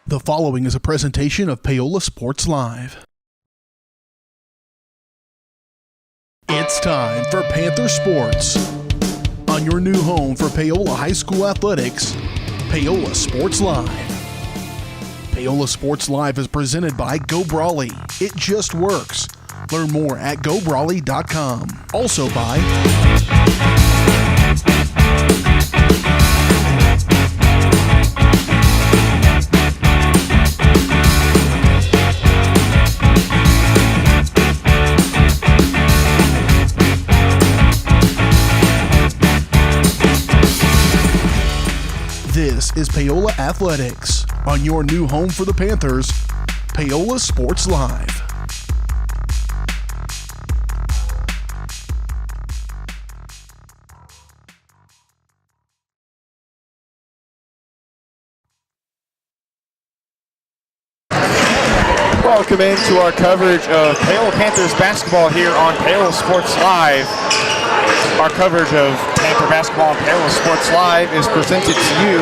The following is a presentation of Paola Sports Live. It's time for Panther Sports. On your new home for Paola High School athletics, Paola Sports Live. Paola Sports Live is presented by Go Brawley. It just works. Learn more at gobrawley.com. Also by This is Paola Athletics. On your new home for the Panthers, Paola Sports Live. Welcome into our coverage of Paola Panthers basketball here on Paola Sports Live. Our coverage of Panther basketball on Paola Sports Live is presented to you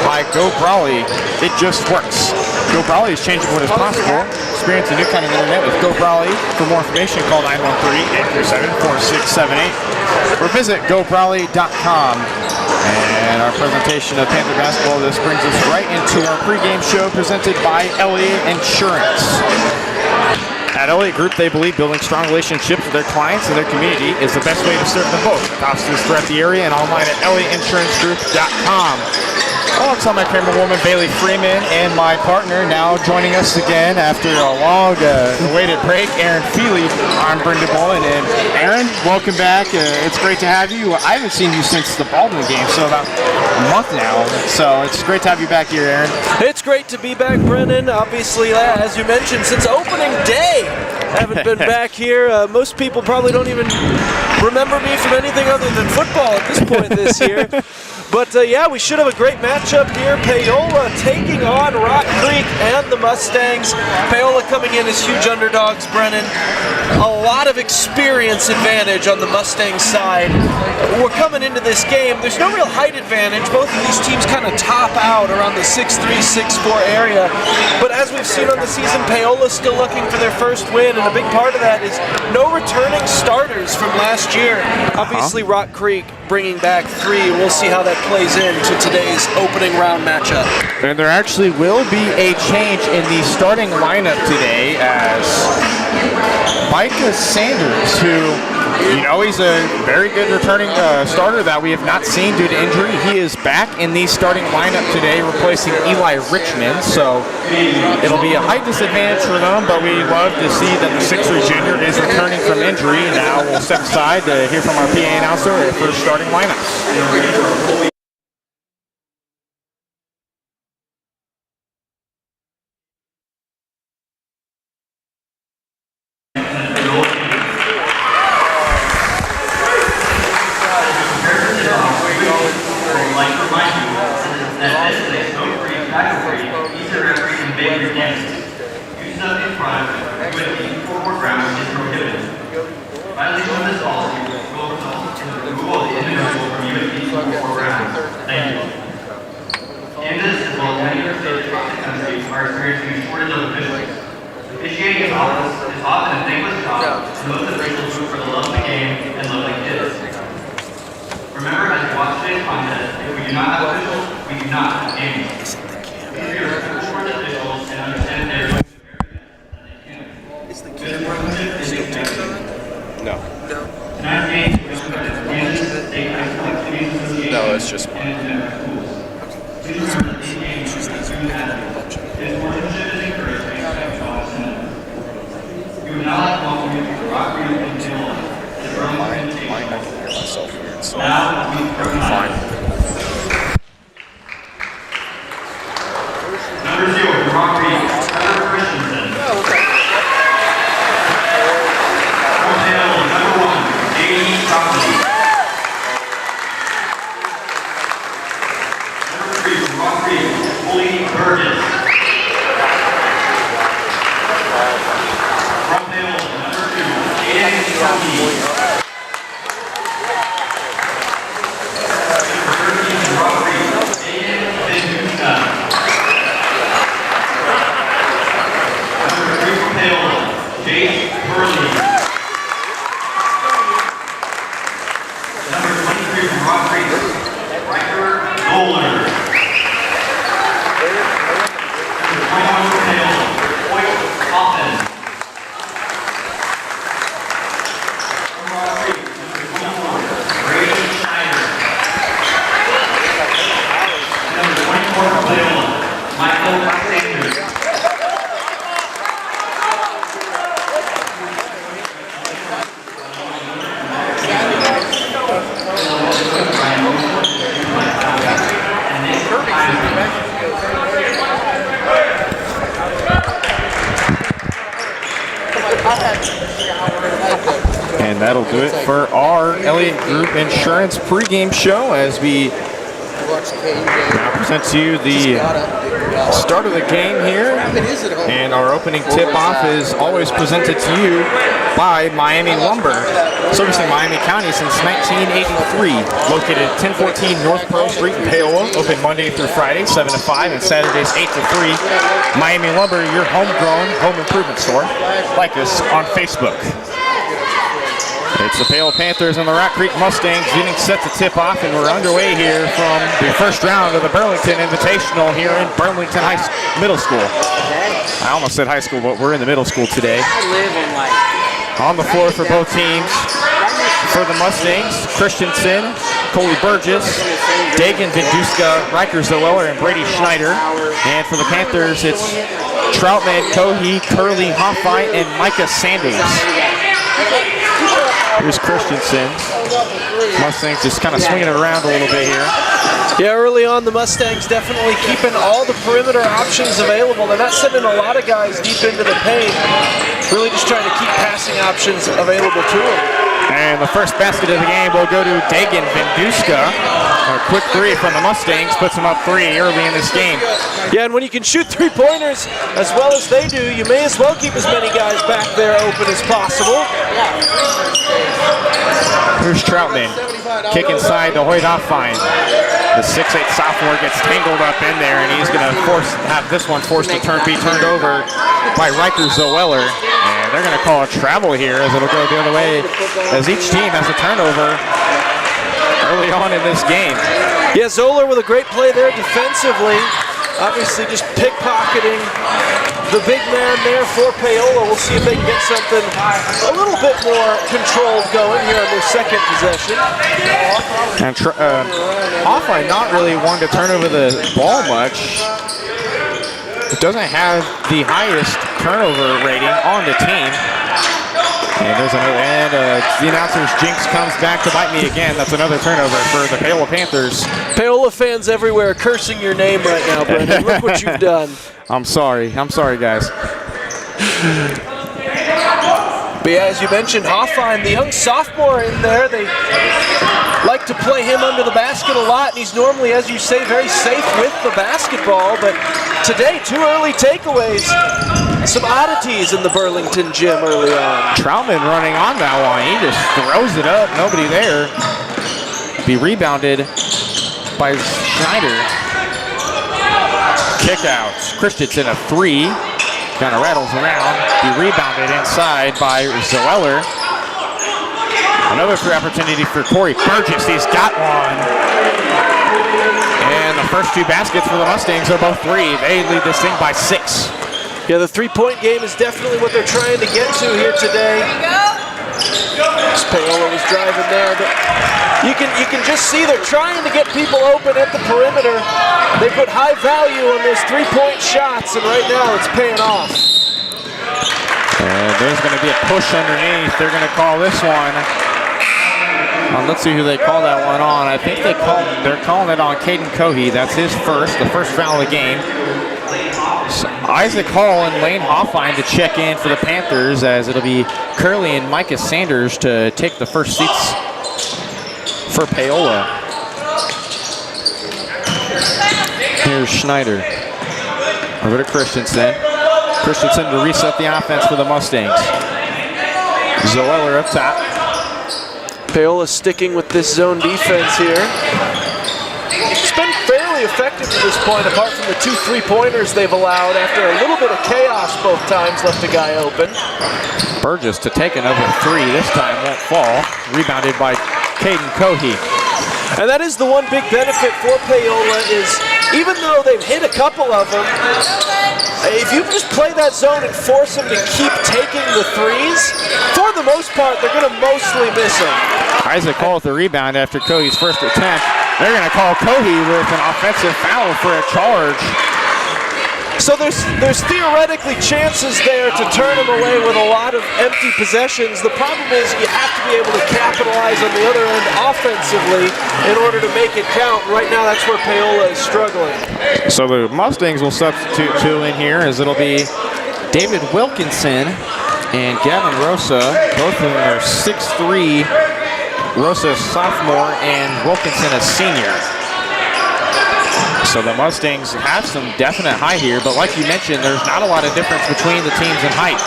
by Go Brawley. It just works. Go Brawley is changing what is possible. Experience a new kind of internet with Go Brawley. For more information, call 913-837-4678 or visit gobrawley.com. And our presentation of Panther basketball, this brings us right into our pregame show presented by Elliott Insurance. At Elliott Group, they believe building strong relationships with their clients and their community is the best way to serve them both. Offices throughout the area and online at elliottInsuranceGroup.com. Alongside my camerawoman, Bailey Freeman, and my partner, now joining us again after a long awaited break, Aaron Feely. I'm Brendan Bolin, and Aaron, welcome back. It's great to have you. I haven't seen you since the Baldwin game, so about a month now. So it's great to have you back here, Aaron. It's great to be back, Brendan. Obviously, as you mentioned, since opening day, I haven't been back here. Most people probably don't even remember me from anything other than football at this point this year. But yeah, we should have a great matchup here. Paola taking on Rock Creek and the Mustangs. Paola coming in as huge underdogs, Brennan. A lot of experience advantage on the Mustang side. We're coming into this game. There's no real height advantage. Both of these teams kind of top out around the 6'3", 6'4" area. But as we've seen on the season, Paola's still looking for their first win, and a big part of that is no returning starters from last year. Obviously, Rock Creek bringing back 3. We'll see how that plays into today's opening round matchup. And there actually will be a change in the starting lineup today as Micah Sanders, who, you know, he's a very good returning starter that we have not seen due to injury. He is back in the starting lineup today, replacing Eli Richmond. So it'll be a height disadvantage for them, but we love to see that the 6'3" junior is returning from injury. Now we'll step aside to hear from our PA announcer for starting lineups. No, it's just mine. Mine, I can hear myself weird, so fine. Number 0, Rock Creek, Trevor Christensen. Number 1, J.E. Copley. Number 3, Rock Creek, Holly Burgess. From Paola, number 2, Aiden Copley. 3 from Rock Creek, Riker Zoller. Number 21 from Paola, Hoyt Hoffman. From Rock Creek, number 24, Brady Schneider. And number 24 from Paola, Michael Sanders. And that'll do it for our Elliott Group Insurance pregame show as we now present to you the start of the game here. And our opening tip-off is always presented to you by Miami Lumber, servicing Miami County since 1983. Located at 1014 North Pearl Street in Paola, open Monday through Friday, 7 to 5, and Saturdays, 8 to 3. Miami Lumber, your homegrown home improvement store. Like us on Facebook. It's the Paola Panthers and the Rock Creek Mustangs getting set to tip off, and we're underway here from the first round of the Burlington Invitational here in Burlington Middle School. I almost said high school, but we're in the middle school today. On the floor for both teams. For the Mustangs, Christensen, Coley Burgess, Dagan Vinduska, Riker Zoeller, and Brady Schneider. And for the Panthers, it's Troutman, Cohey, Curley, Hoffine, and Micah Sanders. Here's Christensen. Mustangs just kind of swinging it around a little bit here. Yeah, early on, the Mustangs definitely keeping all the perimeter options available. They're not sending a lot of guys deep into the paint. Really just trying to keep passing options available to them. And the first basket of the game will go to Dagan Vinduska. A quick three from the Mustangs puts them up 3 early in this game. Yeah, and when you can shoot three-pointers as well as they do, you may as well keep as many guys back there open as possible. Here's Troutman. Kick inside to Hoyt Hoffine. The 6'8" sophomore gets tangled up in there, and he's going to have this one forced to be turned over by Riker Zoeller. And they're going to call a travel here as it'll go the other way, as each team has a turnover early on in this game. Yeah, Zoeller with a great play there defensively. Obviously just pickpocketing the big man there for Paola. We'll see if they can get something a little bit more controlled going here on their second possession. And Hoffine not really wanting to turn over the ball much. It doesn't have the highest turnover rating on the team. And there's another, and the announcer's jinx comes back to bite me again. That's another turnover for the Paola Panthers. Paola fans everywhere cursing your name right now, Brendan. Look what you've done. I'm sorry, guys. But yeah, as you mentioned, Hoffine, the young sophomore in there, they like to play him under the basket a lot, and he's normally, as you say, very safe with the basketball. But today, 2 early takeaways. Some oddities in the Burlington gym early on. Troutman running on that one. He just throws it up. Nobody there. Be rebounded by Schneider. Kick out. Christensen a 3. Kind of rattles around. Be rebounded inside by Zoeller. Another free opportunity for Corey Burgess. He's got one. And the first 2 baskets for the Mustangs are both 3. They lead this thing by 6. Yeah, the three-point game is definitely what they're trying to get to here today. Paola was driving there, but you can just see they're trying to get people open at the perimeter. They put high value on those three-point shots, and right now it's paying off. And there's going to be a push underneath. They're going to call this one. Let's see who they call that one on. I think they're calling it on Caden Cohey. That's his the first foul of the game. So Isaac Hall and Lane Hoffine to check in for the Panthers, as it'll be Curley and Micah Sanders to take the first seats for Paola. Here's Schneider. Over to Christensen. Christensen to reset the offense for the Mustangs. Zoeller up top. Paola sticking with this zone defense here. It's been fairly effective to this point, apart from the 2 3-pointers they've allowed after a little bit of chaos both times left a guy open. Burgess to take another 3. This time won't fall. Rebounded by Caden Cohey. And that is the one big benefit for Paola is even though they've hit a couple of them, if you just play that zone and force them to keep taking the threes, for the most part, they're going to mostly miss them. Isaac Cole with the rebound after Cody's first attempt. They're going to call Cody with an offensive foul for a charge. So there's theoretically chances there to turn them away with a lot of empty possessions. The problem is you have to be able to capitalize on the other end offensively in order to make it count. Right now, that's where Paola is struggling. So the Mustangs will substitute two in here as it'll be David Wilkinson and Gavin Rosa. Both of them are 6'3". Rosa sophomore and Wilkinson a senior. So the Mustangs have some definite height here, but like you mentioned, there's not a lot of difference between the teams in height.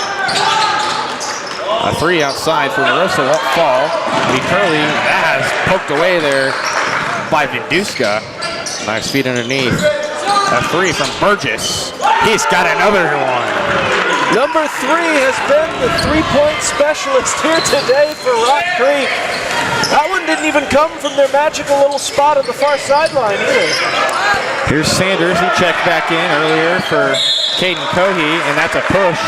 A three outside from Rosa won't fall. Lee Curley has poked away there by Vinduska. Nice feet underneath. A three from Burgess. He's got another one. Number 3 has been the three-point specialist here today for Rock Creek. That one didn't even come from their magical little spot on the far sideline either. Here's Sanders, who checked back in earlier for Caden Cohey, and that's a push.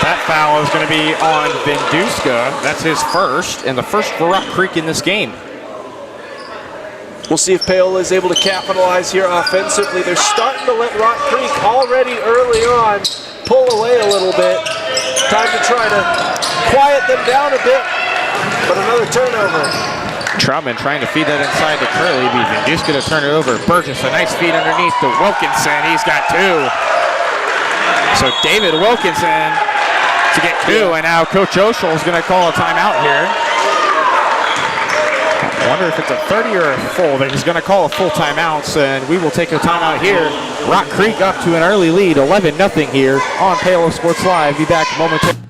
That foul is going to be on Vinduska. That's his first, and the first for Rock Creek in this game. We'll see if Paola is able to capitalize here offensively. They're starting to let Rock Creek already early on pull away a little bit. Time to try to quiet them down a bit, but another turnover. Troutman trying to feed that inside to Curley. Vinduska to turn it over. Burgess, a nice feed underneath to Wilkinson. He's got two. So David Wilkinson to get two, and now Coach Oshel is going to call a timeout here. I wonder if it's a 30 or a full. They're just going to call a full timeout, and we will take a timeout here. Rock Creek up to an early lead, 11-0 here on Paola Sports Live. Be back momentarily.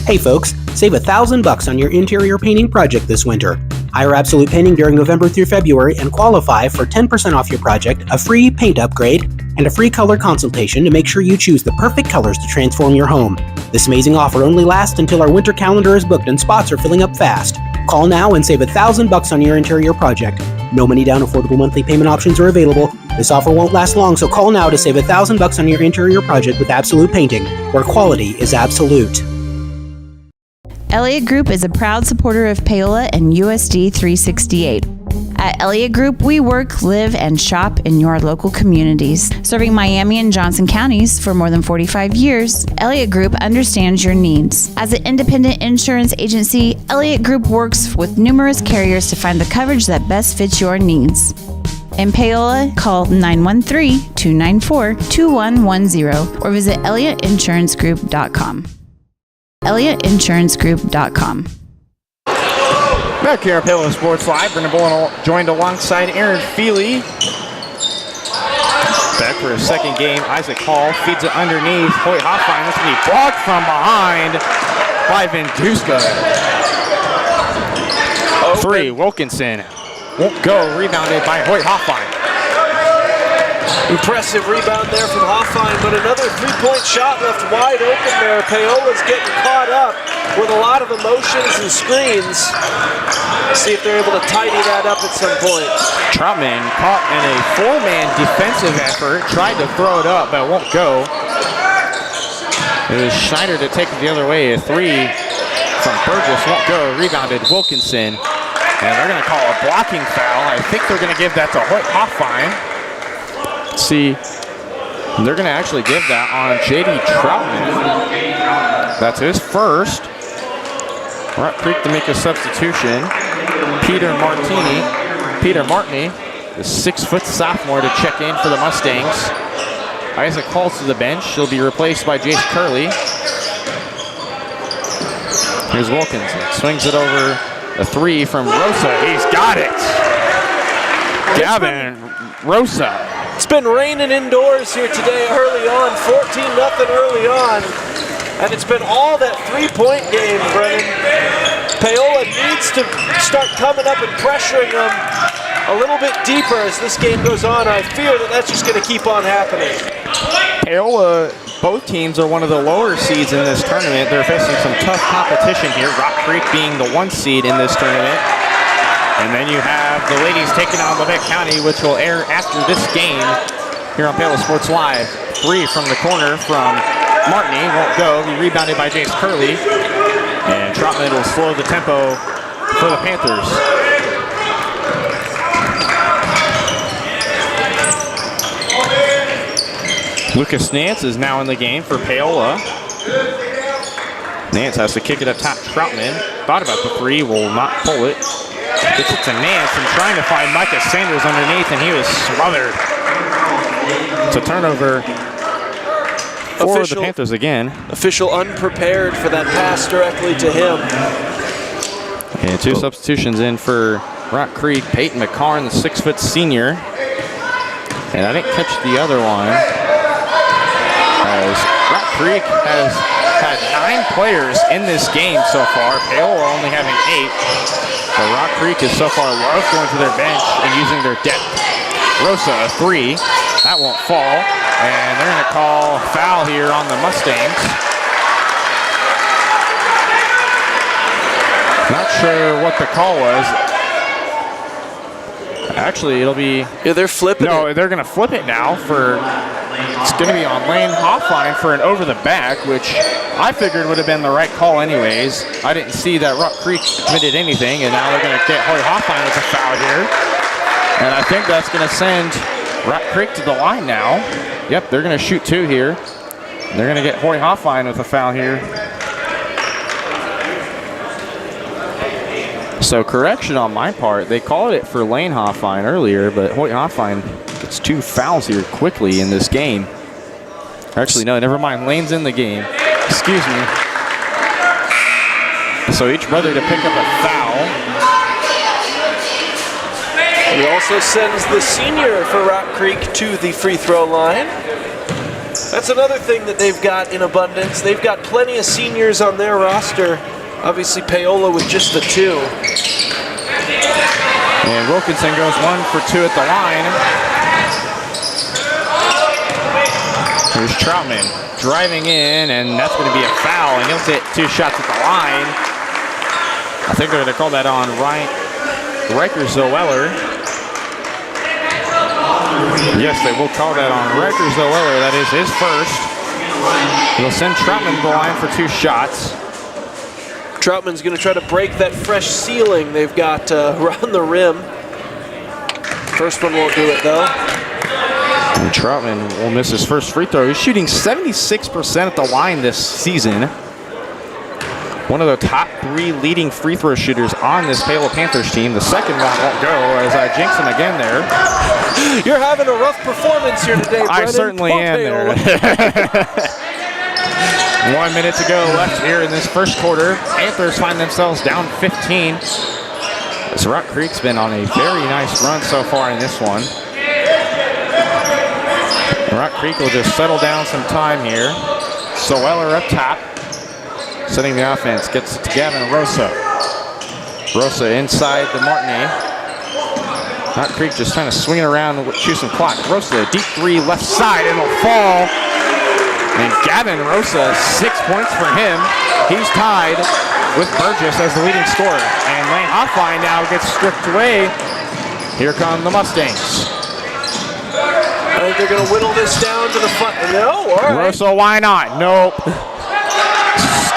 Hey folks, save $1,000 on your interior painting project this winter. Hire Absolute Painting during November through February and qualify for 10% off your project, a free paint upgrade, and a free color consultation to make sure you choose the perfect colors to transform your home. This amazing offer only lasts until our winter calendar is booked and spots are filling up fast. Call now and save $1,000 on your interior project. No money down, affordable monthly payment options are available. This offer won't last long, so call now to save $1,000 on your interior project with Absolute Painting, where quality is absolute. Elliott Group is a proud supporter of Paola and USD 368. At Elliott Group, we work, live, and shop in your local communities. Serving Miami and Johnson counties for more than 45 years, Elliott Group understands your needs. As an independent insurance agency, Elliott Group works with numerous carriers to find the coverage that best fits your needs. In Paola, call 913-294-2110 or visit ElliottInsuranceGroup.com. ElliottInsuranceGroup.com. Back here at Paola Sports Live, Brendan Bullen joined alongside Aaron Feely. Back for his second game, Isaac Hall feeds it underneath. Hoyt Hoffine, this will be blocked from behind by Vinduska. Three, Wilkinson won't go, rebounded by Hoyt Hoffine. Impressive rebound there from Hoffine, but another three-point shot left wide open there. Paola's getting caught up with a lot of emotions and screens. See if they're able to tidy that up at some point. Troutman caught in a four-man defensive effort, tried to throw it up, but it won't go. It was Schneider to take it the other way. A three from Burgess won't go, rebounded Wilkinson. And they're going to call a blocking foul. I think they're going to give that to Hoyt Hoffine. See, they're going to actually give that on J.D. Troutman. That's his first. Rock Creek to make a substitution. Peter Martini, the 6-foot sophomore, to check in for the Mustangs. Isaac calls to the bench. He'll be replaced by Jace Curley. Here's Wilkinson. Swings it over. A three from Rosa. He's got it. Gavin Rosa. It's been raining indoors here today early on, 14-0 early on. And it's been all that three-point game, Brennan. Paola needs to start coming up and pressuring them a little bit deeper as this game goes on. I fear that that's just going to keep on happening. Paola, both teams are one of the lower seeds in this tournament. They're facing some tough competition here. Rock Creek being the 1 seed in this tournament. And then you have the ladies taking on Lebec County, which will air after this game here on Paola Sports Live. 3 from the corner from Martini, won't go. He rebounded by James Curley. And Troutman will slow the tempo for the Panthers. Lucas Nance is now in the game for Paola. Nance has to kick it up top. Troutman thought about the 3, will not pull it. Gets it to Nance and trying to find Micah Sanders underneath, and he was smothered. It's a turnover for the Panthers again. Official unprepared for that pass directly to him. And 2 substitutions in for Rock Creek. Peyton McCarn, the 6-foot senior. And I didn't catch the other one. As Rock Creek has had 9 players in this game so far. Paola only having 8. But Rock Creek is so far love going to their bench and using their depth. Rosa, a 3. That won't fall. And they're going to call foul here on the Mustangs. Not sure what the call was. Actually, it'll be... Yeah, they're flipping No, they're going to flip it now for... It's going to be on Lane Hoffine for an over the back, which I figured would have been the right call anyways. I didn't see that Rock Creek committed anything, and now they're going to get Hoy Hoffine with a foul here. And I think that's going to send Rock Creek to the line now. Yep, they're going to shoot 2 here. They're going to get Hoy Hoffine with a foul here. So correction on my part, they called it for Lane Hoffine earlier, but Hoy Hoffine gets 2 fouls here quickly in this game. Actually, no, never mind. Lane's in the game. Excuse me. So each brother to pick up a foul. He also sends the senior for Rock Creek to the free throw line. That's another thing that they've got in abundance. They've got plenty of seniors on their roster. Obviously, Paola with just the 2. And Wilkinson goes 1 for 2 at the line. Here's Troutman driving in, and that's going to be a foul, and he'll hit 2 shots at the line. I think they're going to call that on Riker Zoeller. Yes, they will call that on Riker Zoeller. That is his first. He'll send Troutman to the line for 2 shots. Troutman's going to try to break that fresh ceiling they've got around the rim. First one won't do it, though. And Troutman will miss his first free throw. He's shooting 76% at the line this season. One of the top 3 leading free throw shooters on this Paola Panthers team. The second one won't go as I jinx him again there. You're having a rough performance here today, Brennan. I certainly am there. 1 minute to go left here in this first quarter. Panthers find themselves down 15. As Rock Creek's been on a very nice run so far in this one. Rock Creek will just settle down some time here. Soeller up top. Setting the offense, gets it to Gavin Rosa. Rosa inside the Martinet. Rock Creek just trying to swing it around and shoot some clock. Rosa, deep 3 left side, and it'll fall. And Gavin Rosa, 6 points for him. He's tied with Burgess as the leading scorer. And Lane Hoffine now gets stripped away. Here come the Mustangs. I think they're going to whittle this down to the front. No, all right. Rosa, why not? Nope.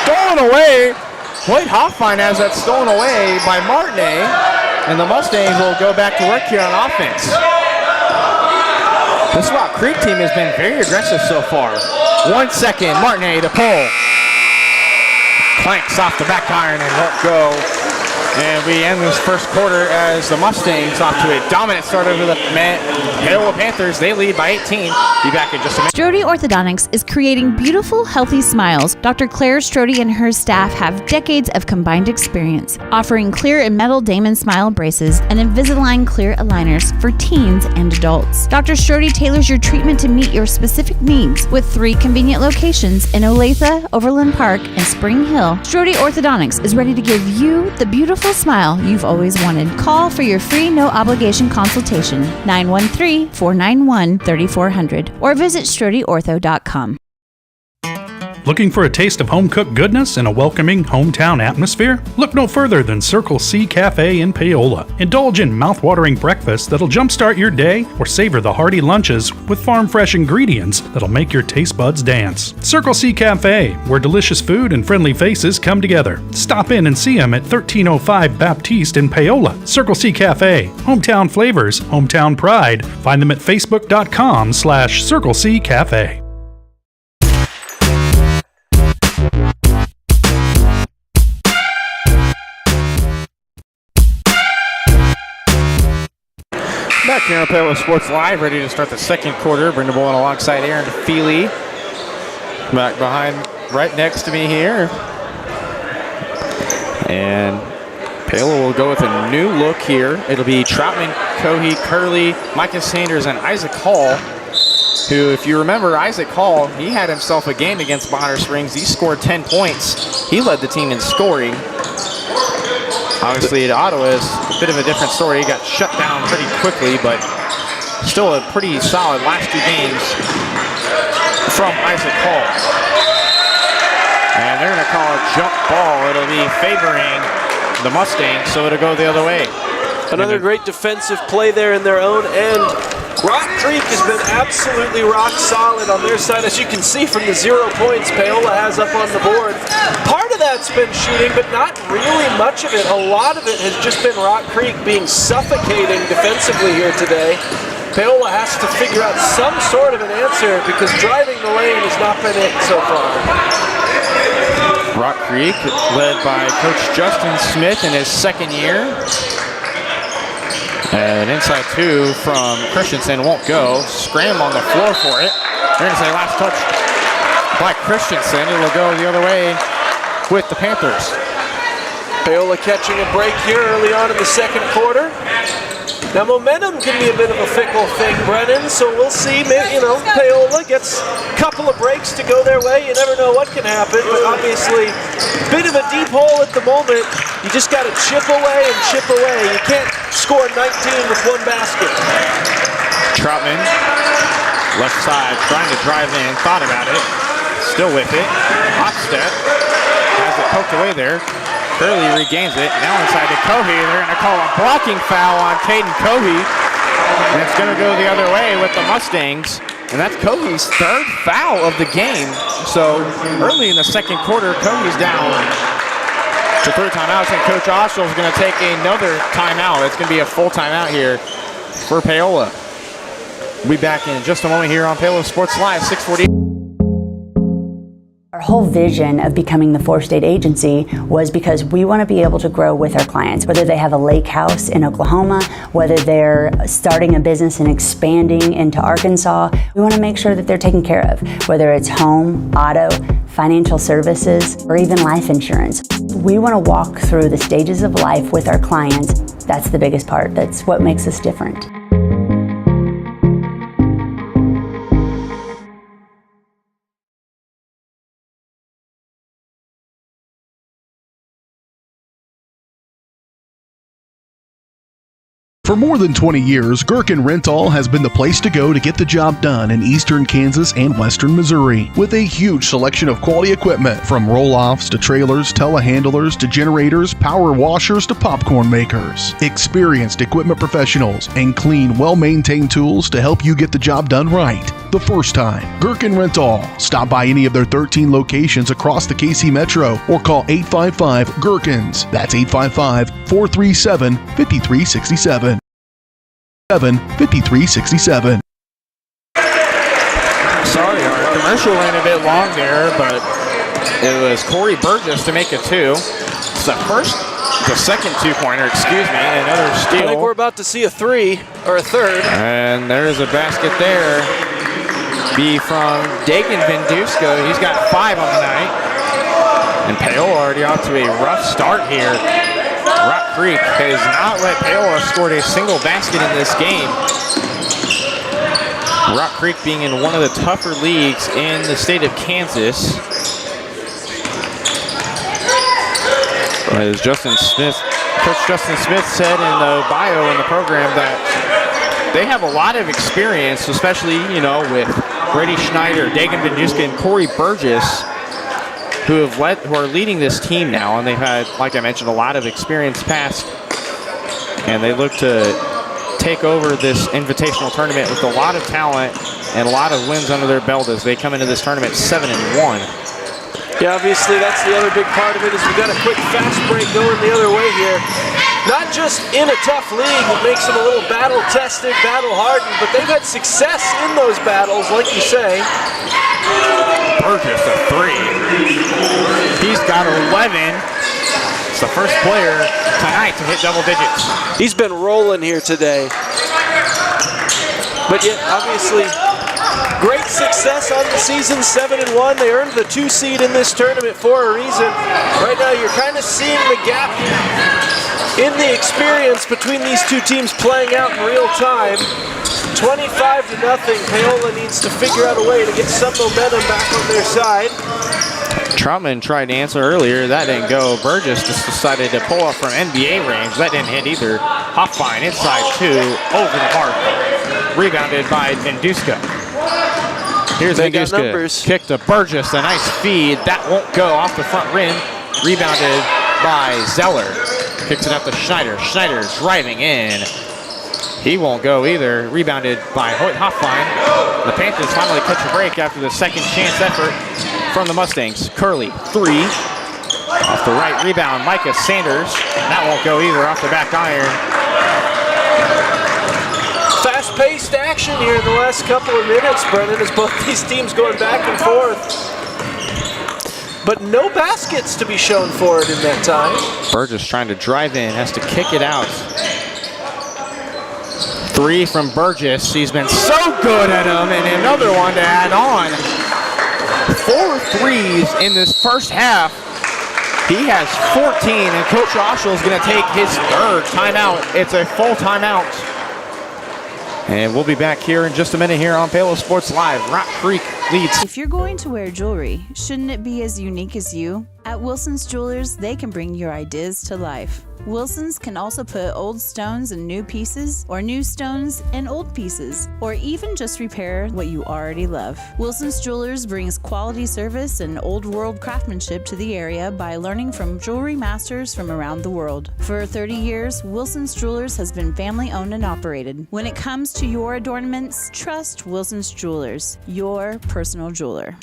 Stolen away. Hoyt Hoffine has that stolen away by Martinet. And the Mustangs will go back to work here on offense. This Rock Creek team has been very aggressive so far. 1 second, Martinet to pull. Clanks off the back iron and won't go. And we end this first quarter as the Mustangs off to a dominant start over the Paola Panthers. They lead by 18. Be back in just a minute. Strode Orthodontics is creating beautiful, healthy smiles. Dr. Claire Strode and her staff have decades of combined experience, offering clear and metal Damon smile braces and Invisalign clear aligners for teens and adults. Dr. Strode tailors your treatment to meet your specific needs with 3 convenient locations in Olathe, Overland Park, and Spring Hill. Strode Orthodontics is ready to give you the beautiful smile you've always wanted. Call for your free no-obligation consultation, 913-491-3400, or visit StrodeOrtho.com. Looking for a taste of home-cooked goodness and a welcoming hometown atmosphere? Look no further than Circle C Cafe in Paola. Indulge in mouth-watering breakfast that'll jumpstart your day, or savor the hearty lunches with farm-fresh ingredients that'll make your taste buds dance. Circle C Cafe, where delicious food and friendly faces come together. Stop in and see them at 1305 Baptiste in Paola. Circle C Cafe, hometown flavors, hometown pride. Find them at facebook.com/Circle C Cafe. Back here on Paola Sports Live, ready to start the second quarter. Bring the ball in alongside Aaron Feely. Back behind, right next to me here. And Paola will go with a new look here. It'll be Troutman, Cohey, Curley, Micah Sanders, and Isaac Hall, who, if you remember, Isaac Hall, he had himself a game against Bonner Springs. He scored 10 points. He led the team in scoring. Obviously, at Ottawa is a bit of a different story. He got shut down pretty quickly, but still a pretty solid last two games from Isaac Hall. And they're going to call a jump ball. It'll be favoring the Mustangs, so it'll go the other way. Another great defensive play there in their own end. Rock Creek has been absolutely rock solid on their side, as you can see from the 0 points Paola has up on the board. Part of that's been shooting, but not really much of it. A lot of it has just been Rock Creek being suffocating defensively here today. Paola has to figure out some sort of an answer, because driving the lane has not been it so far. Rock Creek, led by Coach Justin Smith in his second year. And inside two from Christensen won't go. Scram on the floor for it. They're going to say last touch by Christensen. It will go the other way with the Panthers. Paola catching a break here early on in the second quarter. Now, momentum can be a bit of a fickle thing, Brennan, so we'll see. Maybe, Paola gets a couple of breaks to go their way. You never know what can happen, but obviously, bit of a deep hole at the moment. You just got to chip away and chip away. You can't score 19 with one basket. Troutman, left side, trying to drive in, thought about it, still with it. Hot step, has it poked away there. Curley regains it. Now inside to Cohey. They're going to call a blocking foul on Caden Cohey. And it's going to go the other way with the Mustangs. And that's Cohey's third foul of the game. So early in the second quarter, Cohey's down to 3 timeouts. And Coach Oshel is going to take another timeout. It's going to be a full timeout here for Paola. We'll be back in just a moment here on Paola Sports Live, 6:40. Our whole vision of becoming the 4-state agency was because we want to be able to grow with our clients, whether they have a lake house in Oklahoma, whether they're starting a business and expanding into Arkansas. We want to make sure that they're taken care of, whether it's home, auto, financial services, or even life insurance. We want to walk through the stages of life with our clients. That's the biggest part. That's what makes us different. For more than 20 years, Gherkin Rental has been the place to go to get the job done in eastern Kansas and western Missouri. With a huge selection of quality equipment, from roll-offs to trailers, telehandlers to generators, power washers to popcorn makers. Experienced equipment professionals and clean, well-maintained tools to help you get the job done right the first time. Gherkin Rental. Stop by any of their 13 locations across the KC Metro or call 855-GHERKINS. That's 855-437-5367. 5367. Sorry, our commercial ran a bit long there, but it was Corey Burgess to make it 2. It's the second 2-pointer, another steal. I think we're about to see a 3 or a third. And there's a basket there. Be from Dagan Vendusko. He's got 5 on the night. And Paola already off to a rough start here. Rock Creek has not let Paola score a single basket in this game. Rock Creek being in one of the tougher leagues in the state of Kansas. As Coach Justin Smith said in the bio in the program that they have a lot of experience, especially, with Brady Schneider, Dagan Venduska, and Corey Burgess who are leading this team now, and they've had, like I mentioned, a lot of experience past, and they look to take over this invitational tournament with a lot of talent and a lot of wins under their belt as they come into this tournament 7-1. Yeah, obviously that's the other big part of it is we've got a quick fast break going the other way here. Not just in a tough league that makes them a little battle-tested, battle-hardened, but they've had success in those battles, like you say. Burgess a 3. He's got 11. It's the first player tonight to hit double digits. He's been rolling here today. But yet, obviously, great success on the season, 7-1. They earned the 2 seed in this tournament for a reason. Right now, you're kind of seeing the gap in the experience between these two teams playing out in real time. 25-0. Paola needs to figure out a way to get some momentum back on their side. Troutman tried to answer earlier. That didn't go. Burgess just decided to pull up from NBA range. That didn't hit either. Hoffine inside 2, over the mark. Rebounded by Venduska. Here's Venduska. Kick to Burgess. A nice feed. That won't go off the front rim. Rebounded by Zeller. Kicks it up to Schneider. Schneider driving in. He won't go either. Rebounded by Hoyt Hoffine. The Panthers finally catch a break after the second chance effort from the Mustangs. Curley, 3. Off the right rebound, Micah Sanders. That won't go either off the back iron. Fast-paced action here in the last couple of minutes, Brennan, as both these teams going back and forth. But no baskets to be shown for it in that time. Burgess trying to drive in, has to kick it out. 3 from Burgess. He's been so good at them, and another one to add on. 4 threes in this first half. He has 14, and Coach Oshel is going to take his 3rd timeout. It's a full timeout. And we'll be back here in just a minute here on Paola Sports Live. Rock Creek leads. If you're going to wear jewelry, shouldn't it be as unique as you? At Wilson's Jewelers, they can bring your ideas to life. Wilson's can also put old stones in new pieces, or new stones in old pieces, or even just repair what you already love. Wilson's Jewelers brings quality service and old world craftsmanship to the area by learning from jewelry masters from around the world. For 30 years, Wilson's Jewelers has been family owned and operated. When it comes to your adornments, trust Wilson's Jewelers, your personal jeweler.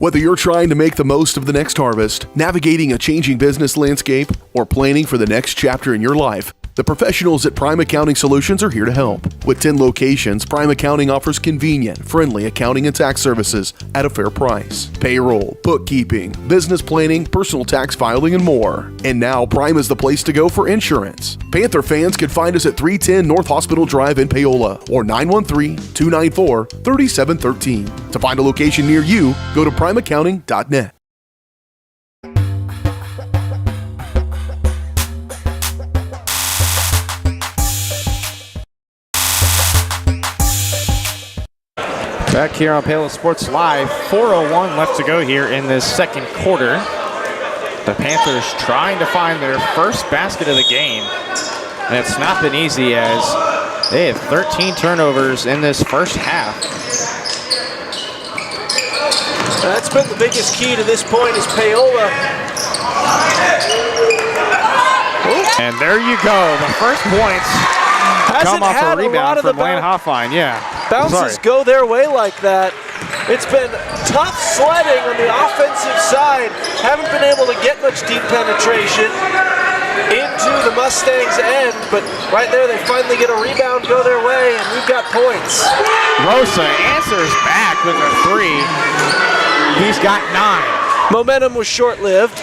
Whether you're trying to make the most of the next harvest, navigating a changing business landscape, or planning for the next chapter in your life, the professionals at Prime Accounting Solutions are here to help. With 10 locations, Prime Accounting offers convenient, friendly accounting and tax services at a fair price. Payroll, bookkeeping, business planning, personal tax filing, and more. And now Prime is the place to go for insurance. Panther fans can find us at 310 North Hospital Drive in Paola or 913-294-3713. To find a location near you, go to primeaccounting.net. Back here on Paola Sports Live, 4:01 left to go here in this second quarter. The Panthers trying to find their first basket of the game. And it's not been easy as they have 13 turnovers in this first half. That's been the biggest key to this point is Paola. And there you go, the first points come off a rebound from Lane Hoffine. Yeah. Bounces go their way like that. It's been tough sledding on the offensive side. Haven't been able to get much deep penetration into the Mustangs' end, but right there they finally get a rebound, go their way, and we've got points. Rosa answers back with a 3. He's got 9. Momentum was short-lived.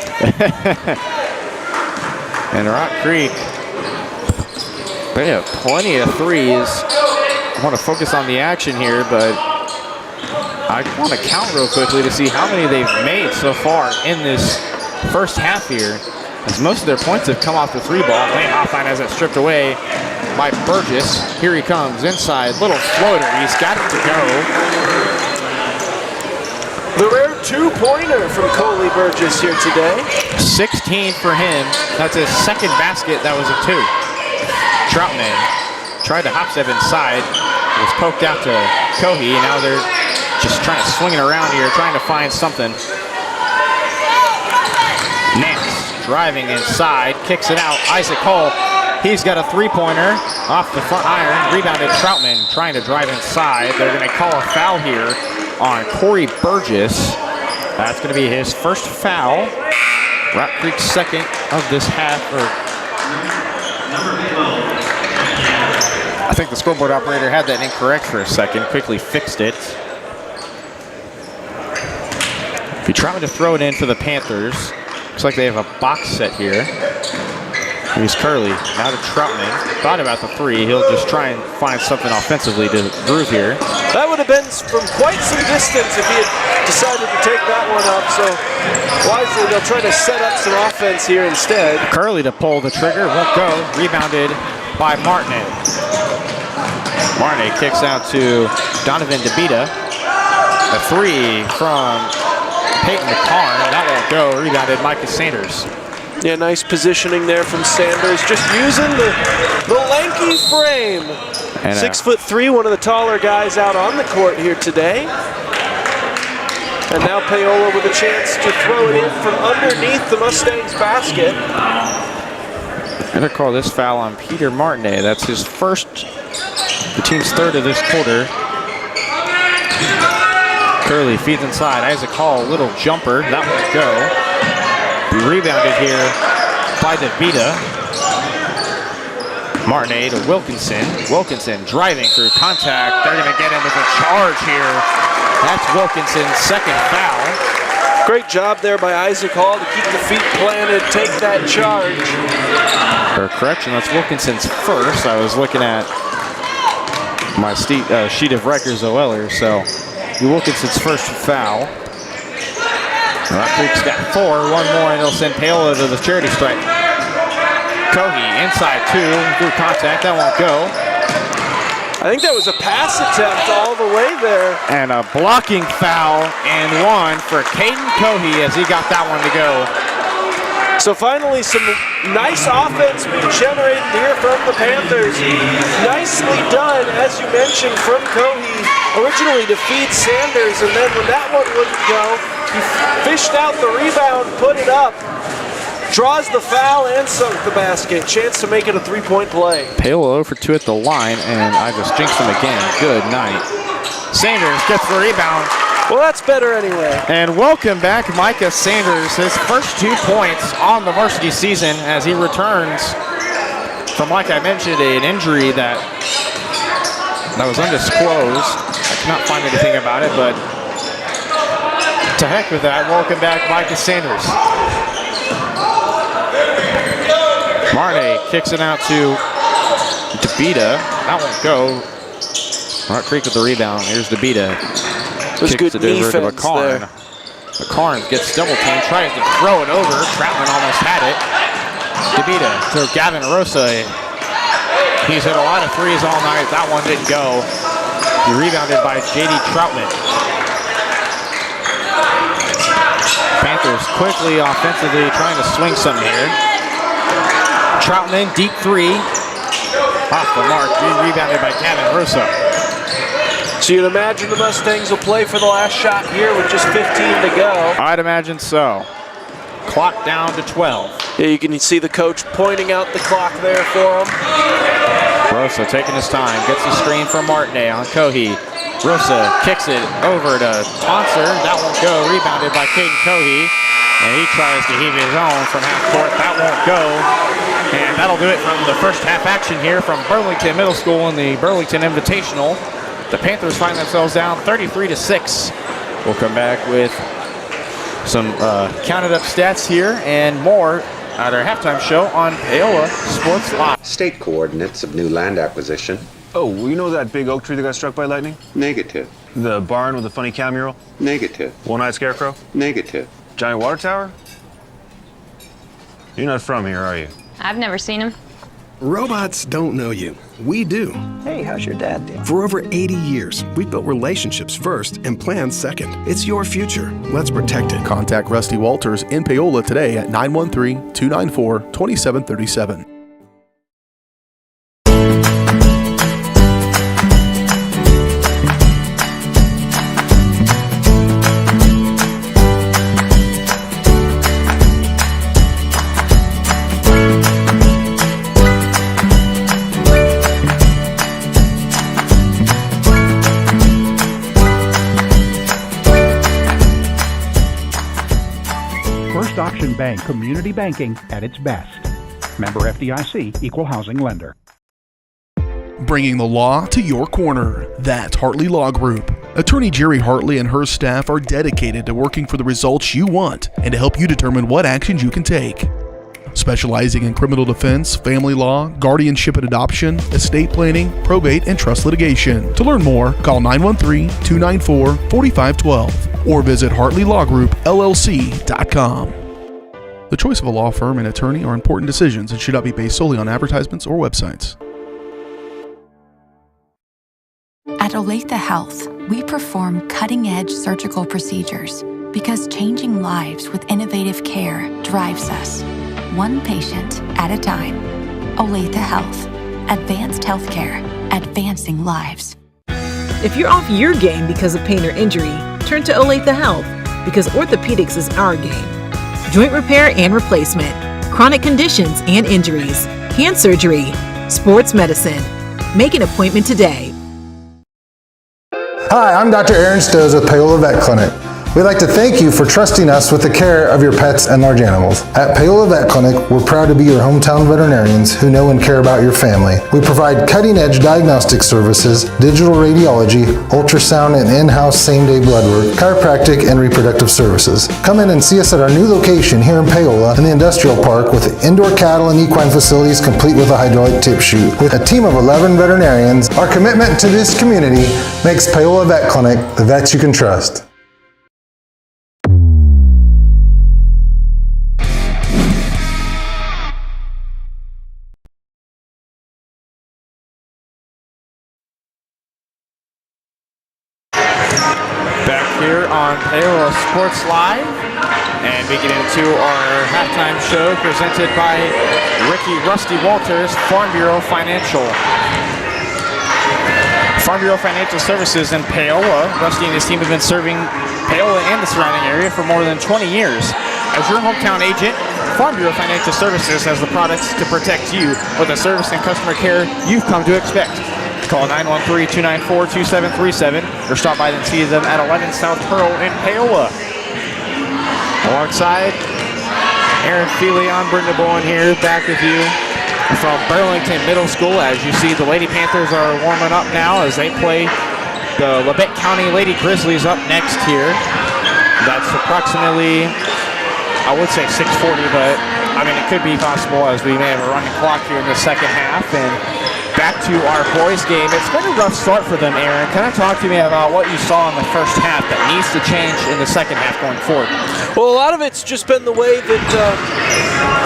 And Rock Creek, they have plenty of threes. I want to focus on the action here, but I want to count real quickly to see how many they've made so far in this first half here, as most of their points have come off the 3 ball. Lane Hoffine has it stripped away by Burgess. Here he comes inside, little floater. He's got it to go. The rare 2-pointer from Coley Burgess here today. 16 for him. That's his second basket. That was a 2. Troutman tried to hop step inside. It was poked out to Cohey. Now they're just trying to swing it around here, trying to find something. Nance driving inside, kicks it out. Isaac Hull, he's got a three-pointer off the front iron. Rebounded Troutman trying to drive inside. They're going to call a foul here on Corey Burgess. That's going to be his first foul. Rock Creek's second of this half. I think the scoreboard operator had that incorrect for a second, quickly fixed it. If you're trying to throw it in for the Panthers, looks like they have a box set here. Here's Curley, now to Troutman. Thought about the three. He'll just try and find something offensively to groove here. That would have been from quite some distance if he had decided to take that one up. So wisely, they'll try to set up some offense here instead. Curley to pull the trigger, won't go. Rebounded by Martinet. Martinet kicks out to Donovan DeBita. A three from Peyton McCarn, that won't go. Rebounded Micah Sanders. Yeah, nice positioning there from Sanders, just using the lanky frame. And 6'3", one of the taller guys out on the court here today. And now Paola with a chance to throw it in from underneath the Mustangs basket. I'm going to call this foul on Peter Martinet. That's his first, the team's third of this quarter. Curley feeds inside. Isaac Hall, little jumper. That won't go. Rebounded here by DeVita. Martinet to Wilkinson. Wilkinson driving through contact. They're going to get him with a charge here. That's Wilkinson's second foul. Great job there by Isaac Hall to keep the feet planted, take that charge. For correction, that's Wilkinson's first. I was looking at my sheet of records OLers, so Wilkinson's first foul. Rock Creek's got 4, one more, and they'll send Paola to the charity stripe. Kohi inside 2, through contact, that won't go. I think that was a pass attempt all the way there. And a blocking foul and one for Caden Kohi as he got that one to go. So finally some nice offense being generated here from the Panthers. Nicely done, as you mentioned, from Kohi. Originally to feed Sanders, and then when that one wouldn't go, he fished out the rebound, put it up, draws the foul, and sunk the basket. Chance to make it a three-point play. Paola 0 for 2 at the line, and I just jinxed him again. Good night. Sanders gets the rebound. Well, that's better anyway. And welcome back, Micah Sanders. His first 2 points on the varsity season as he returns from, like I mentioned, an injury that was undisclosed. I cannot find anything about it, but to heck with that. Welcome back, Micah Sanders. Marne kicks it out to DeBita. That won't go. Rock Creek with the rebound. Here's DeBita. There's good defense there. McCarn gets double teamed, tries to throw it over. Troutman almost had it. DeBita to Gavin Rosa. He's hit a lot of threes all night. That one didn't go. He rebounded by J.D. Troutman. Panthers quickly offensively trying to swing some here. Troutman, deep 3. Off the mark, rebounded by Gavin Rosa. So you'd imagine the Mustangs will play for the last shot here with just 15 to go. I'd imagine so. Clock down to 12. Yeah, you can see the coach pointing out the clock there for him. Rosa taking his time, gets the screen from Martinet on Kohi. Rosa kicks it over to Tonser. That won't go. Rebounded by Caden Kohi. And he tries to heave his own from half court. That won't go. And that'll do it from the first half action here from Burlington Middle School in the Burlington Invitational. The Panthers find themselves down 33-6. We'll come back with some counted up stats here and more at our halftime show on Paola Sports Live. State coordinates of new land acquisition. Oh, well, you know that big oak tree that got struck by lightning? Negative. The barn with the funny cow mural? Negative. One-eyed scarecrow? Negative. Giant water tower? You're not from here, are you? I've never seen him. Robots don't know you. We do. Hey, how's your dad doing? For over 80 years, we've built relationships first and plans second. It's your future. Let's protect it. Contact Rusty Walters in Paola today at 913-294-2737. Bank, community banking at its best. Member FDIC, Equal Housing Lender. Bringing the law to your corner. That's Hartley Law Group. Attorney Jerry Hartley and her staff are dedicated to working for the results you want and to help you determine what actions you can take. Specializing in criminal defense, family law, guardianship and adoption, estate planning, probate, and trust litigation. To learn more, call 913-294-4512 or visit HartleyLawGroupLLC.com. The choice of a law firm and attorney are important decisions and should not be based solely on advertisements or websites. At Olathe Health, we perform cutting-edge surgical procedures because changing lives with innovative care drives us, one patient at a time. Olathe Health. Advanced healthcare. Advancing lives. If you're off your game because of pain or injury, turn to Olathe Health because orthopedics is our game. Joint repair and replacement, chronic conditions and injuries, hand surgery, sports medicine. Make an appointment today. Hi, I'm Dr. Aaron Stoes with Paola Vet Clinic. We'd like to thank you for trusting us with the care of your pets and large animals. At Paola Vet Clinic, we're proud to be your hometown veterinarians who know and care about your family. We provide cutting-edge diagnostic services, digital radiology, ultrasound, and in-house same-day blood work, chiropractic, and reproductive services. Come in and see us at our new location here in Paola in the Industrial Park with indoor cattle and equine facilities complete with a hydraulic tip chute. With a team of 11 veterinarians, our commitment to this community makes Paola Vet Clinic the vets you can trust. Here on Paola Sports Live, and we get into our halftime show presented by Ricky Rusty Walters, Farm Bureau Financial. Farm Bureau Financial Services in Paola. Rusty and his team have been serving Paola and the surrounding area for more than 20 years. As your hometown agent, Farm Bureau Financial Services has the products to protect you with the service and customer care you've come to expect. Call 913-294-2737 or stop by and see them at 11 South Pearl in Paola. Alongside Aaron Feely, I'm Brenda Bowen here, back with you from Burlington Middle School. As you see, the Lady Panthers are warming up now as they play the Labette County Lady Grizzlies up next here. That's approximately, I would say 6:40, but I mean, it could be possible as we may have a running clock here in the second half. And back to our boys game. It's been a rough start for them, Aaron. Kind of talk to me about what you saw in the first half that needs to change in the second half going forward. Well, a lot of it's just been the way that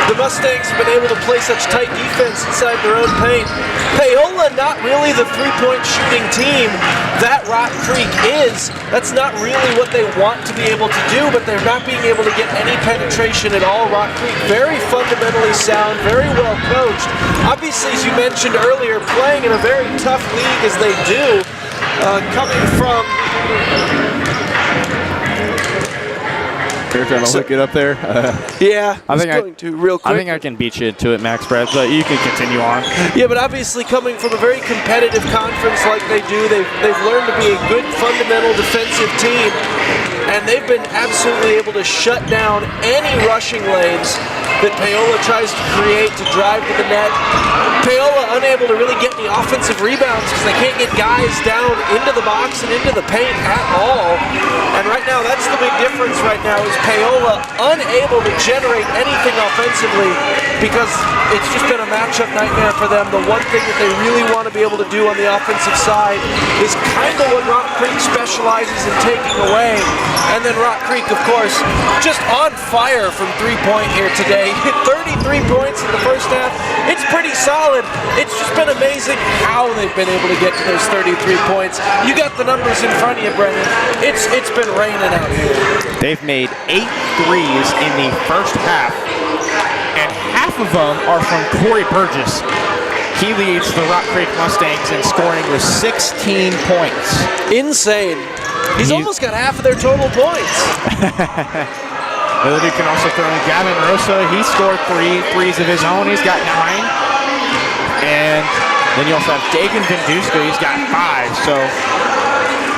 the Mustangs have been able to play such tight defense inside their own paint. Paola, not really the three-point shooting team that Rock Creek is. That's not really what they want to be able to do, but they're not being able to get any penetration at all. Rock Creek, very fundamentally sound, very well coached. Obviously, as you mentioned earlier, playing in a very tough league as they do, coming from... You're trying to look it up there? Yeah, I think going to real quick. I think I can beat you to it, Max Brad, but you can continue on. Yeah, but obviously coming from a very competitive conference like they do, they've learned to be a good fundamental defensive team, and they've been absolutely able to shut down any rushing lanes that Paola tries to create to drive to the net. Paola unable to really get any offensive rebounds because they can't get guys down into the box and into the paint at all. And right now, that's the big difference right now is Paola unable to generate anything offensively because it's just been a matchup nightmare for them. The one thing that they really want to be able to do on the offensive side is kind of what Rock Creek specializes in taking away. And then Rock Creek, of course, just on fire from three-point here today. 33 points in the first half. It's pretty solid. It's just been amazing how they've been able to get to those 33 points. You got the numbers in front of you, Brendan. It's been raining out here. They've made 8 threes in the first half, and half of them are from Corey Burgess. He leads the Rock Creek Mustangs in scoring with 16 points. Insane. He's almost got half of their total points. You can also throw in Gavin Rosa. He scored 3 threes of his own. He's got 9. And then you also have Dagan Vindusko. He's got 5. So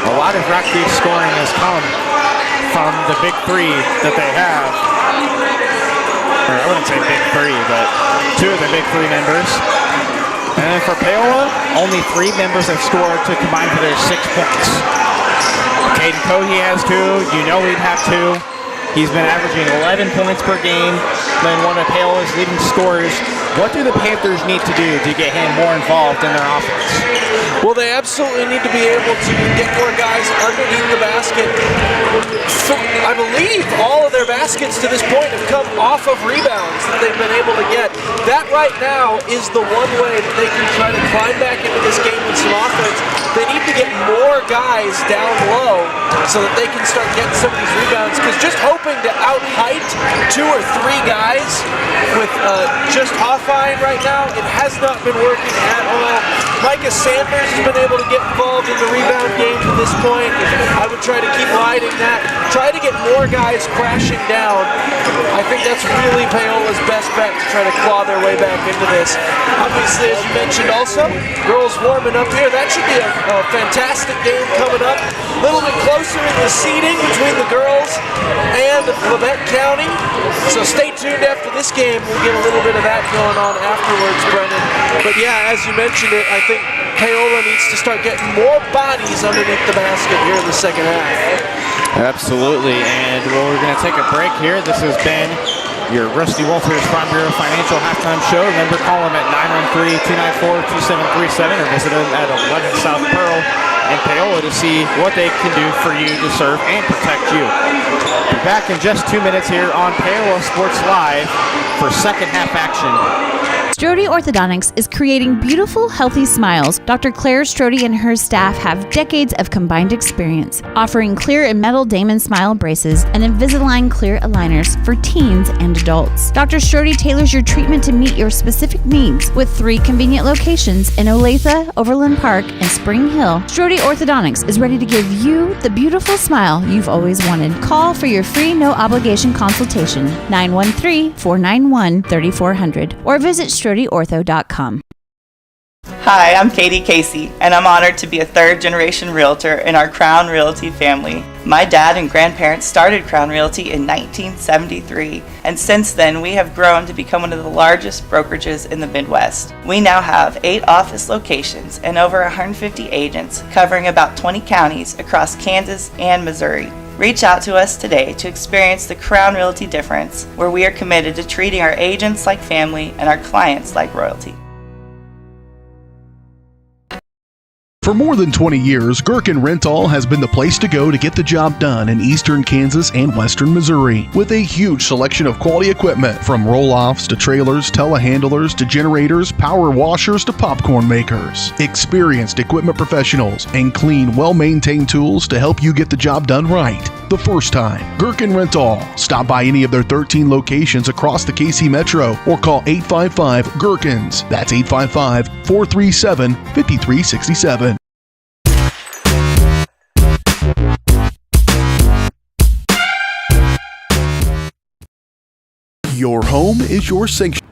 a lot of Rock Creek scoring has come from the big 3 that they have. or I wouldn't say big three, but two of the big three members. And then for Paola, only 3 members have scored to combine for their 6 points. Caden Cohey has 2. You know he'd have 2. He's been averaging 11 points per game, then one of Paola's leading scorers. What do the Panthers need to do to get him more involved in their offense? Well, they absolutely need to be able to get more guys underneath the basket. I believe all of their baskets to this point have come off of rebounds that they've been able to get. That right now is the one way that they can try to climb back into this game with some offense. They need to get more guys down low so that they can start getting some of these rebounds, because just hoping to out-height 2 or 3 guys with just Hoffine right now, it has not been working at all. Micah Sanders has been able to get involved in the rebound game to this point. I would try to keep riding that. Try to get more guys crashing down. I think that's really Paola's best bet to try to claw their way back into this. Obviously, as you mentioned also, girls warming up here. That should be a fantastic game coming up. A little bit closer in the seeding between the girls and Labette County. So stay tuned after this game. We'll get a little bit of that going on afterwards, Brendan. But yeah, as you mentioned it, I think Paola needs to start getting more bodies underneath the basket here in the second half. Absolutely, and we're going to take a break here. This has been your Rusty Walters Farm Bureau Financial Halftime Show. Remember, call them at 913-294-2737 or visit them at 11 South Pearl and Paola to see what they can do for you to serve and protect you. Be back in just 2 minutes here on Paola Sports Live for second half action. Strode Orthodontics is creating beautiful, healthy smiles. Dr. Claire Strode and her staff have decades of combined experience, offering clear and metal Damon Smile braces and Invisalign clear aligners for teens and adults. Dr. Strode tailors your treatment to meet your specific needs with 3 convenient locations in Olathe, Overland Park, and Spring Hill. Strode Orthodontics is ready to give you the beautiful smile you've always wanted. Call for your free no-obligation consultation, 913-491-3400, or visit StrodeOrtho.com. Hi, I'm Katie Casey, and I'm honored to be a third-generation realtor in our Crown Realty family. My dad and grandparents started Crown Realty in 1973, and since then we have grown to become one of the largest brokerages in the Midwest. We now have 8 office locations and over 150 agents covering about 20 counties across Kansas and Missouri. Reach out to us today to experience the Crown Realty difference, where we are committed to treating our agents like family and our clients like royalty. For more than 20 years, Gherkin Rental has been the place to go to get the job done in eastern Kansas and western Missouri. With a huge selection of quality equipment, from roll-offs to trailers, telehandlers to generators, power washers to popcorn makers. Experienced equipment professionals and clean, well-maintained tools to help you get the job done right the first time. Gherkin Rental. Stop by any of their 13 locations across the KC Metro or call 855-GHERKINS. That's 855-437-5367. Your home is your sanctuary.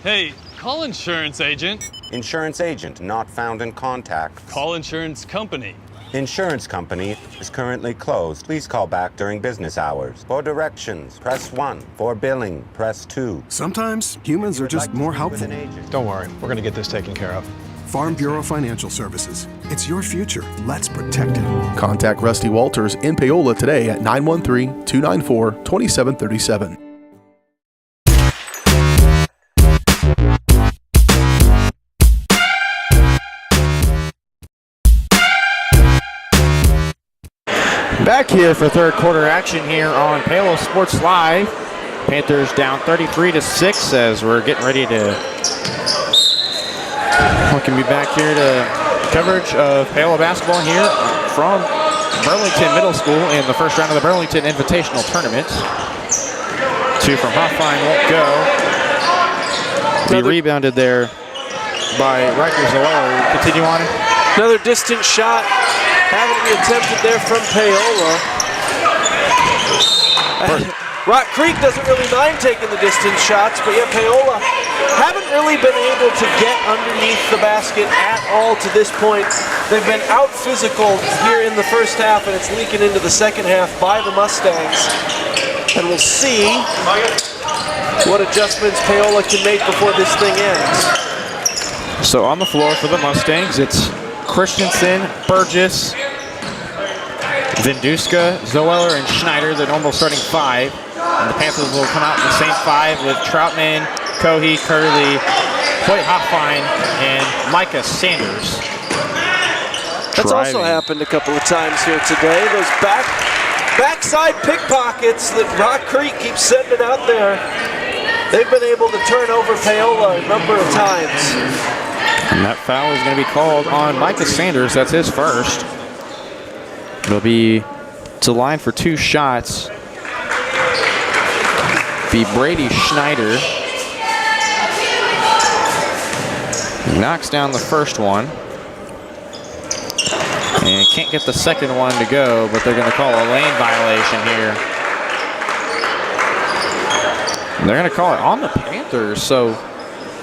Hey, call insurance agent. Insurance agent not found in contact. Call insurance company. Insurance company is currently closed. Please call back during business hours. For directions, press 1. For billing, press 2. Sometimes humans are just more helpful. Don't worry, we're going to get this taken care of. Farm Bureau Financial Services. It's your future. Let's protect it. Contact Rusty Walters in Paola today at 913-294-2737. Back here for third quarter action here on Paola Sports Live. Panthers down 33-6 as we're getting ready to welcome you back here to coverage of Paola basketball here from Burlington Middle School in the first round of the Burlington Invitational Tournament. 2 from Hoffine won't go. Be rebounded there by Rikers Zallo. Continue on. Another distant shot having to be attempted there from Paola. Rock Creek doesn't really mind taking the distance shots, but yeah, Paola haven't really been able to get underneath the basket at all to this point. They've been out physical here in the first half, and it's leaking into the second half by the Mustangs. And we'll see what adjustments Paola can make before this thing ends. So on the floor for the Mustangs, it's Christensen, Burgess, Vinduska, Zoeller, and Schneider, the normal starting 5. And the Panthers will come out in the same 5 with Troutman, Cohey, Curley, Hoyt Hoffine, and Micah Sanders. That's also happened a couple of times here today. Those backside pickpockets that Rock Creek keeps sending it out there. They've been able to turn over Paola a number of times. And that foul is going to be called on Micah Sanders. That's his first. It'll be to the line for 2 shots. Be Brady Schneider. He knocks down the first one. And can't get the second one to go, but they're going to call a lane violation here. And they're going to call it on the Panthers, so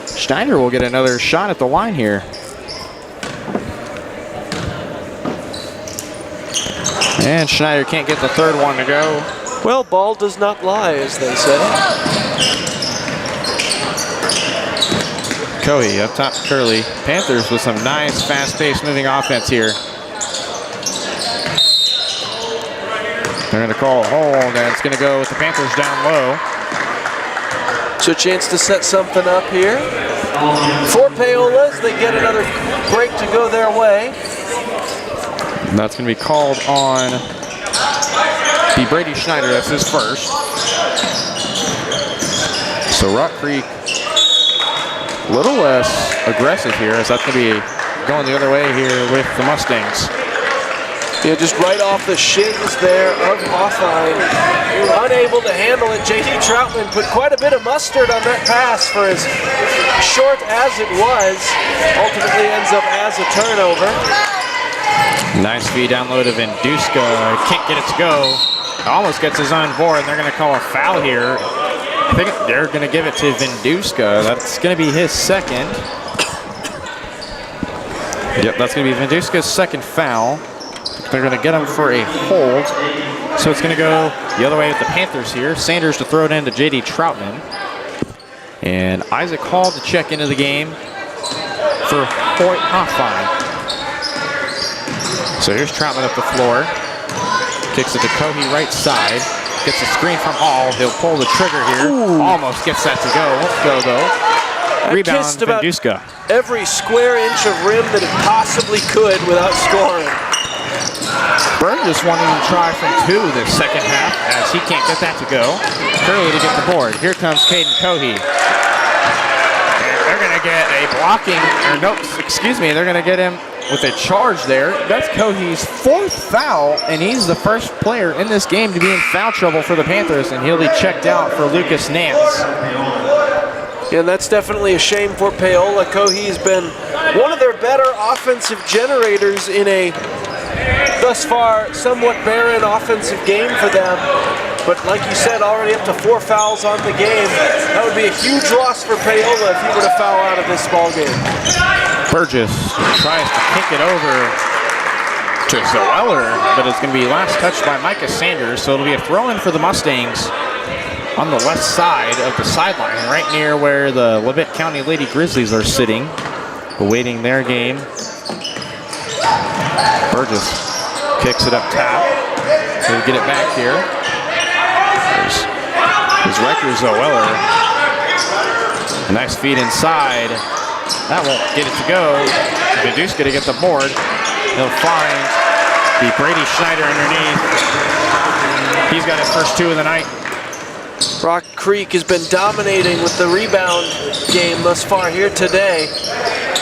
Schneider will get another shot at the line here. And Schneider can't get the third one to go. Well, ball does not lie, as they say. Cohey up top to Curley. Panthers with some nice, fast-paced moving offense here. They're going to call a hold, and it's going to go with the Panthers down low. So a chance to set something up here for Paola as they get another break to go their way. And that's going to be called on the Brady Schneider. That's his first. So Rock Creek a little less aggressive here, as that's going to be going the other way here with the Mustangs. Yeah, just right off the shins there of Hoffine. Unable to handle it. J.D. Troutman put quite a bit of mustard on that pass for as short as it was. Ultimately ends up as a turnover. Nice feed down low to Vinduska. Can't get it to go. Almost gets his own board, and they're going to call a foul here. I think they're going to give it to Vinduska. That's going to be his second. Yep, that's going to be Vinduska's second foul. They're going to get him for a hold. So it's going to go the other way with the Panthers here. Sanders to throw it in to J.D. Troutman. And Isaac Hall to check into the game for Hoyt Hoffine. So here's Troutman up the floor. Kicks it to Cohey right side. Gets a screen from Hall. He'll pull the trigger here. Ooh. Almost gets that to go. Won't go though. Rebound, Vinduska. Every square inch of rim that it possibly could without scoring. Burgess won't even try from 2 this second half, as he can't get that to go. Curley to get the board. Here comes Caden Cohey. And they're going to get a blocking, or no, excuse me, they're going to get him with a charge there. That's Cohey's 4th foul, and he's the first player in this game to be in foul trouble for the Panthers, and he'll be checked out for Lucas Nance. Yeah, and that's definitely a shame for Paola. Cohey's been one of their better offensive generators in a thus far somewhat barren offensive game for them. But like you said, already up to 4 fouls on the game. That would be a huge loss for Paola if he were to foul out of this ball game. Burgess tries to kick it over to Zoeller, but it's going to be last touched by Micah Sanders, so it'll be a throw-in for the Mustangs on the left side of the sideline, right near where the Leavitt County Lady Grizzlies are sitting, awaiting their game. Burgess kicks it up top. He'll get it back here. There's Riker Zoeller. A nice feed inside. That won't get it to go. Vinduska to get the board. He'll find the Brady Schneider underneath. He's got his first 2 of the night. Rock Creek has been dominating with the rebound game thus far here today.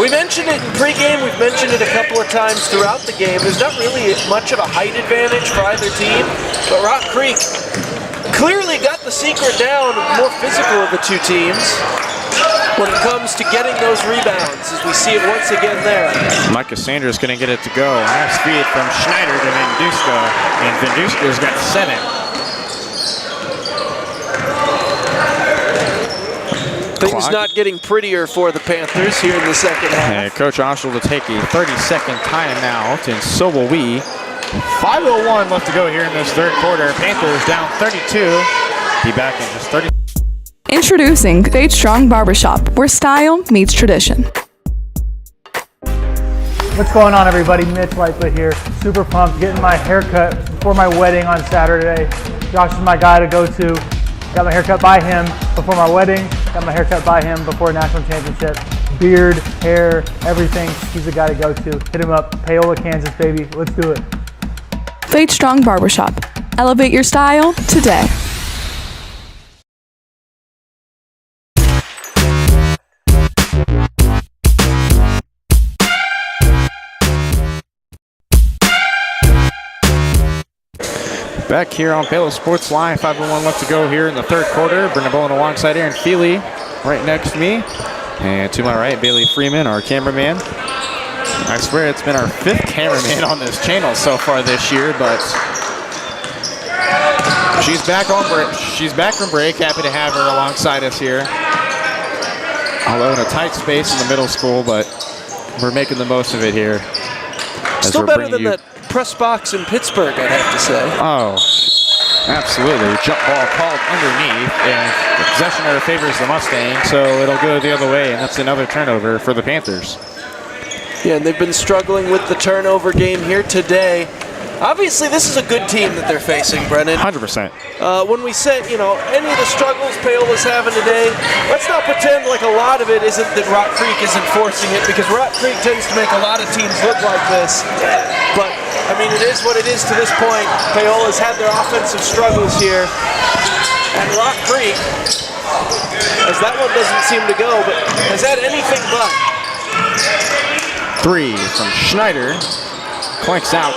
We mentioned it in pregame, we've mentioned it a couple of times throughout the game. There's not really much of a height advantage for either team, but Rock Creek clearly got the secret down, more physical of the 2 teams when it comes to getting those rebounds, as we see it once again there. Micah Sanders going to get it to go. Nice feed from Schneider to Vinduska, and Vinduska's got 7. Things not getting prettier for the Panthers here in the second half. And Coach Oshel to take a 30-second timeout, and so will we. 5:01 left to go here in this third quarter. Panthers down 32 Be back in just 30. Introducing Fade Strong Barbershop, where style meets tradition. What's going on, everybody? Mitch Lightfoot here. Super pumped, getting my haircut before my wedding on Saturday. Josh is my guy to go to. Got my haircut by him before my wedding. Got my haircut by him before a national championship. Beard, hair, everything. He's the guy to go to. Hit him up. Paola, Kansas, baby. Let's do it. Fade Strong Barbershop. Elevate your style today. Back here on Paola Sports Live, 5:01 left to go here in the third quarter. Brendan Bowen alongside Aaron Feely right next to me. And to my right, Bailey Freeman, our cameraman. I swear it's been our 5th cameraman on this channel so far this year, but she's back on break. She's back from break. Happy to have her alongside us here. Although in a tight space in the middle school, but we're making the most of it here. Still better than that press box in Pittsburgh, I'd have to say. Oh, absolutely. Jump ball called underneath, and the possession error favors the Mustang, so it'll go the other way, and that's another turnover for the Panthers. Yeah, and they've been struggling with the turnover game here today. Obviously, this is a good team that they're facing, Brennan. 100%. When we say, any of the struggles Paola's having today, let's not pretend like a lot of it isn't that Rock Creek isn't forcing it, because Rock Creek tends to make a lot of teams look like this. But, I mean, it is what it is to this point. Paola's had their offensive struggles here. And Rock Creek, as that one doesn't seem to go, but has had anything but. 3 from Schneider. Clanks out.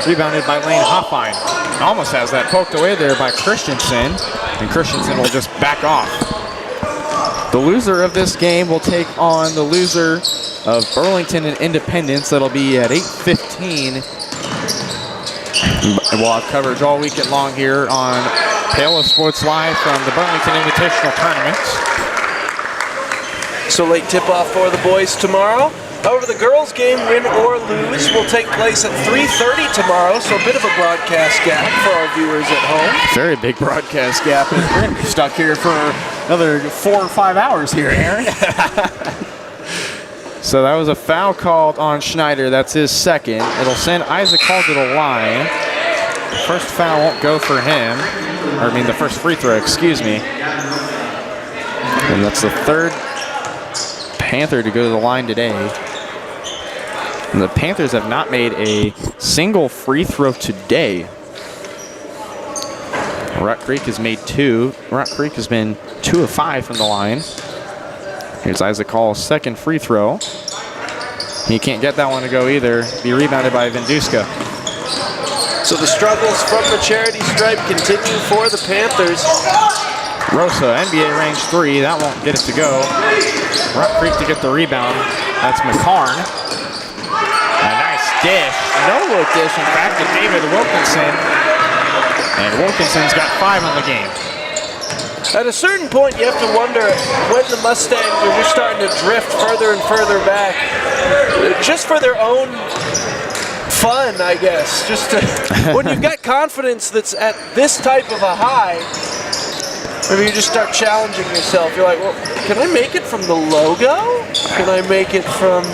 Rebounded by Lane Hoffine. Almost has that poked away there by Christensen. And Christensen will just back off. The loser of this game will take on the loser of Burlington and Independence. That'll be at 8:15. We'll have coverage all weekend long here on Paola Sports Live from the Burlington Invitational Tournament. So late tip-off for the boys tomorrow. However, the girls' game, win or lose, will take place at 3:30 tomorrow, so a bit of a broadcast gap for our viewers at home. Very big broadcast gap. We're going to be stuck here for another 4 or 5 hours here, Aaron. So that was a foul called on Schneider. That's his second. It'll send Isaac Hall to the line. The first foul won't go for him. The first free throw, excuse me. And that's the third Panther to go to the line today. And the Panthers have not made a single free throw today. Rock Creek has made 2. Rock Creek has been 2 of 5 from the line. Here's Isaac Hall's second free throw. He can't get that one to go either. Be rebounded by Venduska. So the struggles from the charity stripe continue for the Panthers. Rosa, NBA range 3. That won't get it to go. Rock Creek to get the rebound. That's McCarn. A nice dish. No look dish, in fact, to David Wilkinson. And Wilkinson's got 5 on the game. At a certain point, you have to wonder when the Mustangs are just starting to drift further and further back, just for their own fun, I guess. Just to, when you've got confidence that's at this type of a high, maybe you just start challenging yourself. You're like, well, can I make it from the logo? Can I make it from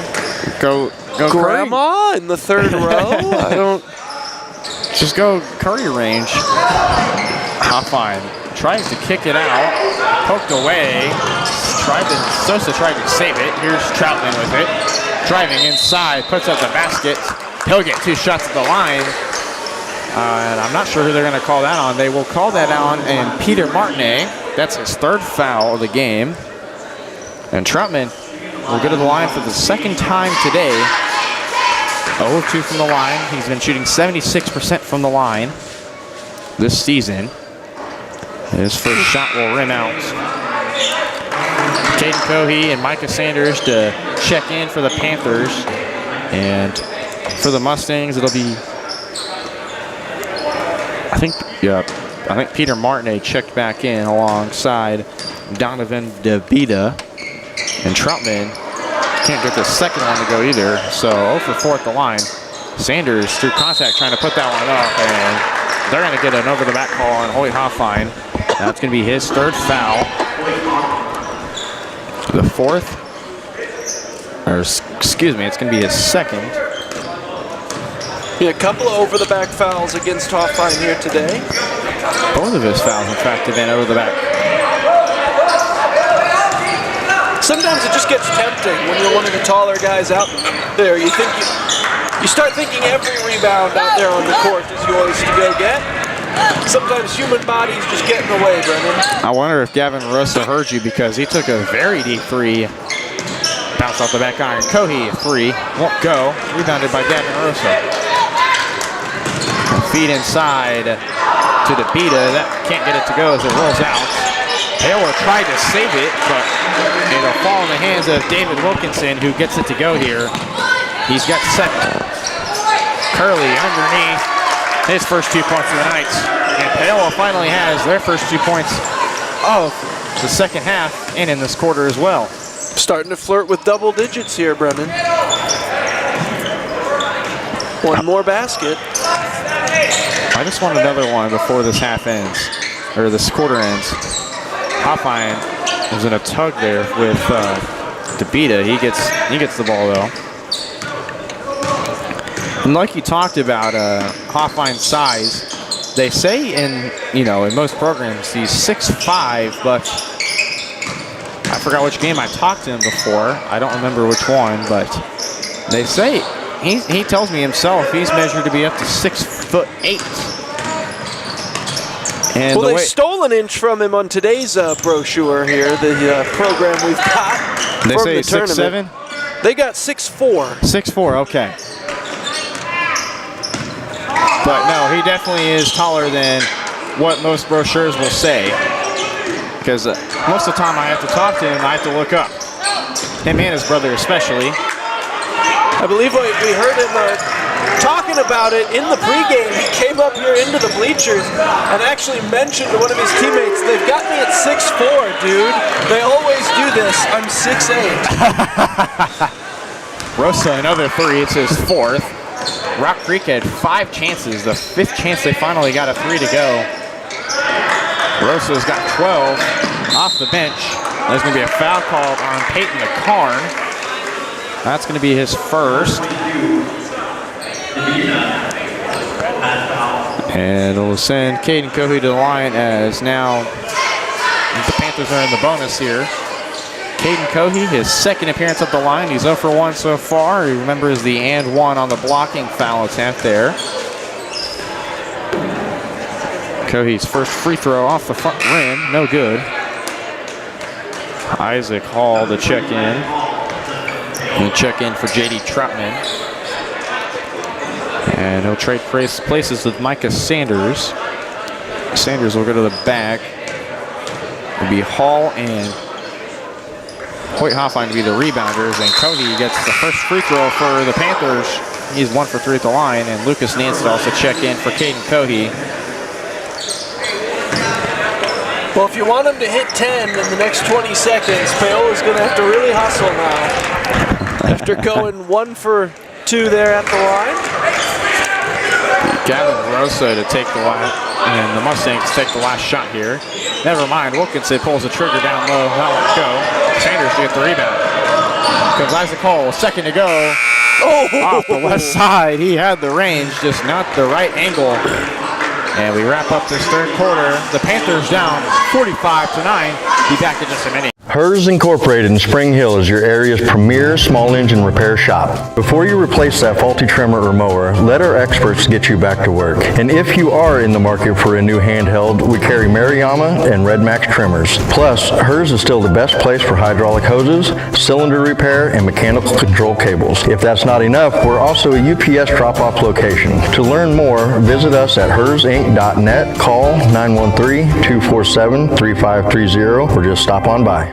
go Grandma in the third row? I don't. Just go Curry range. Hoffine tries to kick it out, poked away. Sosa tried to save it. Here's Troutman with it. Driving inside, puts up the basket. He'll get 2 shots at the line. And I'm not sure who they're going to call that on. They will call that on and Peter Martinet. That's his 3rd foul of the game. And Troutman will go to the line for the 2nd time today. 0-2 from the line. He's been shooting 76% from the line this season. His first shot will rim out. Caden Cohey and Micah Sanders to check in for the Panthers. And for the Mustangs, it'll be, I think Peter Martinet checked back in alongside Donovan DeVita. And Troutman can't get the second one to go either, so 0 for 4 at the line. Sanders through contact trying to put that one up, and they're going to get an over-the-back call on Hoyt Hoffine. That's going to be his third foul. The fourth. Or, excuse me, it's going to be his second. Yeah, a couple of over-the-back fouls against Hoffine here today. Both of his fouls, in fact, have been over the back. Sometimes it just gets tempting when you're one of the taller guys out there. You start thinking every rebound out there on the court is yours to go get. Sometimes human bodies just get in the way, Brennan. I wonder if Gavin Rosa heard you, because he took a very deep three. Bounce off the back iron. Cohee, three. Won't go. Rebounded by Gavin Rosa. Feed inside to DeBita. That can't get it to go as it rolls out. Paola tried to save it, but it'll fall in the hands of David Wilkinson, who gets it to go here. He's got 7. Curley underneath. His first 2 points of the night. And Paola finally has their first 2 points of the second half and in this quarter as well. Starting to flirt with double digits here, Brennan. One more basket. I just want another one before this half ends, or this quarter ends. Hoffine was in a tug there with DeBita. He gets the ball though. And like you talked about, Hoffine's size, they say in most programs he's 6'5", but I forgot which game I talked to him before. I don't remember which one, but they say he tells me himself he's measured to be up to 6'8". And well, they stole an inch from him on today's brochure here, the program we've got. They from say the 6'7"? They got 6'4". 6'4", okay. But no, he definitely is taller than what most brochures will say. Because most of the time I have to talk to him, I have to look up. Him and his brother especially. I believe we heard him talking about it in the pregame. He came up here into the bleachers and actually mentioned to one of his teammates, they've got me at 6'4", dude. They always do this. I'm 6'8". Rosa, another three. It's his fourth. Rock Creek had 5 chances. The 5th chance they finally got a 3 to go. Rosa's got 12 off the bench. There's going to be a foul called on Peyton McCarn. That's going to be his first. And it'll send Caden Cohee to the line, as now the Panthers are in the bonus here. Caden Cohee, his second appearance at the line. He's 0 for 1 so far. He remembers the and 1 on the blocking foul attempt there. Cohee's first free throw off the front rim, no good. Isaac Hall to check in. He'll check in for J.D. Troutman. And he'll trade places with Micah Sanders. Sanders will go to the back. It'll be Hall and Hoyt Hoffine to be the rebounders, and Cohee gets the first free throw for the Panthers. He's 1 for 3 at the line, and Lucas Nance will also check in for Caden Cohee. Well, if you want him to hit 10 in the next 20 seconds, Paola's going to have to really hustle now. After going 1 for 2 there at the line. Gavin Rosa to take the last, and the Mustangs take the last shot here. Never mind, Wilkinson pulls the trigger down low, not let go. Sanders to get the rebound. Comes Isaac Hall, second to go. Off the left side, he had the range, just not the right angle. And we wrap up this third quarter. The Panthers down 45-9. Be back in just a minute. Hers Incorporated in Spring Hill is your area's premier small engine repair shop. Before you replace that faulty trimmer or mower, let our experts get you back to work. And if you are in the market for a new handheld, we carry Maruyama and Red Max trimmers. Plus, Hers is still the best place for hydraulic hoses, cylinder repair, and mechanical control cables. If that's not enough, we're also a UPS drop-off location. To learn more, visit us at hersinc.net, call 913-247-3530, or just stop on by.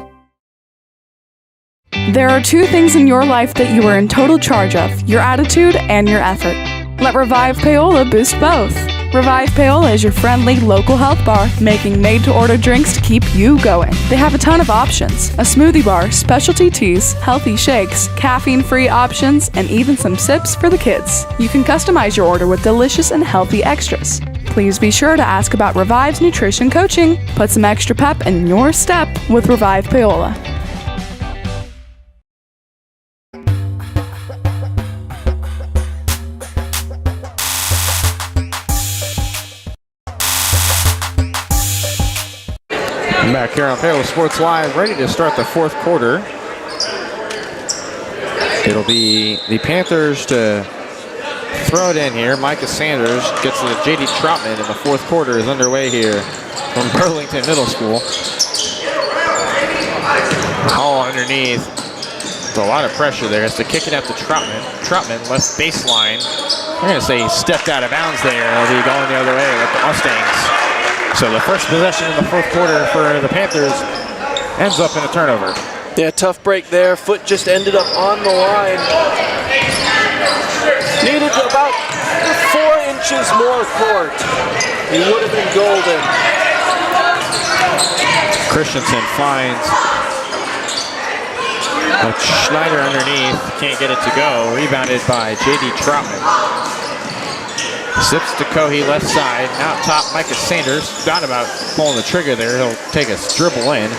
There are 2 things in your life that you are in total charge of, your attitude and your effort. Let Revive Paola boost both. Revive Paola is your friendly local health bar, making made-to-order drinks to keep you going. They have a ton of options: a smoothie bar, specialty teas, healthy shakes, caffeine-free options, and even some sips for the kids. You can customize your order with delicious and healthy extras. please be sure to ask about Revive's nutrition coaching. Put some extra pep in your step with Revive Paola. Back here on Paola Sports Live, ready to start the fourth quarter. It'll be the Panthers to throw it in here. Micah Sanders gets to the J.D. Troutman, and the fourth quarter is underway here from Burlington Middle School. Hall underneath. There's a lot of pressure there. Has to kick it up to Troutman. Troutman, left baseline. I'm going to say he stepped out of bounds there. He'll be going the other way with the Mustangs. So the first possession in the fourth quarter for the Panthers ends up in a turnover. Yeah, tough break there. Foot just ended up on the line. Needed about 4 inches more court. He would have been golden. Christensen finds Schneider underneath. Can't get it to go. Rebounded by J.D. Troutman. Sips to Cohey left side. Out top, Micah Sanders. Thought about pulling the trigger there. He'll take a dribble in.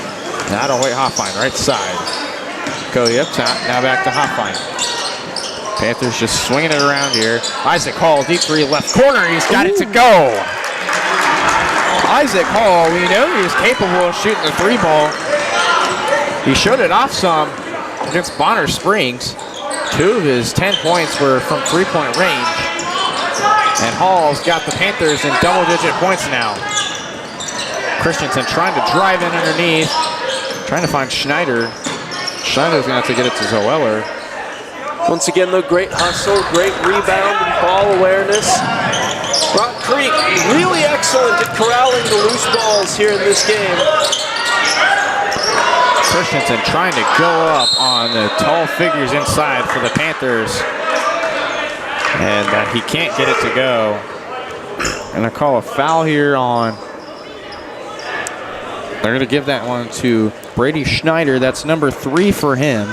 Now to Hoyt Hoffine, right side. Cohey up top. Now back to Hoffine. Panthers just swinging it around here. Isaac Hall, deep three, left corner. He's got it to go. Isaac Hall, we know he was capable of shooting the 3-ball. He showed it off some against Bonner Springs. 2 of his 10 points were from 3-point range. And Hall's got the Panthers in double-digit points now. Christensen trying to drive in underneath. Trying to find Schneider. Schneider's going to have to get it to Zoeller. Once again, though, great hustle, great rebound and ball awareness. Rock Creek really excellent at corralling the loose balls here in this game. Christensen trying to go up on the tall figures inside for the Panthers. And he can't get it to go. And I call a foul here on. They're going to give that one to Brady Schneider. That's number 3 for him.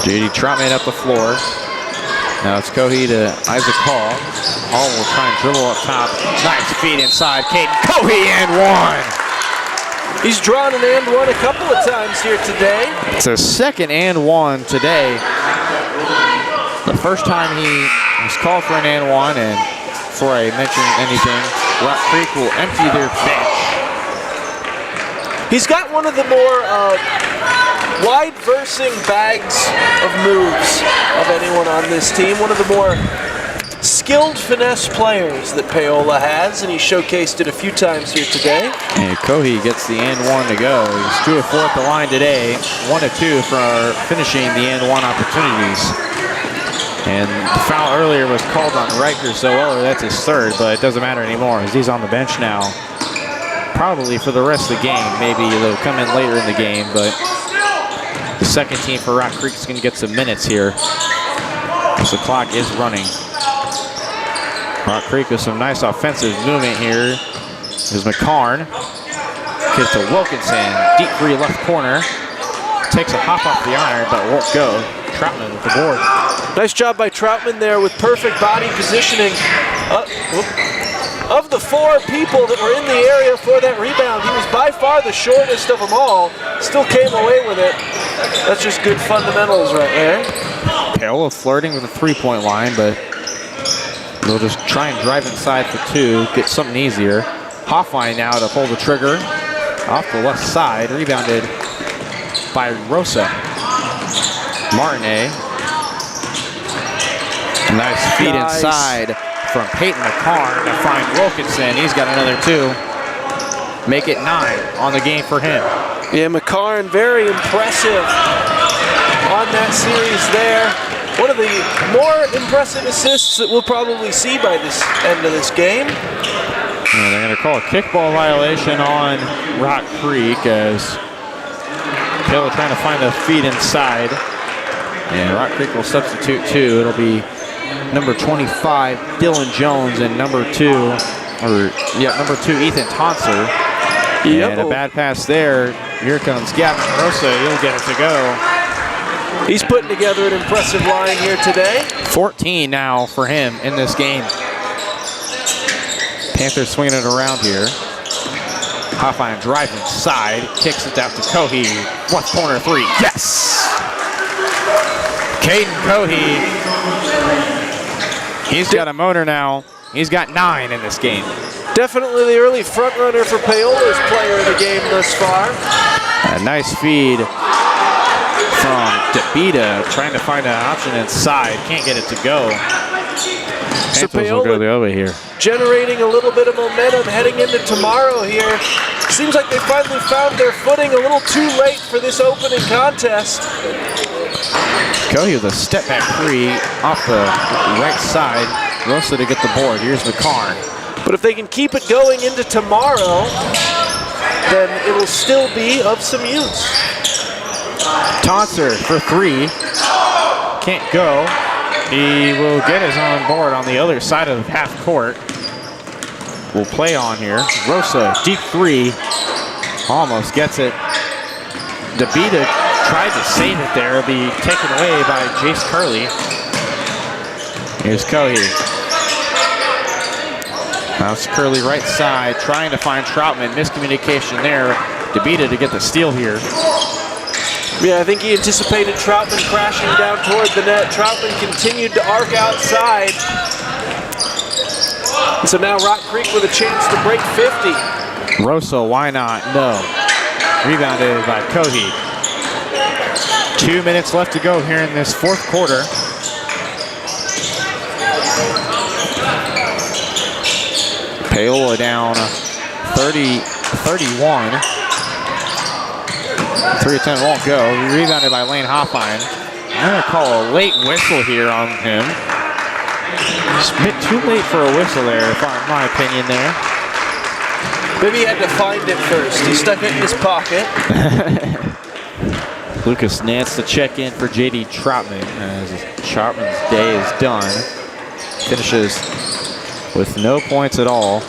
J.D. Troutman up the floor. Now it's Cohey to Isaac Hall. Hall will try and dribble up top. Nice feed inside. Caden Cohey and 1. He's drawn an and 1 a couple of times here today. It's a second and 1 today. The first time he was called for an and 1, and before I mention anything, Rock Creek will empty their bench. He's got one of the more wide-versing bags of moves of anyone on this team. One of the more skilled finesse players that Paola has, and he showcased it a few times here today. And Cohey gets the and 1 to go. He's 2 of 4 at the line today, 1 of 2 for finishing the and 1 opportunities. And the foul earlier was called on Riker Zoeller. That's his 3rd, but it doesn't matter anymore as he's on the bench now. Probably for the rest of the game. Maybe they'll come in later in the game, but the second team for Rock Creek is going to get some minutes here as the clock is running. Rock Creek with some nice offensive movement here. There's McCarn. Gets to Wilkinson. Deep 3 left corner. Takes a hop off the iron, but won't go. Troutman with the board. Nice job by Troutman there with perfect body positioning. Of the 4 people that were in the area for that rebound, he was by far the shortest of them all. Still came away with it. That's just good fundamentals right there. Paola flirting with the 3-point line, but they'll just try and drive inside for 2, get something easier. Hoffine now to pull the trigger off the left side, rebounded by Rosa. Martinet. Nice feed inside from Peyton McCarn to find Wilkinson. He's got another 2. Make it 9 on the game for him. Yeah, McCarn very impressive on that series there. One of the more impressive assists that we'll probably see by this end of this game. Yeah, they're going to call a kickball violation on Rock Creek as Taylor trying to find the feed inside. And Rock Creek will substitute 2. It'll be number 25, Dylan Jones, and number 2, Ethan Tonser. Yep. And a bad pass there. Here comes Gavin Rosa. He'll get it to go. He's putting together an impressive line here today. 14 now for him in this game. Panthers swinging it around here. Hoffine drives inside, kicks it out to Cohey. Left corner three, yes! Caden Cohey, he's got a motor now. He's got 9 in this game. Definitely the early front runner for Paola's player of the game thus far. A nice feed from DeBita, trying to find an option inside. Can't get it to go. So Panthers will go the other way here. Generating a little bit of momentum heading into tomorrow here. Seems like they finally found their footing a little too late for this opening contest. Cohey with a step back three off the right side. Rosa to get the board. Here's McCarn. But if they can keep it going into tomorrow, then it will still be of some use. Tonser for 3. Can't go. He will get his own board on the other side of half court. We'll play on here. Rosa, deep 3. Almost gets it. DeBita tried to save it there. It'll be taken away by Jace Curley. Here's Cohey. Now it's Curley right side, trying to find Troutman. Miscommunication there. DeBita to get the steal here. Yeah, I think he anticipated Troutman crashing down toward the net. Troutman continued to arc outside. And so now Rock Creek with a chance to break 50. Rosa, why not? No. Rebounded by Cohey. 2 minutes left to go here in this fourth quarter. Paola down 30-31. 3 of 10 won't go. Rebounded by Lane Hoffine. I'm going to call a late whistle here on him. It's a bit too late for a whistle there, in my opinion there. Maybe he had to find it first. He stuck it in his pocket. Lucas Nance to check in for J.D. Troutman as Troutman's day is done. Finishes with no points at all.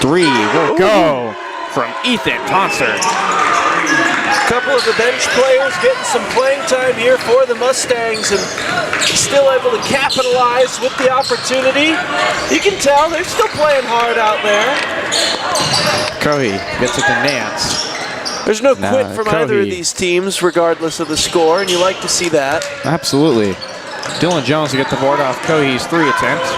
3 will go from Ethan Tonser. A couple of the bench players getting some playing time here for the Mustangs and still able to capitalize with the opportunity. You can tell they're still playing hard out there. Cohey gets it to Nance. There's no quit from either of these teams regardless of the score, and you like to see that. Absolutely. Dylan Jones to get the board off Cohey's 3 attempt.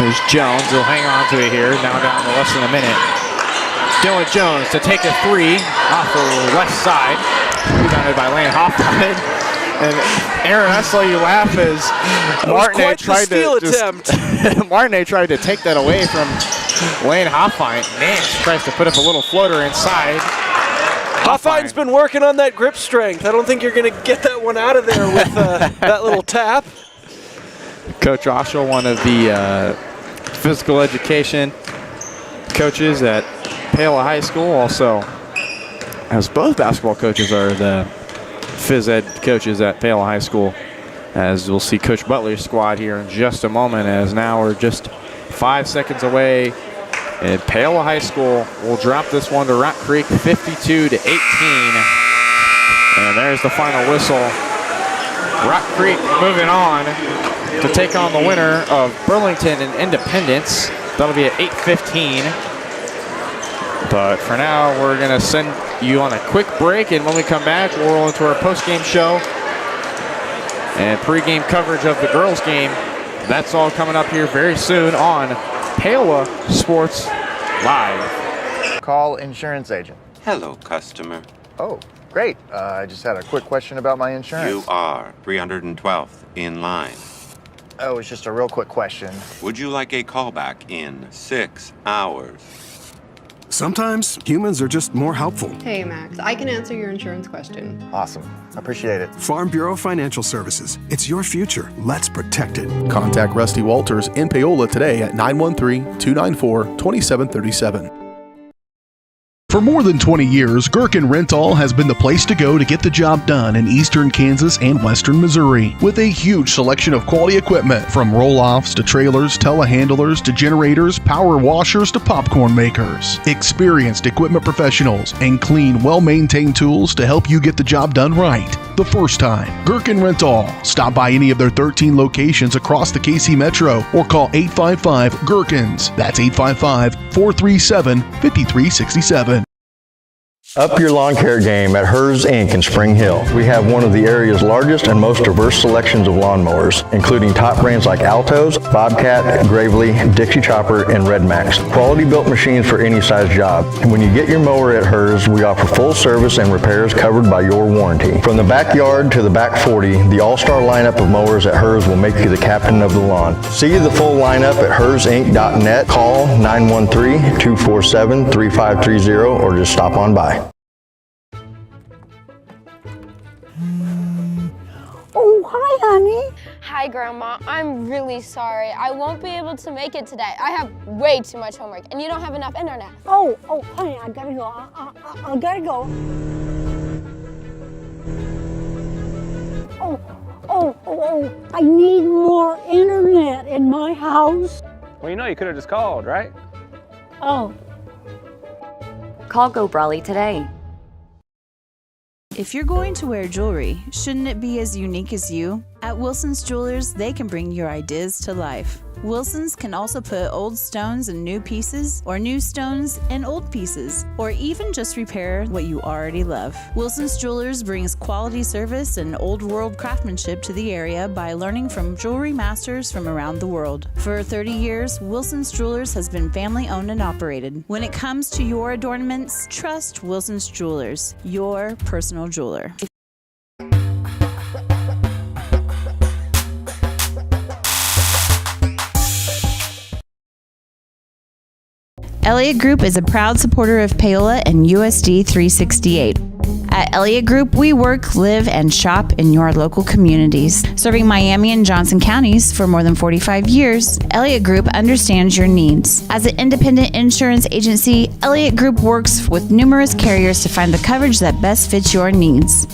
There's Jones, he'll hang on to it here, now down to less than a minute. Dylan Jones to take a 3 off the left side. Rebounded by Lane Hoffman. And Aaron, I saw you laugh as Martinet tried to take that away from Lane Hoffine. Nance tries to put up a little floater inside. Hoffine's been working on that grip strength. I don't think you're going to get that one out of there with that little tap. Coach Oshaw, one of the physical education coaches at Paola High School, also as both basketball coaches are the phys ed coaches at Paola High School. As we'll see Coach Butler's squad here in just a moment, as now we're just 5 seconds away. And Paola High School will drop this one to Rock Creek 52-18. And there's the final whistle. Rock Creek moving on to take on the winner of Burlington and Independence. That'll be at 8:15. But for now, we're going to send you on a quick break. And when we come back, we'll roll into our post-game show and pregame coverage of the girls' game. That's all coming up here very soon on Paola Sports Live. Call insurance agent. Hello, customer. Oh, great. I just had a quick question about my insurance. You are 312th in line. Oh, it's just a real quick question. Would you like a callback in 6 hours? Sometimes humans are just more helpful. Hey, Max, I can answer your insurance question. Awesome. Appreciate it. Farm Bureau Financial Services. It's your future. Let's protect it. Contact Rusty Walters in Paola today at 913-294-2737. For more than 20 years, Gherkin Rental has been the place to go to get the job done in eastern Kansas and western Missouri. With a huge selection of quality equipment, from roll-offs to trailers, telehandlers to generators, power washers to popcorn makers. Experienced equipment professionals and clean, well-maintained tools to help you get the job done right the first time. Gherkin Rental. Stop by any of their 13 locations across the KC Metro or call 855-GHERKINS. That's 855-437-5367. Up your lawn care game at Hers Inc. in Spring Hill. We have one of the area's largest and most diverse selections of lawnmowers, including top brands like Altos, Bobcat, Gravely, Dixie Chopper, and Red Max. Quality built machines for any size job. And when you get your mower at Hers, we offer full service and repairs covered by your warranty. From the backyard to the back 40, the all-star lineup of mowers at Hers will make you the captain of the lawn. See the full lineup at hersinc.net. Call 913-247-3530 or just stop on by. Oh, hi, honey. Hi, Grandma. I'm really sorry. I won't be able to make it today. I have way too much homework, and you don't have enough internet. Oh, honey, I gotta go. I gotta go. Oh, I need more internet in my house. Well, you could have just called, right? Oh. Call Go Brawley today. If you're going to wear jewelry, shouldn't it be as unique as you? At Wilson's Jewelers, they can bring your ideas to life. Wilson's can also put old stones in new pieces, or new stones in old pieces, or even just repair what you already love. Wilson's Jewelers brings quality service and old world craftsmanship to the area by learning from jewelry masters from around the world. For 30 years, Wilson's Jewelers has been family owned and operated. When it comes to your adornments, trust Wilson's Jewelers, your personal jeweler. Elliott Group is a proud supporter of Paola and USD 368. At Elliott Group, we work, live, and shop in your local communities. Serving Miami and Johnson counties for more than 45 years, Elliott Group understands your needs. As an independent insurance agency, Elliott Group works with numerous carriers to find the coverage that best fits your needs.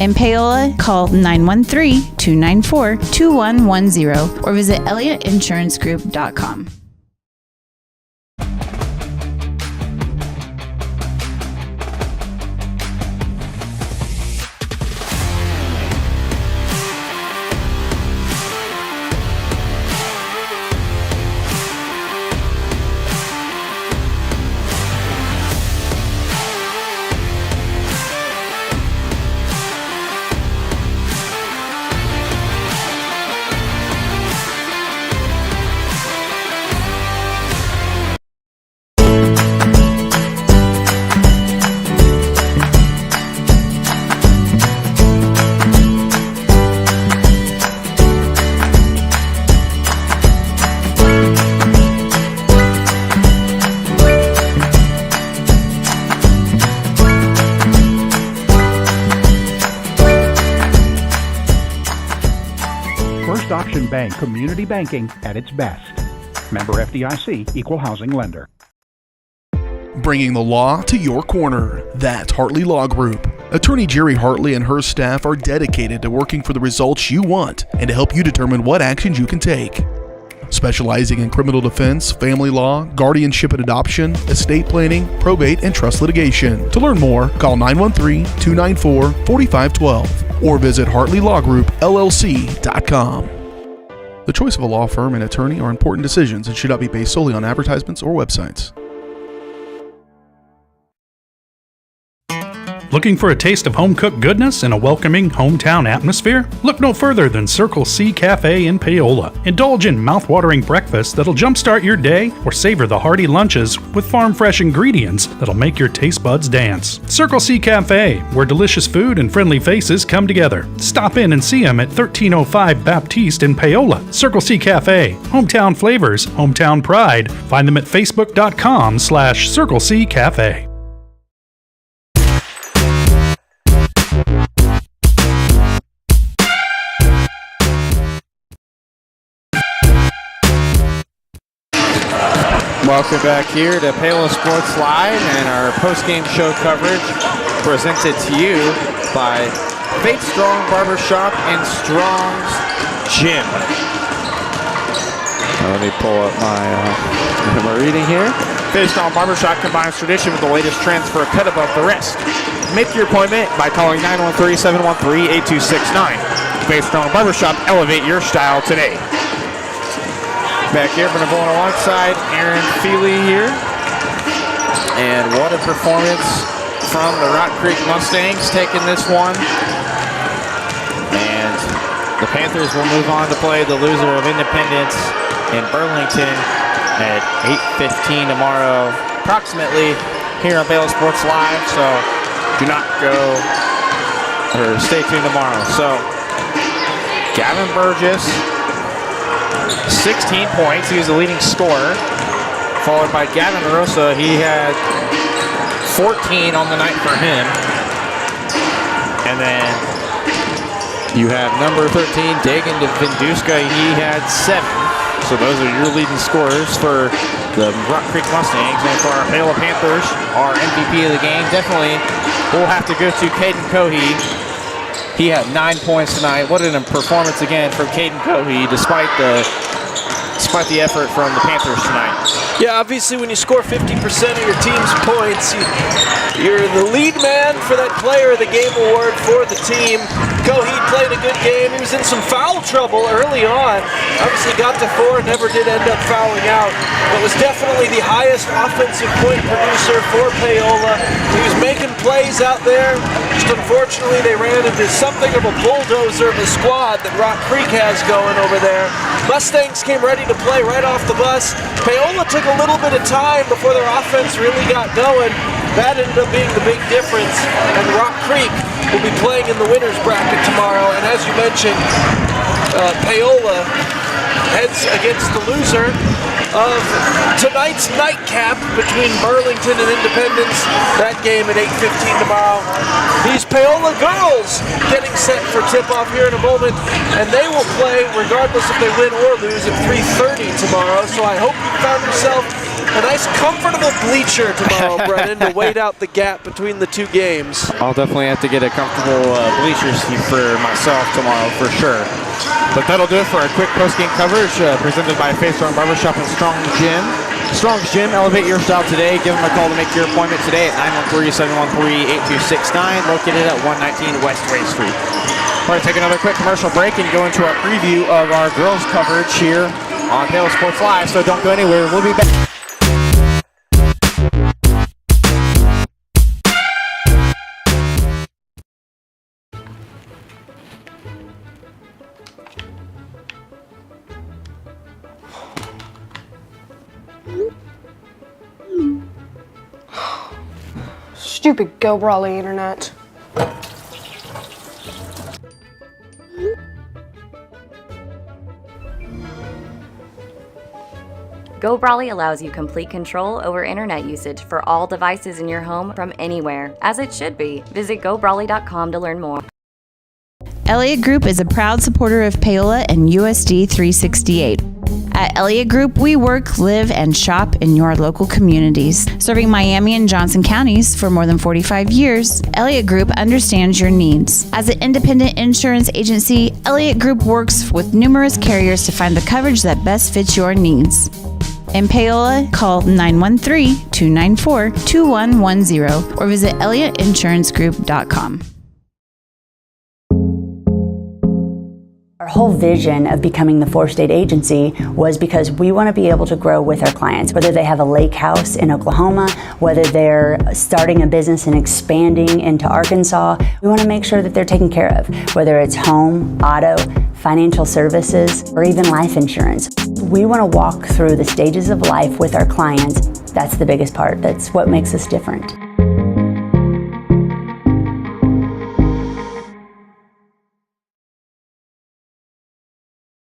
In Paola, call 913-294-2110 or visit ElliottInsuranceGroup.com. Auction Bank community banking at its best. Member FDIC, equal housing lender. Bringing the law to your corner. That's Hartley Law Group. Attorney Jerry Hartley and her staff are dedicated to working for the results you want and to help you determine what actions you can take. Specializing in criminal defense, family law, guardianship and adoption, estate planning, probate, and trust litigation. To learn more, call 913-294-4512 or visit HartleyLawGroupLLC.com. The choice of a law firm and attorney are important decisions and should not be based solely on advertisements or websites. Looking for a taste of home-cooked goodness and a welcoming hometown atmosphere? Look no further than Circle C Cafe in Paola. Indulge in mouth-watering breakfast that'll jumpstart your day or savor the hearty lunches with farm-fresh ingredients that'll make your taste buds dance. Circle C Cafe, where delicious food and friendly faces come together. Stop in and see them at 1305 Baptiste in Paola. Circle C Cafe, hometown flavors, hometown pride. Find them at facebook.com/Circle C Cafe. Welcome back here to Paola Sports Live and our post-game show coverage presented to you by Faith Strong Barbershop and Strong's Gym. Let me pull up my reading here. Faith Strong Barbershop combines tradition with the latest trends for a cut above the rest. Make your appointment by calling 913-713-8269. Faith Strong Barbershop, elevate your style today. Back here, going to go alongside Aaron Feely here. And what a performance from the Rock Creek Mustangs taking this one. And the Panthers will move on to play the loser of Independence in Burlington at 8:15 tomorrow, approximately, here on Paola Sports Live. So do not go, or stay tuned tomorrow. So Gavin Burgess, 16 points. He was the leading scorer, followed by Gavin Rosa. He had 14 on the night for him. And then you have number 13, Dagan Vinduska. He had 7. So those are your leading scorers for the Rock Creek Mustangs. And for our Paola Panthers, our MVP of the game, definitely we'll have to go to Caden Cohey. He had 9 points tonight. What a performance again from Caden Cohey, despite the effort from the Panthers tonight. Yeah, obviously when you score 50% of your team's points, you're the lead man for that Player of the Game award for the team. Cohey played a good game. He was in some foul trouble early on. Obviously got to 4, never did end up fouling out, but was definitely the highest offensive point producer for Paola. He was making plays out there. Just unfortunately they ran into something of a bulldozer of a squad that Rock Creek has going over there. Mustangs came ready to play right off the bus. Paola took a little bit of time before their offense really got going. That ended up being the big difference, and Rock Creek will be playing in the winner's bracket tomorrow. And as you mentioned, Paola heads against the loser of tonight's nightcap between Burlington and Independence. That game at 8:15 tomorrow. These Paola girls getting set for tip-off here in a moment, and they will play regardless if they win or lose at 3:30 tomorrow. So I hope you found yourself a nice comfortable bleacher tomorrow, Brennan, to wait out the gap between the two games. I'll definitely have to get a comfortable bleacher seat for myself tomorrow for sure. But that'll do it for our quick post-game coverage presented by Faith Strong Barbershop and Strong's Gym. Strong's Gym, elevate your style today. Give them a call to make your appointment today at 913-713-8269, located at 119 West Ray Street. We're going to take another quick commercial break and go into our preview of our girls coverage here on Paola Sports Live, so don't go anywhere. We'll be back. Stupid Go Brawly internet. Go Brawly allows you complete control over internet usage for all devices in your home from anywhere, as it should be. Visit gobrawly.com to learn more. Elliott Group is a proud supporter of Paola and USD 368. At Elliott Group, we work, live, and shop in your local communities. Serving Miami and Johnson counties for more than 45 years, Elliott Group understands your needs. As an independent insurance agency, Elliott Group works with numerous carriers to find the coverage that best fits your needs. In Paola, call 913-294-2110 or visit ElliottInsuranceGroup.com. Our whole vision of becoming the 4-state agency was because we want to be able to grow with our clients, whether they have a lake house in Oklahoma, whether they're starting a business and expanding into Arkansas. We want to make sure that they're taken care of, whether it's home, auto, financial services, or even life insurance. We want to walk through the stages of life with our clients. That's the biggest part. That's what makes us different.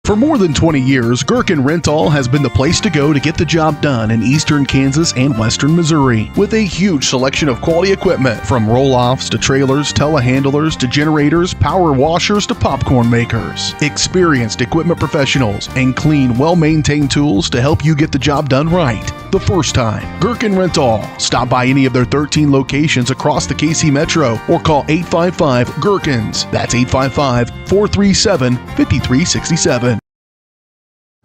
For more than 20 years, Gherkin Rental has been the place to go to get the job done in eastern Kansas and western Missouri. With a huge selection of quality equipment, from roll-offs to trailers, telehandlers to generators, power washers to popcorn makers. Experienced equipment professionals and clean, well-maintained tools to help you get the job done right. the first time. Gherkin Rental. Stop by any of their 13 locations across the KC Metro or call 855-GHERKINS. That's 855-437-5367.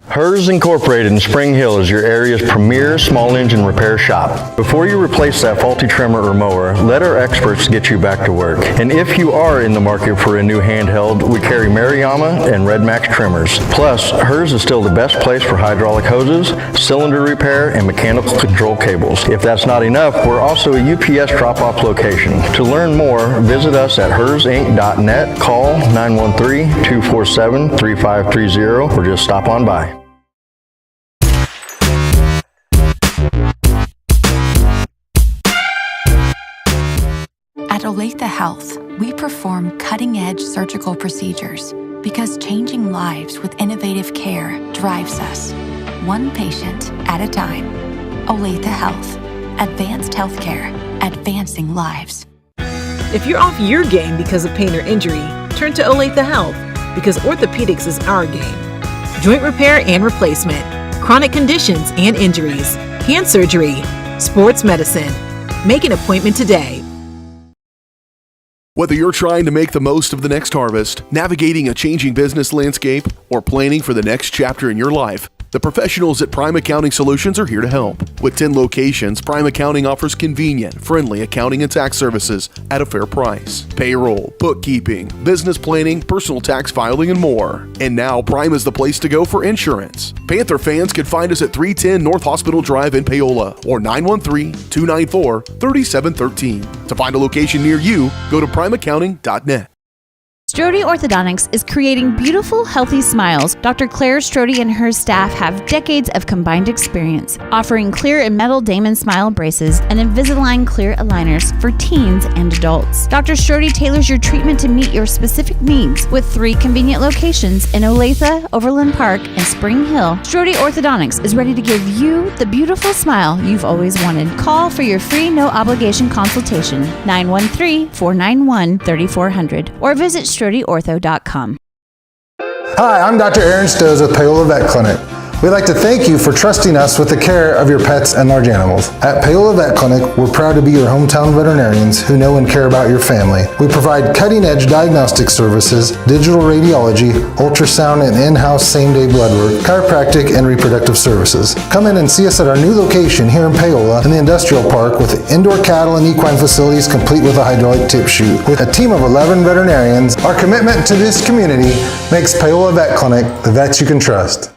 Hers Incorporated in Spring Hill is your area's premier small engine repair shop. Before you replace that faulty trimmer or mower, let our experts get you back to work. And if you are in the market for a new handheld, we carry Maruyama and Red Max trimmers. Plus, Hers is still the best place for hydraulic hoses, cylinder repair, and mechanical control cables. If that's not enough, we're also a UPS drop-off location. To learn more, visit us at hersinc.net, call 913-247-3530, or just stop on by. At Olathe Health, we perform cutting-edge surgical procedures because changing lives with innovative care drives us, one patient at a time. Olathe Health, advanced healthcare, advancing lives. If you're off your game because of pain or injury, turn to Olathe Health because orthopedics is our game. Joint repair and replacement, chronic conditions and injuries, hand surgery, sports medicine. Make an appointment today. Whether you're trying to make the most of the next harvest, navigating a changing business landscape, or planning for the next chapter in your life, the professionals at Prime Accounting Solutions are here to help. With 10 locations, Prime Accounting offers convenient, friendly accounting and tax services at a fair price. Payroll, bookkeeping, business planning, personal tax filing, and more. And now Prime is the place to go for insurance. Panther fans can find us at 310 North Hospital Drive in Paola or 913-294-3713. To find a location near you, go to primeaccounting.net. Strode Orthodontics is creating beautiful, healthy smiles. Dr. Claire Strode and her staff have decades of combined experience, offering clear and metal Damon smile braces and Invisalign clear aligners for teens and adults. Dr. Strode tailors your treatment to meet your specific needs with 3 convenient locations in Olathe, Overland Park, and Spring Hill. Strode Orthodontics is ready to give you the beautiful smile you've always wanted. Call for your free no-obligation consultation, 913-491-3400, or visit StrodeOrtho.com. Hi, I'm Dr. Aaron Stoes with Paola Vet Clinic. We'd like to thank you for trusting us with the care of your pets and large animals. At Paola Vet Clinic, we're proud to be your hometown veterinarians who know and care about your family. We provide cutting-edge diagnostic services, digital radiology, ultrasound, and in-house same-day blood work, chiropractic, and reproductive services. Come in and see us at our new location here in Paola in the Industrial Park with indoor cattle and equine facilities complete with a hydraulic tip chute. With a team of 11 veterinarians, our commitment to this community makes Paola Vet Clinic the vets you can trust.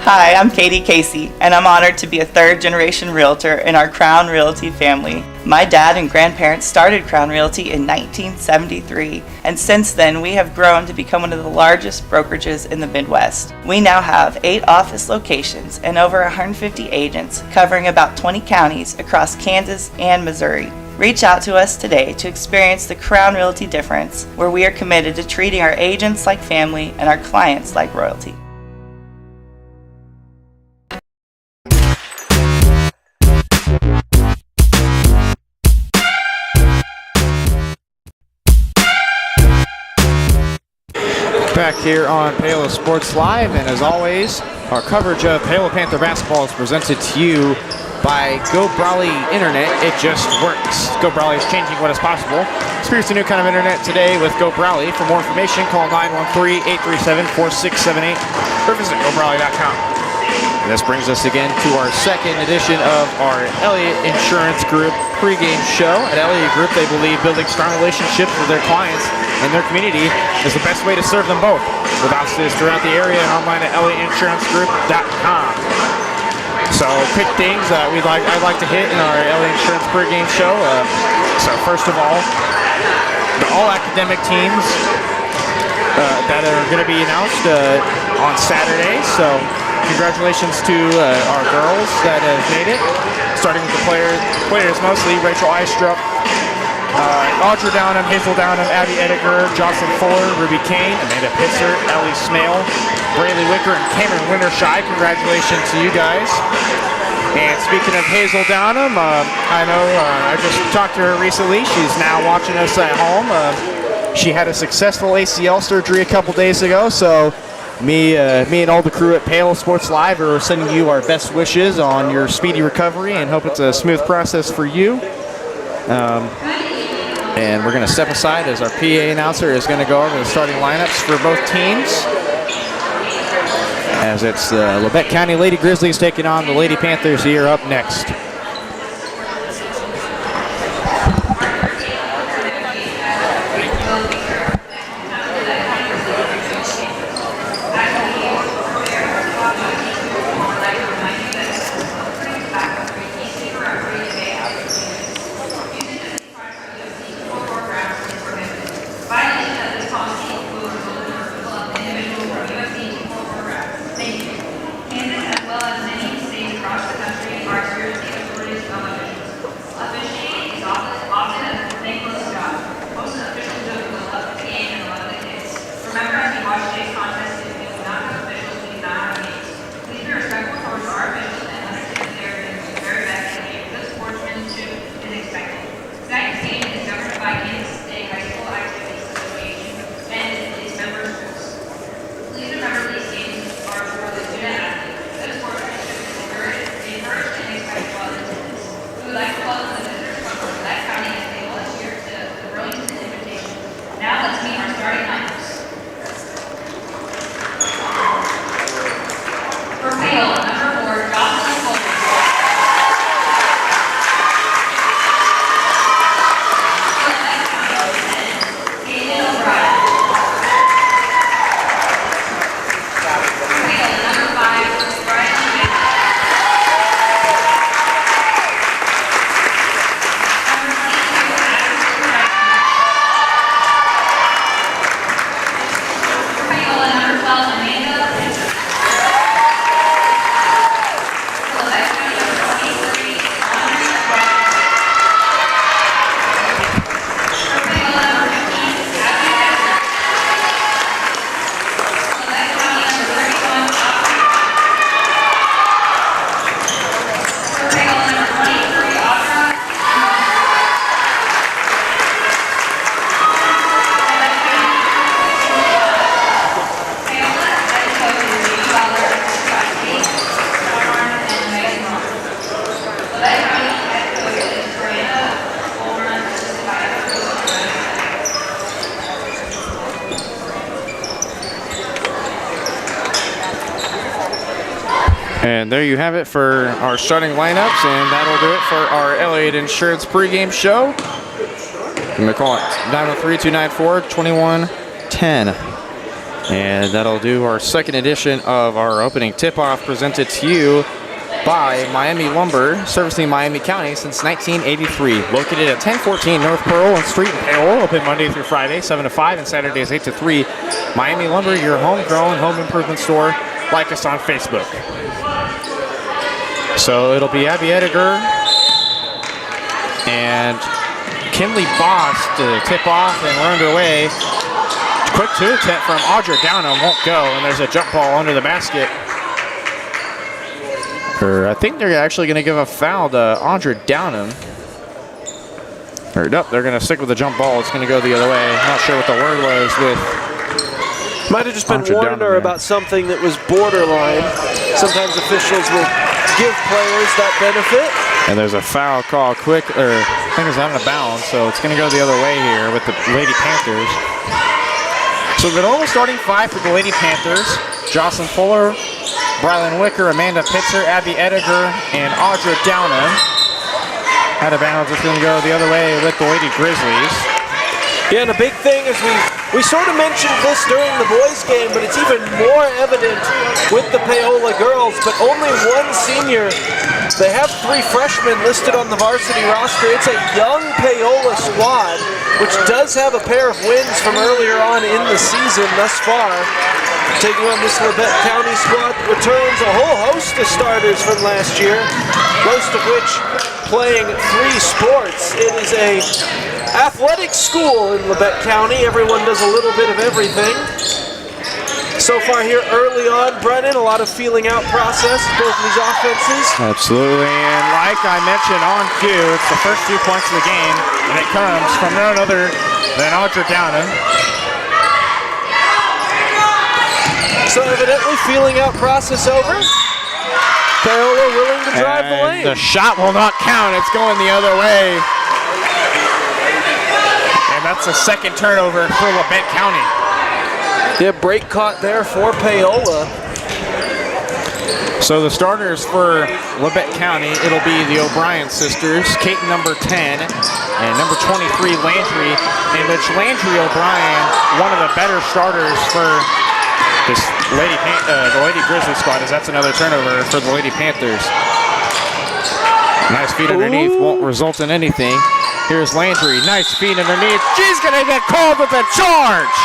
Hi, I'm Katie Casey, and I'm honored to be a third-generation realtor in our Crown Realty family. My dad and grandparents started Crown Realty in 1973, and since then we have grown to become one of the largest brokerages in the Midwest. We now have 8 office locations and over 150 agents covering about 20 counties across Kansas and Missouri. Reach out to us today to experience the Crown Realty difference, where we are committed to treating our agents like family and our clients like royalty. Back here on Paola Sports Live, and as always, our coverage of Paola Panther basketball is presented to you by Go Brawley Internet. It just works. Go Brawley is changing what is possible. Experience a new kind of internet today with Go Brawley. For more information, call 913-837-4678 or visit GoBrawley.com. And this brings us again to our second edition of our Elliott Insurance Group pregame show. At Elliott Group, they believe building strong relationships with their clients and their community is the best way to serve them both. With offices throughout the area and online at ElliottInsuranceGroup.com. So, quick things I'd like to hit in our Elliott Insurance pregame show. So, first of all, the all academic teams that are going to be announced on Saturday. So, congratulations to our girls that have made it, starting with the players mostly, Rachel Eistrup, Audra Downham, Hazel Downham, Abby Ediger, Jocelyn Fuller, Ruby Kane, Amanda Pitzer, Ellie Smale, Braylee Wicker, and Cameron Wintershy. Congratulations to you guys. And speaking of Hazel Downham, I know I just talked to her recently. She's now watching us at home. She had a successful ACL surgery a couple days ago, so me and all the crew at Paola Sports Live are sending you our best wishes on your speedy recovery and hope it's a smooth process for you. And we're going to step aside as our PA announcer is going to go over the starting lineups for both teams. As it's the Labette County Lady Grizzlies taking on the Lady Panthers here up next. And there you have it for our starting lineups, and that'll do it for our Elliott Insurance pregame show. I'm going to call it 903-294-2110. And that'll do our second edition of our opening tip-off presented to you by Miami Lumber, servicing Miami County since 1983. Located at 1014 North Pearl Street in Paola, open Monday through Friday, 7 to 5, and Saturdays 8 to 3. Miami Lumber, your homegrown home improvement store. Like us on Facebook. So it'll be Abby Ediger and Kinley Boss to tip off, and we're underway. Quick two attempt from Audra Downham won't go, and there's a jump ball under the basket. I think they're actually going to give a foul to Audra Downham. Or nope, they're going to stick with the jump ball. It's going to go the other way. Not sure what the word was with. Might have just been warning her about something that was borderline. Sometimes officials will give players that benefit. And there's a foul call quick, or I think it's out of bounds, so it's going to go the other way here with the Lady Panthers. So the normal starting five for the Lady Panthers: Jocelyn Fuller, Brylan Wicker, Amanda Pitzer, Abby Ediger, and Audra Downham. Out of bounds, it's going to go the other way with the Lady Grizzlies. Yeah, and a big thing is we sort of mentioned this during the boys' game, but it's even more evident with the Paola girls, but only one senior. They have 3 freshmen listed on the varsity roster. It's a young Paola squad, which does have a pair of wins from earlier on in the season thus far. Taking on this Labette County squad returns a whole host of starters from last year, most of which playing 3 sports. It is a athletic school in Labette County. Everyone does a little bit of everything. So far here early on, Brennan, a lot of feeling out process, both of these offenses. Absolutely, and like I mentioned on cue, it's the first 2 points of the game, and it comes from none other than Audra Downham. So evidently feeling out process over. Paola willing to drive the lane. The shot will not count. It's going the other way. And that's a second turnover for Labette County. Yeah, break caught there for Paola. So the starters for Labette County, it'll be the O'Brien sisters, Kate number 10 and number 23 Landry, in which Landry O'Brien, one of the better starters for this the Lady Grizzly squad, as that's another turnover for the Lady Panthers. Nice feed underneath, won't result in anything. Here's Landry, nice feed underneath. She's gonna get called with a charge.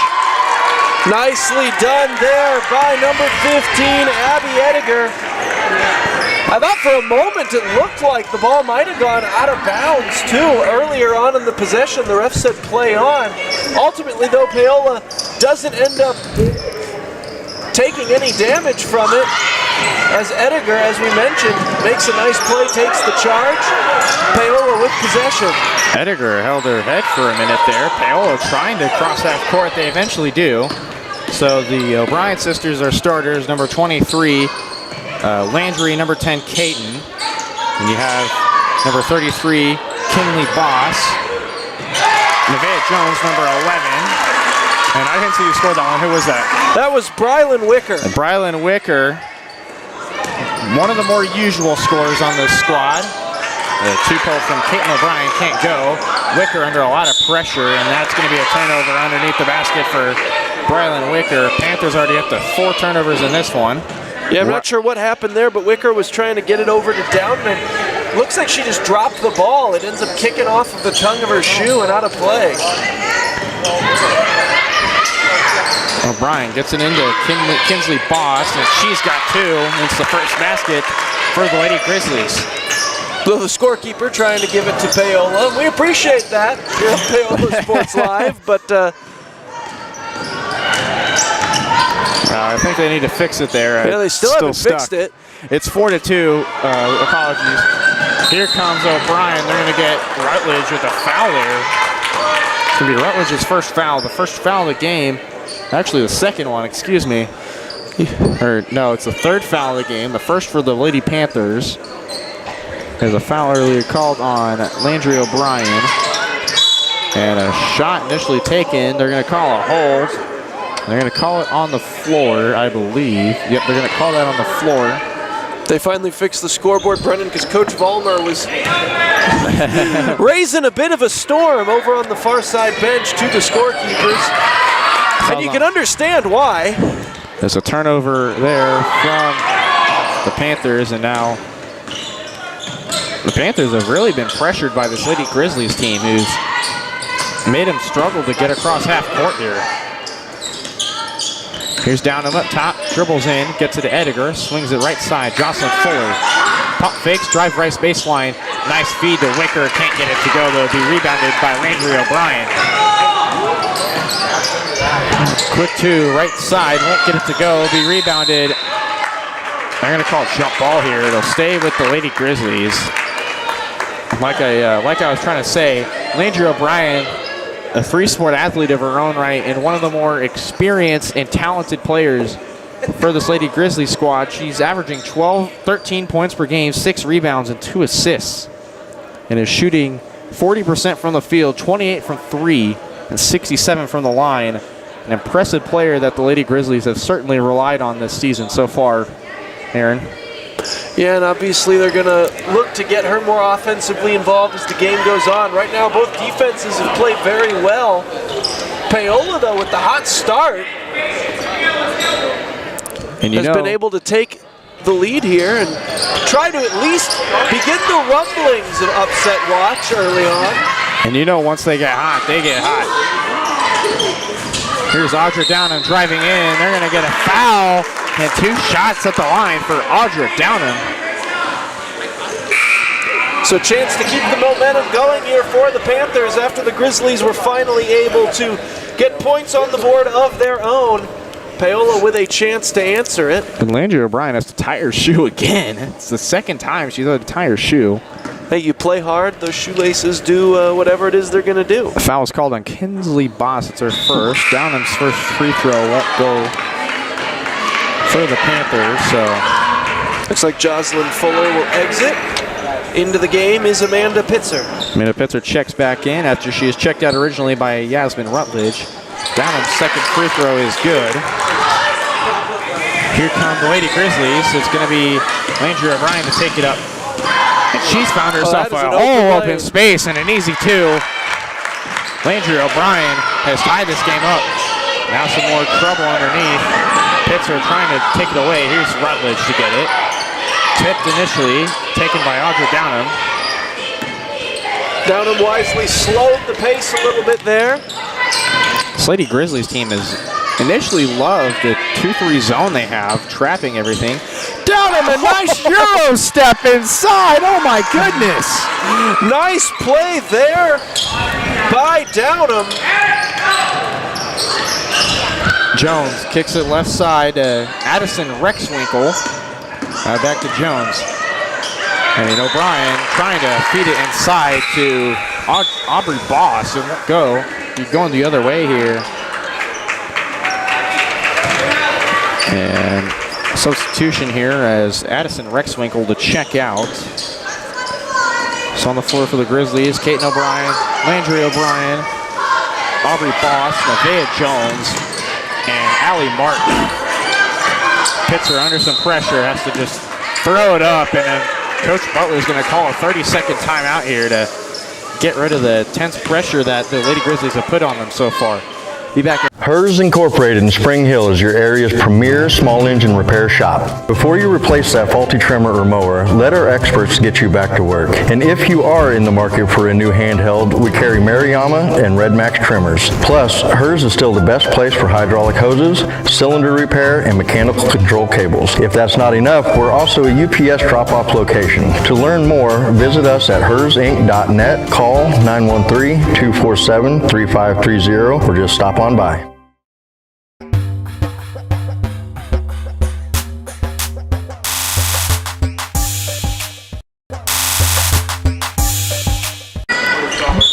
Nicely done there by number 15, Abby Ediger. I thought for a moment it looked like the ball might have gone out of bounds too. Earlier on in the possession, the ref said play on. Ultimately though, Paola doesn't end up taking any damage from it, as Ediger, as we mentioned, makes a nice play, takes the charge. Paola with possession. Ediger held her head for a minute there. Paola trying to cross half court. They eventually do. So the O'Brien sisters are starters, number 23, Landry, number 10, Caton. And you have number 33, Kinley Boss. Nevaeh Jones, number 11. And I didn't see you score that one. Who was that? That was Brylan Wicker. And Brylan Wicker, one of the more usual scorers on this squad. The two-pole from Caitlin O'Brien can't go. Wicker under a lot of pressure, and that's going to be a turnover underneath the basket for Brylan Wicker. Panthers already up to 4 turnovers in this one. Yeah, I'm not sure what happened there, but Wicker was trying to get it over to Downton, and looks like she just dropped the ball. It ends up kicking off of the tongue of her shoe and out of play. O'Brien gets it into Kinsley Boss, and she's got 2. It's the first basket for the Lady Grizzlies. So the scorekeeper trying to give it to Paola. We appreciate that here at Paola Sports Live, but I think they need to fix it there. Yeah, they still haven't fixed it. It's 4-2. Apologies. Here comes O'Brien. They're going to get Rutledge with a foul there. It's going to be Rutledge's first foul. The first foul of the game. Actually, the second one, excuse me. Or no, it's the third foul of the game. The first for the Lady Panthers. There's a foul earlier called on Landry O'Brien. And a shot initially taken. They're going to call a hold. They're going to call it on the floor, I believe. Yep, they're going to call that on the floor. They finally fixed the scoreboard, Brendan, because Coach Vollmer was raising a bit of a storm over on the far side bench to the scorekeepers. And you can understand why. There's a turnover there from the Panthers, and now the Panthers have really been pressured by this Lady Grizzlies team, who's made them struggle to get across half court here. Here's Downham up top, dribbles in, gets it to Ediger, swings it right side, Jocelyn Fuller. Pump fakes, drive right baseline. Nice feed to Wicker, can't get it to go though, be rebounded by Landry O'Brien. Quick 2, right side, won't get it to go, be rebounded. They're gonna call a jump ball here. It'll stay with the Lady Grizzlies. Like I was trying to say, Landry O'Brien, a three-sport athlete of her own right, and one of the more experienced and talented players for this Lady Grizzlies squad. She's averaging 13 points per game, 6 rebounds, and 2 assists, and is shooting 40% from the field, 28 from 3, and 67 from the line. An impressive player that the Lady Grizzlies have certainly relied on this season so far, Aaron. Yeah, and obviously they're going to look to get her more offensively involved as the game goes on. Right now, both defenses have played very well. Paola, though, with the hot start, has been able to take the lead here and try to at least begin the rumblings of upset watch early on. And you know, once they get hot, they get hot. Here's Audra Downham driving in. They're going to get a foul and 2 shots at the line for Audra Downham. So chance to keep the momentum going here for the Panthers after the Grizzlies were finally able to get points on the board of their own. Paola with a chance to answer it. And Landry O'Brien has to tie her shoe again. It's the second time she's had to tie her shoe. Hey, you play hard, those shoelaces do whatever it is they're going to do. A foul is called on Kinsley Boss. It's her first. Downham's first free throw won't go for the Panthers. So looks like Jocelyn Fuller will exit. Into the game is Amanda Pitzer. Amanda Pitzer checks back in after she was checked out originally by Yasmin Rutledge. Downham's second free throw is good. Here come the Lady Grizzlies. It's going to be Landry O'Brien to take it up. And she's found herself a whole open space and an easy two. Landry O'Brien has tied this game up. Now some more trouble underneath. Pitzer trying to take it away. Here's Rutledge to get it. Tipped initially, taken by Audra Downham. Downham wisely slowed the pace a little bit there. This Lady Grizzlies team has initially loved the 2-3 zone they have, trapping everything. Downham, a nice Euro step inside. Oh my goodness. Nice play there by Downham. Jones kicks it left side to Addison Rexwinkle. Back to Jones. And O'Brien trying to feed it inside to Aubrey Boss. It won't go. He's going the other way here. And substitution here as Addison Rexwinkle to check out. So on the floor for the Grizzlies, Kaiten O'Brien, Landry O'Brien, Aubrey Boss, Nevaeh Jones, and Allie Martin. Pitzer under some pressure, has to just throw it up, and then Coach Butler's going to call a 30-second timeout here to get rid of the tense pressure that the Lady Grizzlies have put on them so far. Be back. Hers Incorporated in Spring Hill is your area's premier small engine repair shop. Before you replace that faulty trimmer or mower, let our experts get you back to work. And if you are in the market for a new handheld, we carry Maruyama and Red Max trimmers. Plus, Hers is still the best place for hydraulic hoses, cylinder repair, and mechanical control cables. If that's not enough, we're also a UPS drop-off location. To learn more, visit us at hersinc.net, call 913-247-3530, or just stop on by.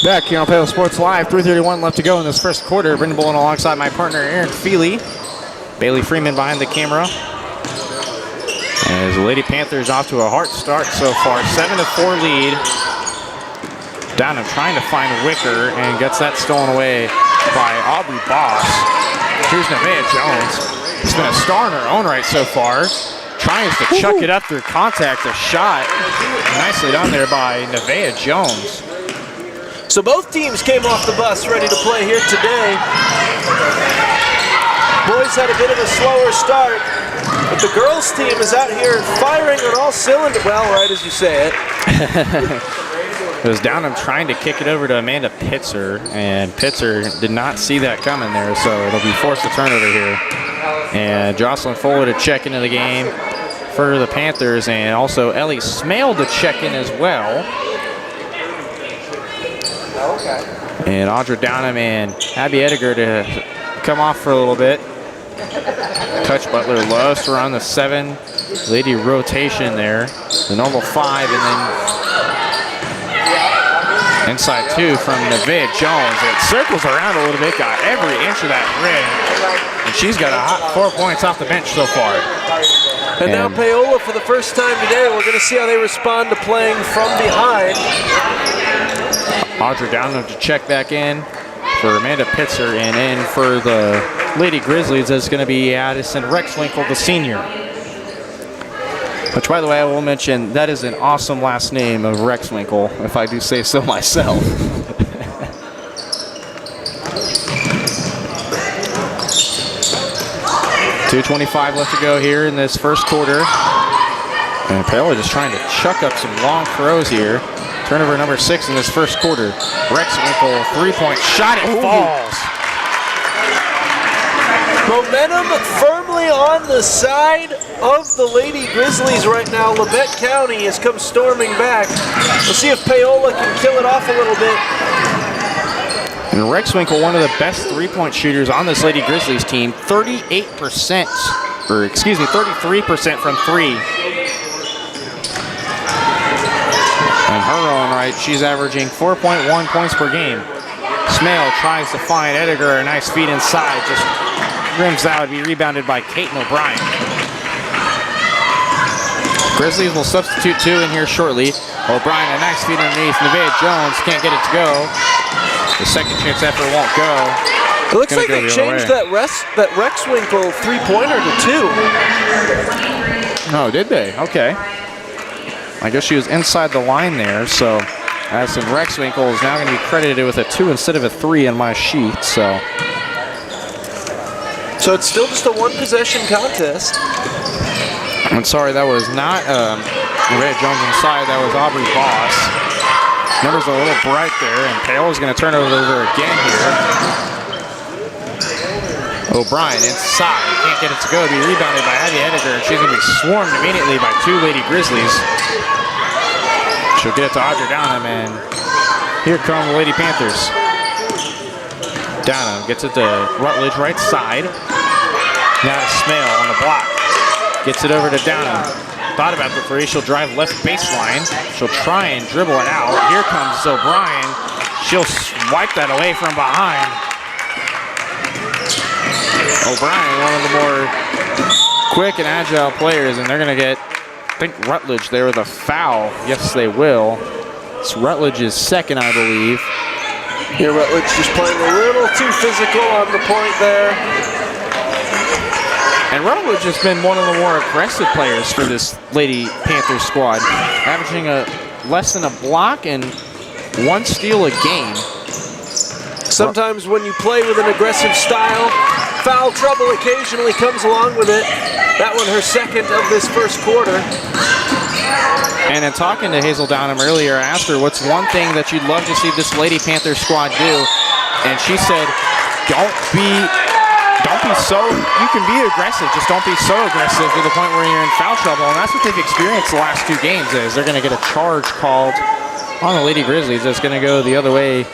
Back here on Paola Sports Live, 3:31 left to go in this first quarter. Brendan Bullen alongside my partner Aaron Feely. Bailey Freeman behind the camera. As the Lady Panthers off to a hard start so far, 7-4 lead. Downham trying to find Wicker and gets that stolen away by Aubrey Boss. Here's Nevaeh Jones. She's been a star in her own right so far. Tries to chuck it up through contact, a shot. Nicely done there by Nevaeh Jones. So both teams came off the bus ready to play here today. Boys had a bit of a slower start, but the girls team is out here firing on all cylinders. Well, right as you say it. It was Downham trying to kick it over to Amanda Pitzer, and Pitzer did not see that coming there, so it'll be forced to turnover here. And Jocelyn Fuller to check into the game for the Panthers, and also Ellie Smale to check in as well. And Audra Downham and Abby Ediger to come off for a little bit. Coach Butler loves to run the 7-lady rotation there. The normal 5, and then inside 2 from Nevaeh Jones. It circles around a little bit, got every inch of that rim. And she's got a hot 4 points off the bench so far. And now Paola, for the first time today, we're going to see how they respond to playing from behind. Audra Downham to check back in for Amanda Pitzer, and in for the Lady Grizzlies is going to be Addison Rexwinkle, the senior. Which, by the way, I will mention, that is an awesome last name of Rexwinkle, if I do say so myself. .225 left to go here in this first quarter. And Paola just trying to chuck up some long throws here. Turnover number 6 in this first quarter. Rexwinkle, 3-point shot, it falls. Momentum firmly on the side of the Lady Grizzlies right now. Labette County has come storming back. We'll see if Paola can kill it off a little bit. And Rexwinkle, one of the best 3-point shooters on this Lady Grizzlies team, 33% from 3. In her own right, she's averaging 4.1 points per game. Smale tries to find Ediger, a nice feed inside, just rims out, be rebounded by Kaiten O'Brien. Grizzlies will substitute 2 in here shortly. O'Brien, a nice feed underneath. Nevaeh Jones can't get it to go. The second chance effort won't go. It looks like they changed that Rexwinkle three-pointer to 2. Oh, did they? Okay. I guess she was inside the line there, so Addison Rexwinkle is now going to be credited with a 2 instead of a 3 in my sheet, so it's still just a one-possession contest. I'm sorry, that was not Nevaeh Jones inside, that was Aubrey Boss. Numbers are a little bright there, and Paola's going to turn it over again here. O'Brien inside, can't get it to go, be rebounded by Abby Ediger, and she's going to be swarmed immediately by 2 Lady Grizzlies. She'll get it to Audra Downham, and here come the Lady Panthers. Downham gets it to Rutledge right side. Now to Smale on the block. Gets it over to Downham. Thought about the 3, she'll drive left baseline. She'll try and dribble it out. Here comes O'Brien. She'll swipe that away from behind. O'Brien, one of the more quick and agile players, and they're going to get, I think, Rutledge there with a foul. Yes, they will. It's Rutledge's second, I believe. Here, Rutledge just playing a little too physical on the point there. And Rutledge has been one of the more aggressive players for this Lady Panthers squad, averaging less than a block and 1 steal a game. Sometimes when you play with an aggressive style, foul trouble occasionally comes along with it. That one her second of this first quarter. And in talking to Hazel Downham earlier, I asked her what's one thing that you'd love to see this Lady Panthers squad do, and she said, don't be so, you can be aggressive, just don't be so aggressive to the point where you're in foul trouble, and that's what they've experienced the last 2 games is they're going to get a charge called on the Lady Grizzlies. That's going to go the other way,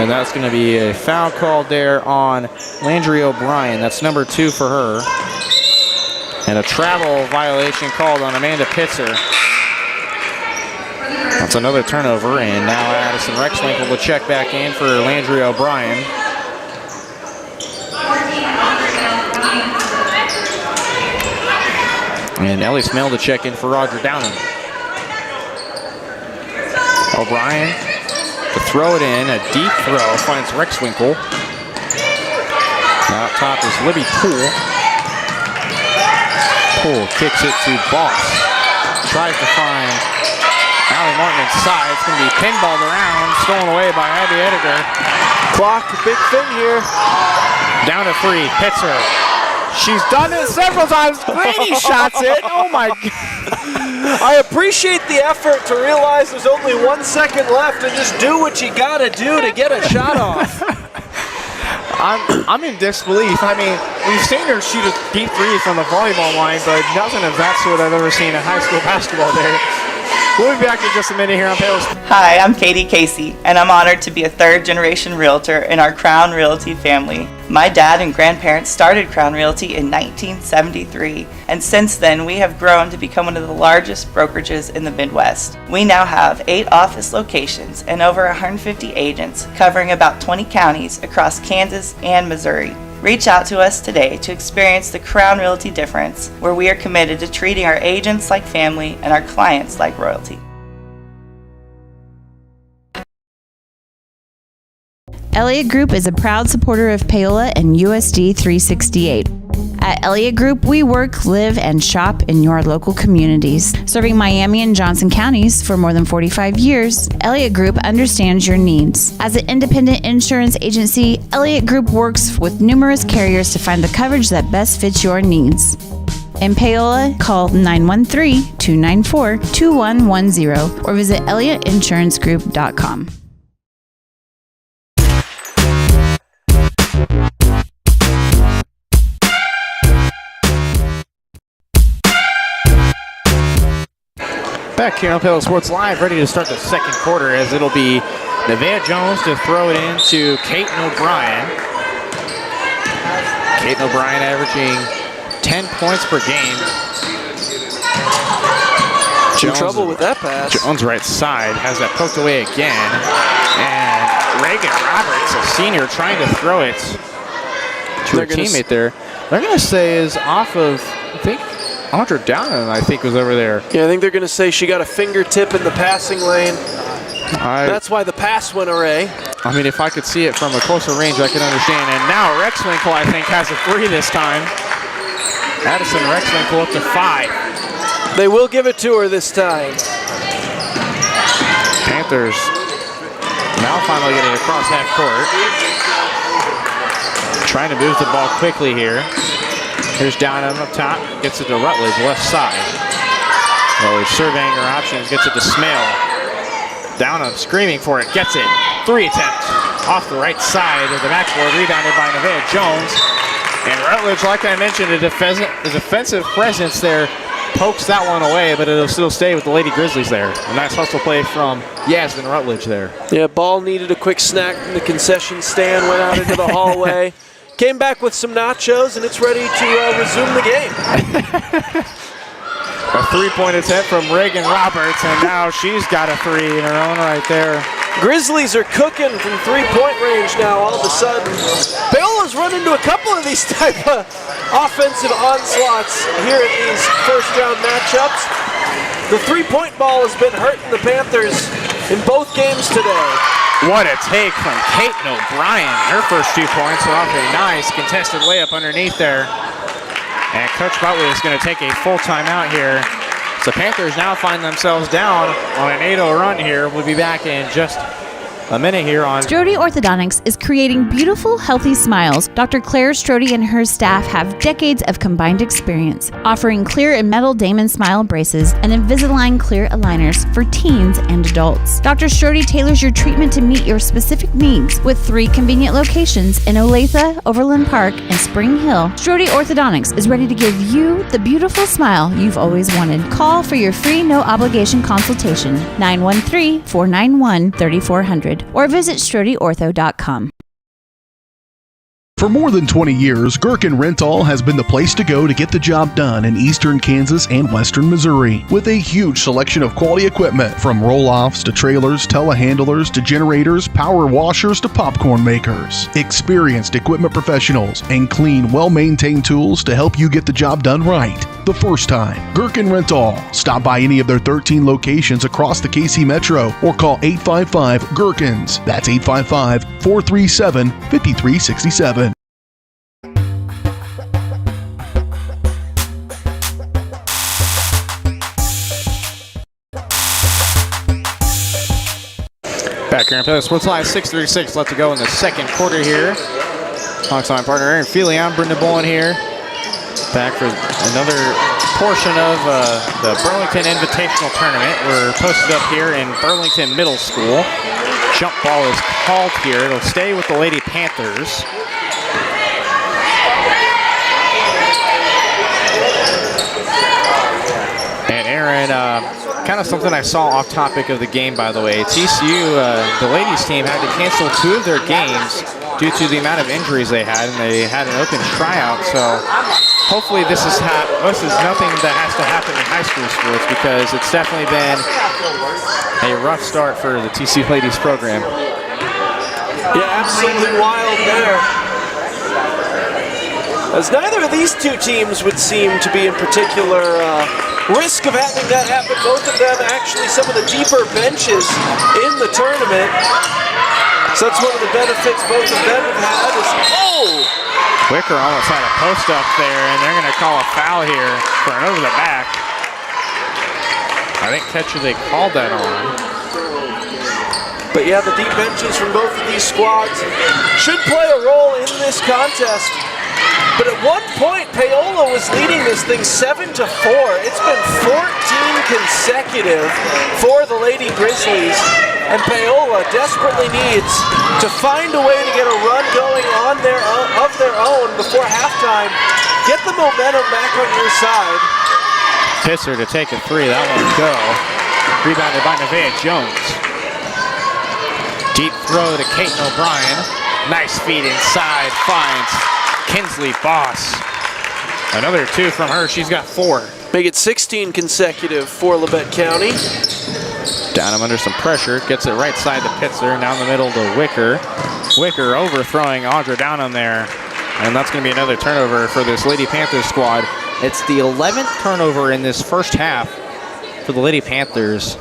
and that's going to be a foul called there on Landry O'Brien. That's number 2 for her. And a travel violation called on Amanda Pitzer. That's another turnover, and now Addison Rexwinkle will check back in for Landry O'Brien. And Ellie Smale to check in for Roger Downham. O'Brien to throw it in, a deep throw, finds Rexwinkle. Now up top is Libby Poole. Poole kicks it to Boss. Tries to find Allie Martin inside. It's going to be pinballed around, stolen away by Abby Ediger. Clock, big thing here. Down to 3, Pitzer. She's done it several times. Grady shots it. Oh my God. I appreciate the effort to realize there's only 1 second left and just do what you gotta do to get a shot off. I'm in disbelief. I mean, we've seen her shoot a deep 3 from the volleyball line, but nothing of that sort I've ever seen in high school basketball there. We'll be back in just a minute here on Paola. Hi, I'm Katie Casey, and I'm honored to be a 3rd-generation realtor in our Crown Realty family. My dad and grandparents started Crown Realty in 1973, and since then we have grown to become one of the largest brokerages in the Midwest. We now have 8 office locations and over 150 agents covering about 20 counties across Kansas and Missouri. Reach out to us today to experience the Crown Realty difference, where we are committed to treating our agents like family and our clients like royalty. Elliott Group is a proud supporter of Paola and USD 368. At Elliott Group, we work, live, and shop in your local communities. Serving Miami and Johnson counties for more than 45 years, Elliott Group understands your needs. As an independent insurance agency, Elliott Group works with numerous carriers to find the coverage that best fits your needs. In Paola, call 913-294-2110 or visit ElliottInsuranceGroup.com. Back here on Paola Sports Live, ready to start the second quarter as it'll be Nevaeh Jones to throw it into Kaiten O'Brien. Kaiten O'Brien averaging 10 points per game. In trouble with that pass. Jones right side has that poked away again. And Reagan Roberts, a senior, trying to throw it to her teammate there. They're going to say is off of, I think, Audra Downham, I think, was over there. Yeah, I think they're going to say she got a fingertip in the passing lane. That's why the pass went array. I mean, if I could see it from a closer range, I could understand. And now Rexwinkle, I think, has a 3 this time. Addison Rexwinkle up to 5. They will give it to her this time. Panthers now finally getting it across half court. Trying to move the ball quickly here. Here's Downham up top. Gets it to Rutledge, left side. Rutledge surveying her options. Gets it to Smale. Downham screaming for it. Gets it. 3 attempt. Off the right side of the backboard. Rebounded by Nevaeh Jones. And Rutledge, like I mentioned, a defensive presence there. Pokes that one away, but it'll still stay with the Lady Grizzlies there. A nice hustle play from Yasmin Rutledge there. Yeah, ball needed a quick snack from the concession stand, went out into the hallway, came back with some nachos, and it's ready to resume the game. A 3-point attempt from Reagan Roberts, and now she's got a 3 in her own right there. Grizzlies are cooking from 3-point range now all of a sudden. Paola's run into a couple of these type of offensive onslaughts here in these first-round matchups. The 3-point ball has been hurting the Panthers in both games today. What a take from Peyton O'Brien. Her first 2 points off a nice contested layup underneath there. And Coach Butley is going to take a full timeout here. So Panthers now find themselves down on an 8-0 run here. We'll be back in just a minute here on Strode Orthodontics is creating beautiful, healthy smiles. Dr. Claire Strode and her staff have decades of combined experience, offering clear and metal Damon Smile braces and Invisalign clear aligners for teens and adults. Dr. Strode tailors your treatment to meet your specific needs with 3 convenient locations in Olathe, Overland Park, and Spring Hill. Strode Orthodontics is ready to give you the beautiful smile you've always wanted. Call for your free no-obligation consultation, 913-491-3400. Or visit StrodeOrtho.com. For more than 20 years, Gherkin Rental has been the place to go to get the job done in eastern Kansas and western Missouri. With a huge selection of quality equipment, from roll-offs to trailers, telehandlers to generators, power washers to popcorn makers. Experienced equipment professionals and clean, well-maintained tools to help you get the job done right the first time. Gherkin Rental. Stop by any of their 13 locations across the KC Metro or call 855-GHERKINS. That's 855-437-5367. Back here in Panthers Sports Live, 6:36 left to go in the second quarter here. Hawks Line partner Aaron Feely, I'm Brendan Bowen here. Back for another portion of the Burlington Invitational Tournament. We're posted up here in Burlington Middle School. Jump ball is called here. It'll stay with the Lady Panthers. And Aaron, kind of something I saw off topic of the game, by the way. TCU, the ladies team, had to cancel 2 of their games due to the amount of injuries they had, and they had an open tryout. So hopefully this is nothing that has to happen in high school sports, because it's definitely been a rough start for the TCU ladies program. Yeah, absolutely wild there. As neither of these 2 teams would seem to be in particular risk of having that happen. Both of them actually some of the deeper benches in the tournament. So that's one of the benefits both of them have had is, Wicker almost had a post up there, and they're going to call a foul here for an over the back. I think catcher they called that on. But yeah, the deep benches from both of these squads should play a role in this contest. But at one point, Paola was leading this thing 7-4. It's been 14 consecutive for the Lady Grizzlies. And Paola desperately needs to find a way to get a run going of their own before halftime. Get the momentum back on your side. Pisser to take a 3. That one go. Rebounded by Nevaeh Jones. Deep throw to Kate O'Brien. Nice feed inside. Finds Kinsley Boss. Another 2 from her. She's got 4. Make it 16 consecutive for Labette County. Downham under some pressure. Gets it right side to Pitzer. Down the middle to Wicker. Wicker overthrowing Audra Downham there. And that's going to be another turnover for this Lady Panthers squad. It's the 11th turnover in this first half for the Lady Panthers.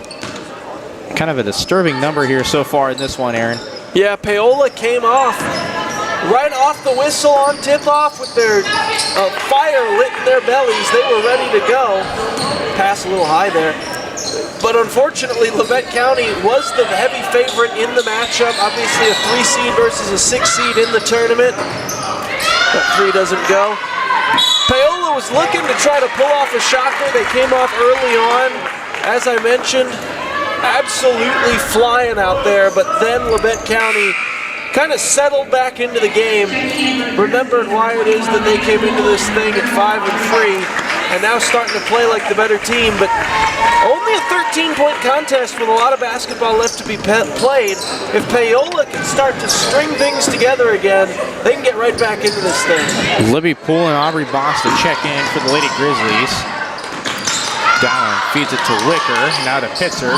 Kind of a disturbing number here so far in this one, Aaron. Yeah, Paola came off right off the whistle on tip-off with their fire lit in their bellies. They were ready to go. Pass a little high there. But unfortunately, Labette County was the heavy favorite in the matchup. Obviously, a 3 seed versus a 6 seed in the tournament. But 3 doesn't go. Paola was looking to try to pull off a shocker. They came off early on. As I mentioned, absolutely flying out there. But then Labette County kind of settled back into the game, remembered why it is that they came into this thing at 5-3, and now starting to play like the better team. But only a 13-point contest with a lot of basketball left to be played. If Paola can start to string things together again, they can get right back into this thing. Libby Poole and Aubrey Boss to check in for the Lady Grizzlies. Down, feeds it to Wicker, now to Pitzer.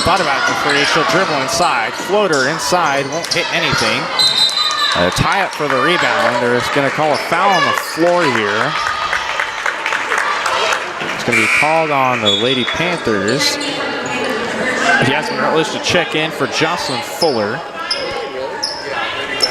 Thought about it for 3, she'll dribble inside. Floater inside, won't hit anything. A tie up for the rebound. They're going to call a foul on the floor here. It's going to be called on the Lady Panthers. Yasmin Rutledge to check in for Jocelyn Fuller.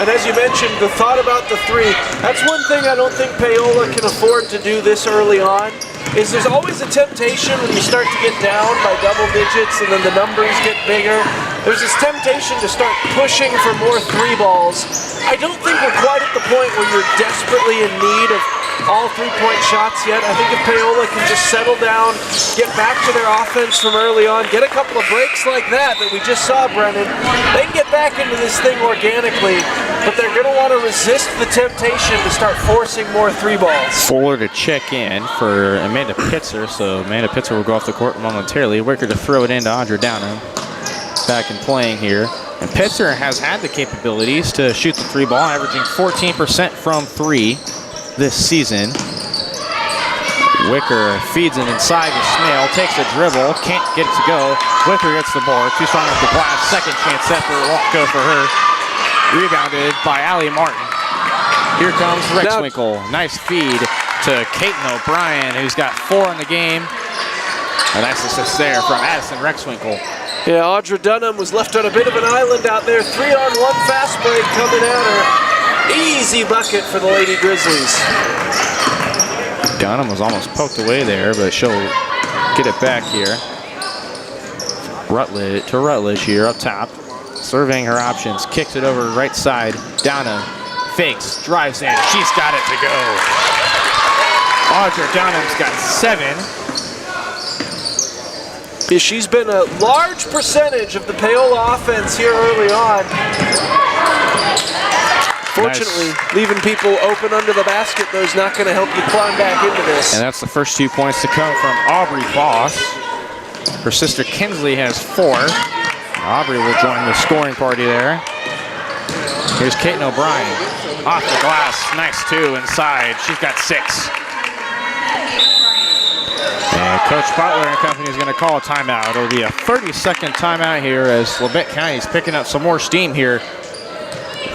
And as you mentioned, the thought about the 3, that's one thing I don't think Paola can afford to do this early on, is there's always a temptation when you start to get down by double digits and then the numbers get bigger. There's this temptation to start pushing for more 3 balls. I don't think we're quite at the point where you're desperately in need of all 3-point shots yet. I think if Paola can just settle down, get back to their offense from early on, get a couple of breaks like that we just saw, Brennan, they can get back into this thing organically, but they're going to want to resist the temptation to start forcing more 3 balls. Fuller to check in for Amanda Pitzer, so Amanda Pitzer will go off the court momentarily. Wicker to throw it into Audra Downham. Back in playing here. And Pitzer has had the capabilities to shoot the 3 ball, averaging 14% from 3 this season. Wicker feeds it inside to Smale, takes a dribble, can't get it to go. Wicker gets the board, too strong with the glass. Second chance effort, won't go for her. Rebounded by Allie Martin. Here comes Rexwinkle. Nice feed to Caton O'Brien, who's got 4 in the game. A nice assist there from Addison Rexwinkle. Yeah, Audra Dunham was left on a bit of an island out there. 3-on-1 fast break coming at her. Easy bucket for the Lady Grizzlies. Dunham was almost poked away there, but she'll get it back here. Rutledge here up top. Surveying her options, kicks it over right side. Dunham fakes, drives in. She's got it to go. Audra Dunham's got 7. Yeah, she's been a large percentage of the Paola offense here early on. Fortunately, leaving people open under the basket, though, is not going to help you climb back into this. And that's the first 2 points to come from Aubrey Boss. Her sister Kinsley has 4. Aubrey will join the scoring party there. Here's Caton O'Brien. Off the glass, nice 2 inside. She's got 6. And Coach Butler and company is going to call a timeout. It'll be a 30-second timeout here as Labette County is picking up some more steam here.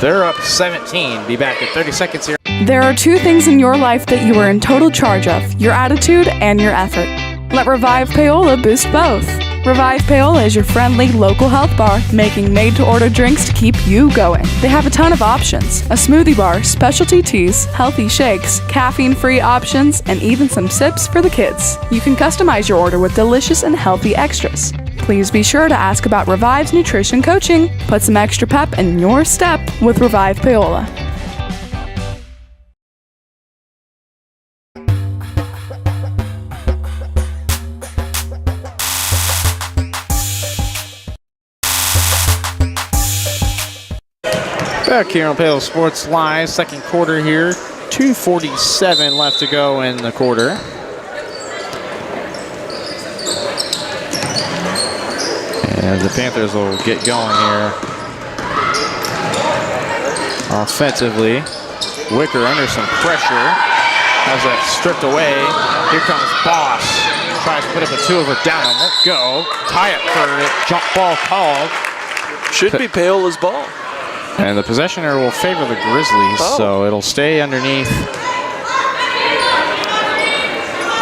They're up 17. Be back in 30 seconds here. There are 2 things in your life that you are in total charge of, your attitude and your effort. Let Revive Paola boost both. Revive Paola is your friendly local health bar, making made-to-order drinks to keep you going. They have a ton of options: a smoothie bar, specialty teas, healthy shakes, caffeine-free options, and even some sips for the kids. You can customize your order with delicious and healthy extras. Please be sure to ask about Revive's nutrition coaching. Put some extra pep in your step with Revive Paola. Back here on Paola Sports Live, second quarter here. 2:47 left to go in the quarter. And the Panthers will get going here. Offensively, Wicker under some pressure. Has that stripped away. Here comes Boss. Tries to put up a 2 over Downham. Won't go. Tie up for it. Jump ball called. Should be Paola's ball. And the possessioner will favor the Grizzlies, so it'll stay underneath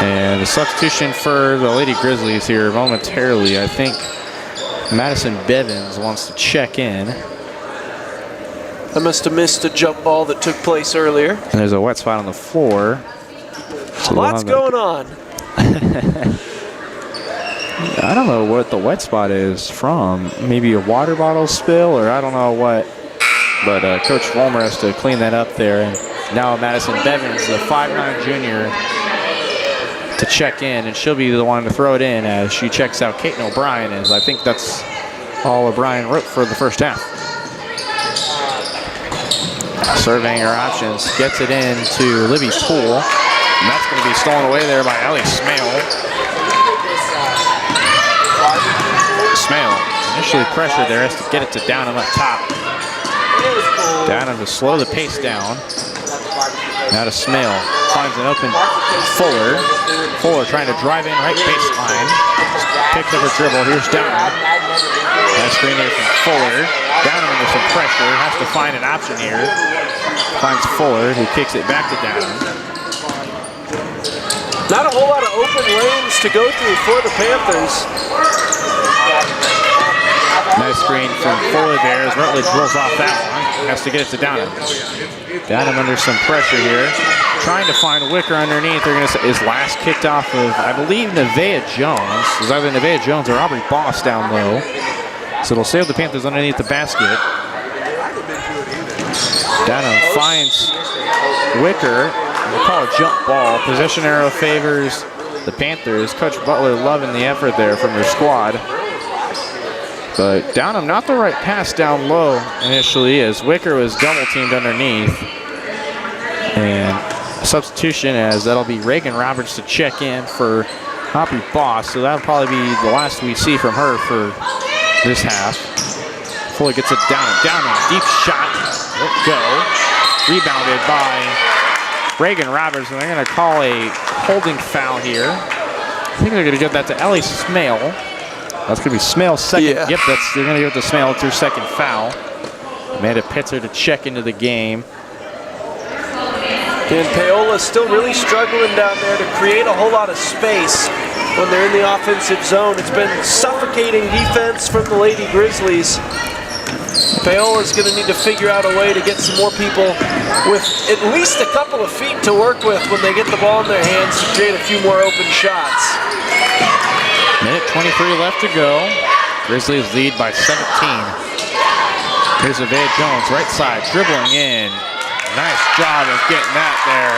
And the substitution for the Lady Grizzlies here momentarily, I think Madison Bevins wants to check in. I must have missed a jump ball that took place earlier. And there's a wet spot on the floor. Lots going on. I don't know what the wet spot is from. Maybe a water bottle spill, or I don't know what. But Coach Vollmer has to clean that up there. And now Madison Bevins, the 5'9" junior, to check in, and she'll be the one to throw it in as she checks out Kaiten O'Brien, as I think that's all O'Brien wrote for the first half. Surveying her options, gets it in to Libby Poole, and that's going to be stolen away there by Ellie Smale. Smale initially pressured there, has to get it to Downham up top. Downham to slow the pace down. Now to Smale, finds an open Fuller. Fuller trying to drive in right baseline. Picks up her dribble, here's Downham. Nice screen there from Fuller. Downham under some pressure, has to find an option here. Finds Fuller, who kicks it back to Downham. Not a whole lot of open lanes to go through for the Panthers. Nice screen from Fuller there as Rutledge rolls off that one. Has to get it to Downham. Downham under some pressure here. Trying to find Wicker underneath. They're going to say is last kicked off of, I believe, Nevaeh Jones. It was either Nevaeh Jones or Aubrey Boss down low. So it'll save the Panthers underneath the basket. Downham finds Wicker. We'll call a jump ball. Possession arrow favors the Panthers. Coach Butler loving the effort there from her squad. But Downham, not the right pass down low initially, as Wicker was double teamed underneath. And a substitution, as that'll be Reagan Roberts to check in for Aubrey Boss. So that'll probably be the last we see from her for this half. Fuller gets it Downham. Downham, deep shot. Let go. Rebounded by Reagan Roberts, and they're going to call a holding foul here. I think they're going to give that to Ellie Smale. That's going to be Smale's second. Yeah. Yep, they're going to give it to Smale. It's her second foul. Amanda Pitzer to check into the game. And Paola still really struggling down there to create a whole lot of space when they're in the offensive zone. It's been suffocating defense from the Lady Grizzlies. Paola's going to need to figure out a way to get some more people with at least a couple of feet to work with when they get the ball in their hands to create a few more open shots. Minute 23 left to go. Grizzlies lead by 17. Here's Nevaeh Jones, right side, dribbling in. Nice job of getting that there.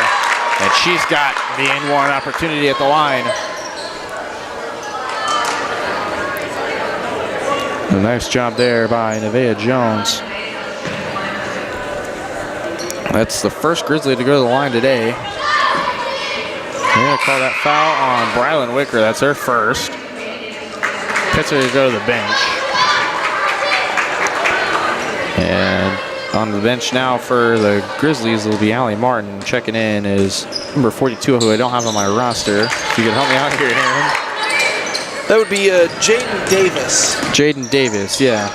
And she's got the N1 opportunity at the line. A nice job there by Nevaeh Jones. That's the first Grizzly to go to the line today. They're going to call that foul on Brylan Wicker. That's her first. Pitzer to go to the bench. And on the bench now for the Grizzlies will be Allie Martin. Checking in is number 42, who I don't have on my roster. If you could help me out here, Aaron. That would be Jaden Davis. Jaden Davis, yeah.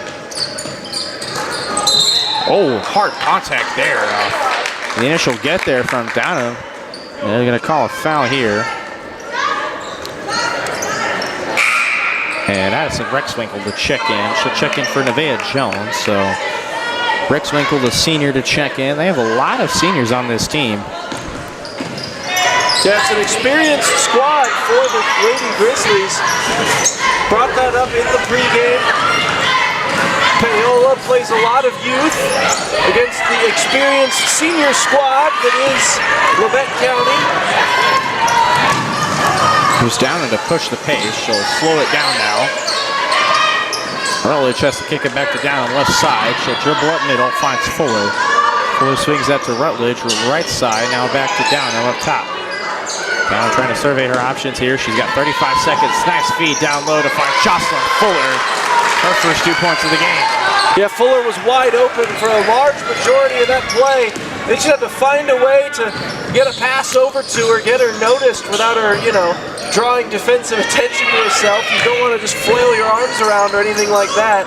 Oh, hard contact there. The initial get there from Downham. And they're going to call a foul here. And Addison Rexwinkle to check in. She'll check in for Nevaeh Jones. So Rexwinkle, the senior, to check in. They have a lot of seniors on this team. Yeah, it's an experienced squad for the Lady Grizzlies. Brought that up in the pregame. Paola plays a lot of youth against the experienced senior squad that is Labette County. Who's down and to push the pace. She'll slow it down now. Rutledge has to kick it back to down on the left side. She'll dribble up middle, finds Fuller. Fuller swings that to Rutledge, right side, now back to Downham up top. Down trying to survey her options here. She's got 35 seconds. Nice feed down low to find Jocelyn Fuller. Her first 2 points of the game. Yeah, Fuller was wide open for a large majority of that play. They just had to find a way to get a pass over to her, get her noticed without her, drawing defensive attention to herself. You don't want to just flail your arms around or anything like that.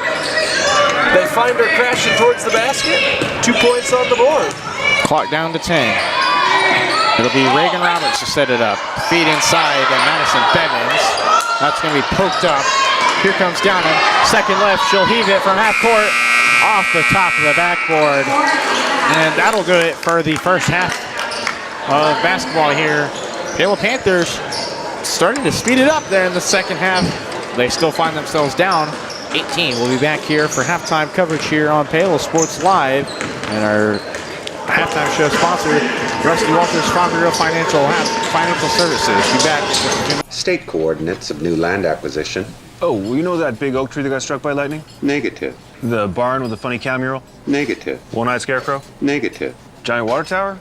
They find her crashing towards the basket. 2 points on the board. Clock down to 10. It'll be Reagan Roberts to set it up. Feed inside and Madison Bevins. That's going to be poked up. Here comes Downham. Second left. She'll heave it from half court off the top of the backboard. And that'll do it for the first half of basketball here. Paola Panthers starting to speed it up there in the second half. They still find themselves down 18. We'll be back here for halftime coverage here on Paola Sports Live. And our halftime show sponsor, Rusty Walters Farm Bureau Financial Services. Be back. State coordinates of new land acquisition. Oh, you know that big oak tree that got struck by lightning? Negative. The barn with the funny cow mural? Negative. One-eyed scarecrow? Negative. Giant water tower?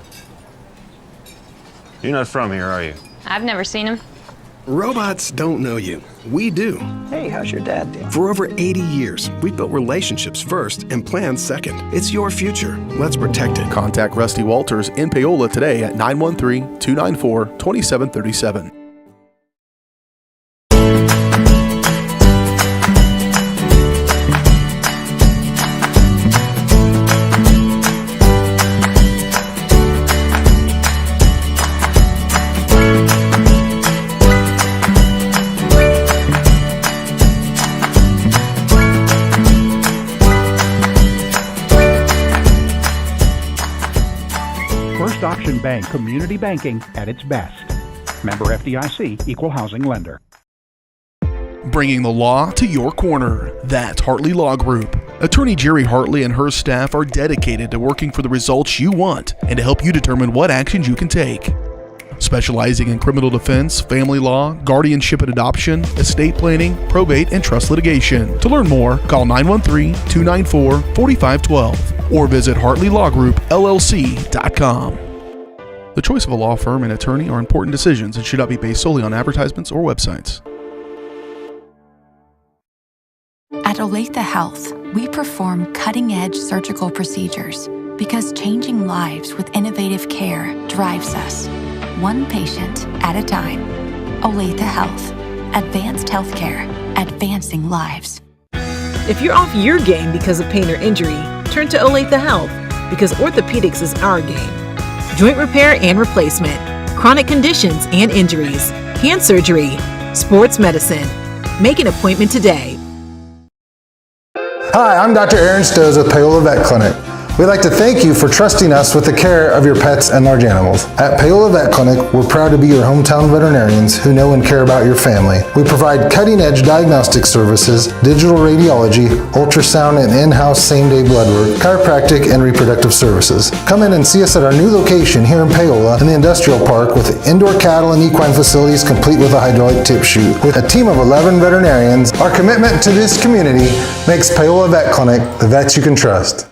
You're not from here, are you? I've never seen him. Robots don't know you. We do. Hey, how's your dad doing? For over 80 years, we've built relationships first and plans second. It's your future. Let's protect it. Contact Rusty Walters in Paola today at 913-294-2737. Option Bank Community Banking at its best. Member FDIC, Equal Housing Lender. Bringing the law to your corner. That's Hartley Law Group. Attorney Jerry Hartley and her staff are dedicated to working for the results you want and to help you determine what actions you can take. Specializing in criminal defense, family law, guardianship and adoption, estate planning, probate, and trust litigation. To learn more, call 913-294-4512 or visit HartleyLawGroupLLC.com. The choice of a law firm and attorney are important decisions and should not be based solely on advertisements or websites. At Olathe Health, we perform cutting-edge surgical procedures because changing lives with innovative care drives us, one patient at a time. Olathe Health. Advanced healthcare. Advancing lives. If you're off your game because of pain or injury, turn to Olathe Health because orthopedics is our game. Joint repair and replacement, chronic conditions and injuries, hand surgery, sports medicine. Make an appointment today. Hi, I'm Dr. Aaron Stoes with Paola Vet Clinic. We'd like to thank you for trusting us with the care of your pets and large animals. At Paola Vet Clinic, we're proud to be your hometown veterinarians who know and care about your family. We provide cutting-edge diagnostic services, digital radiology, ultrasound, and in-house same-day blood work, chiropractic, and reproductive services. Come in and see us at our new location here in Paola in the Industrial Park with indoor cattle and equine facilities complete with a hydraulic tip chute. With a team of 11 veterinarians, our commitment to this community makes Paola Vet Clinic the vets you can trust.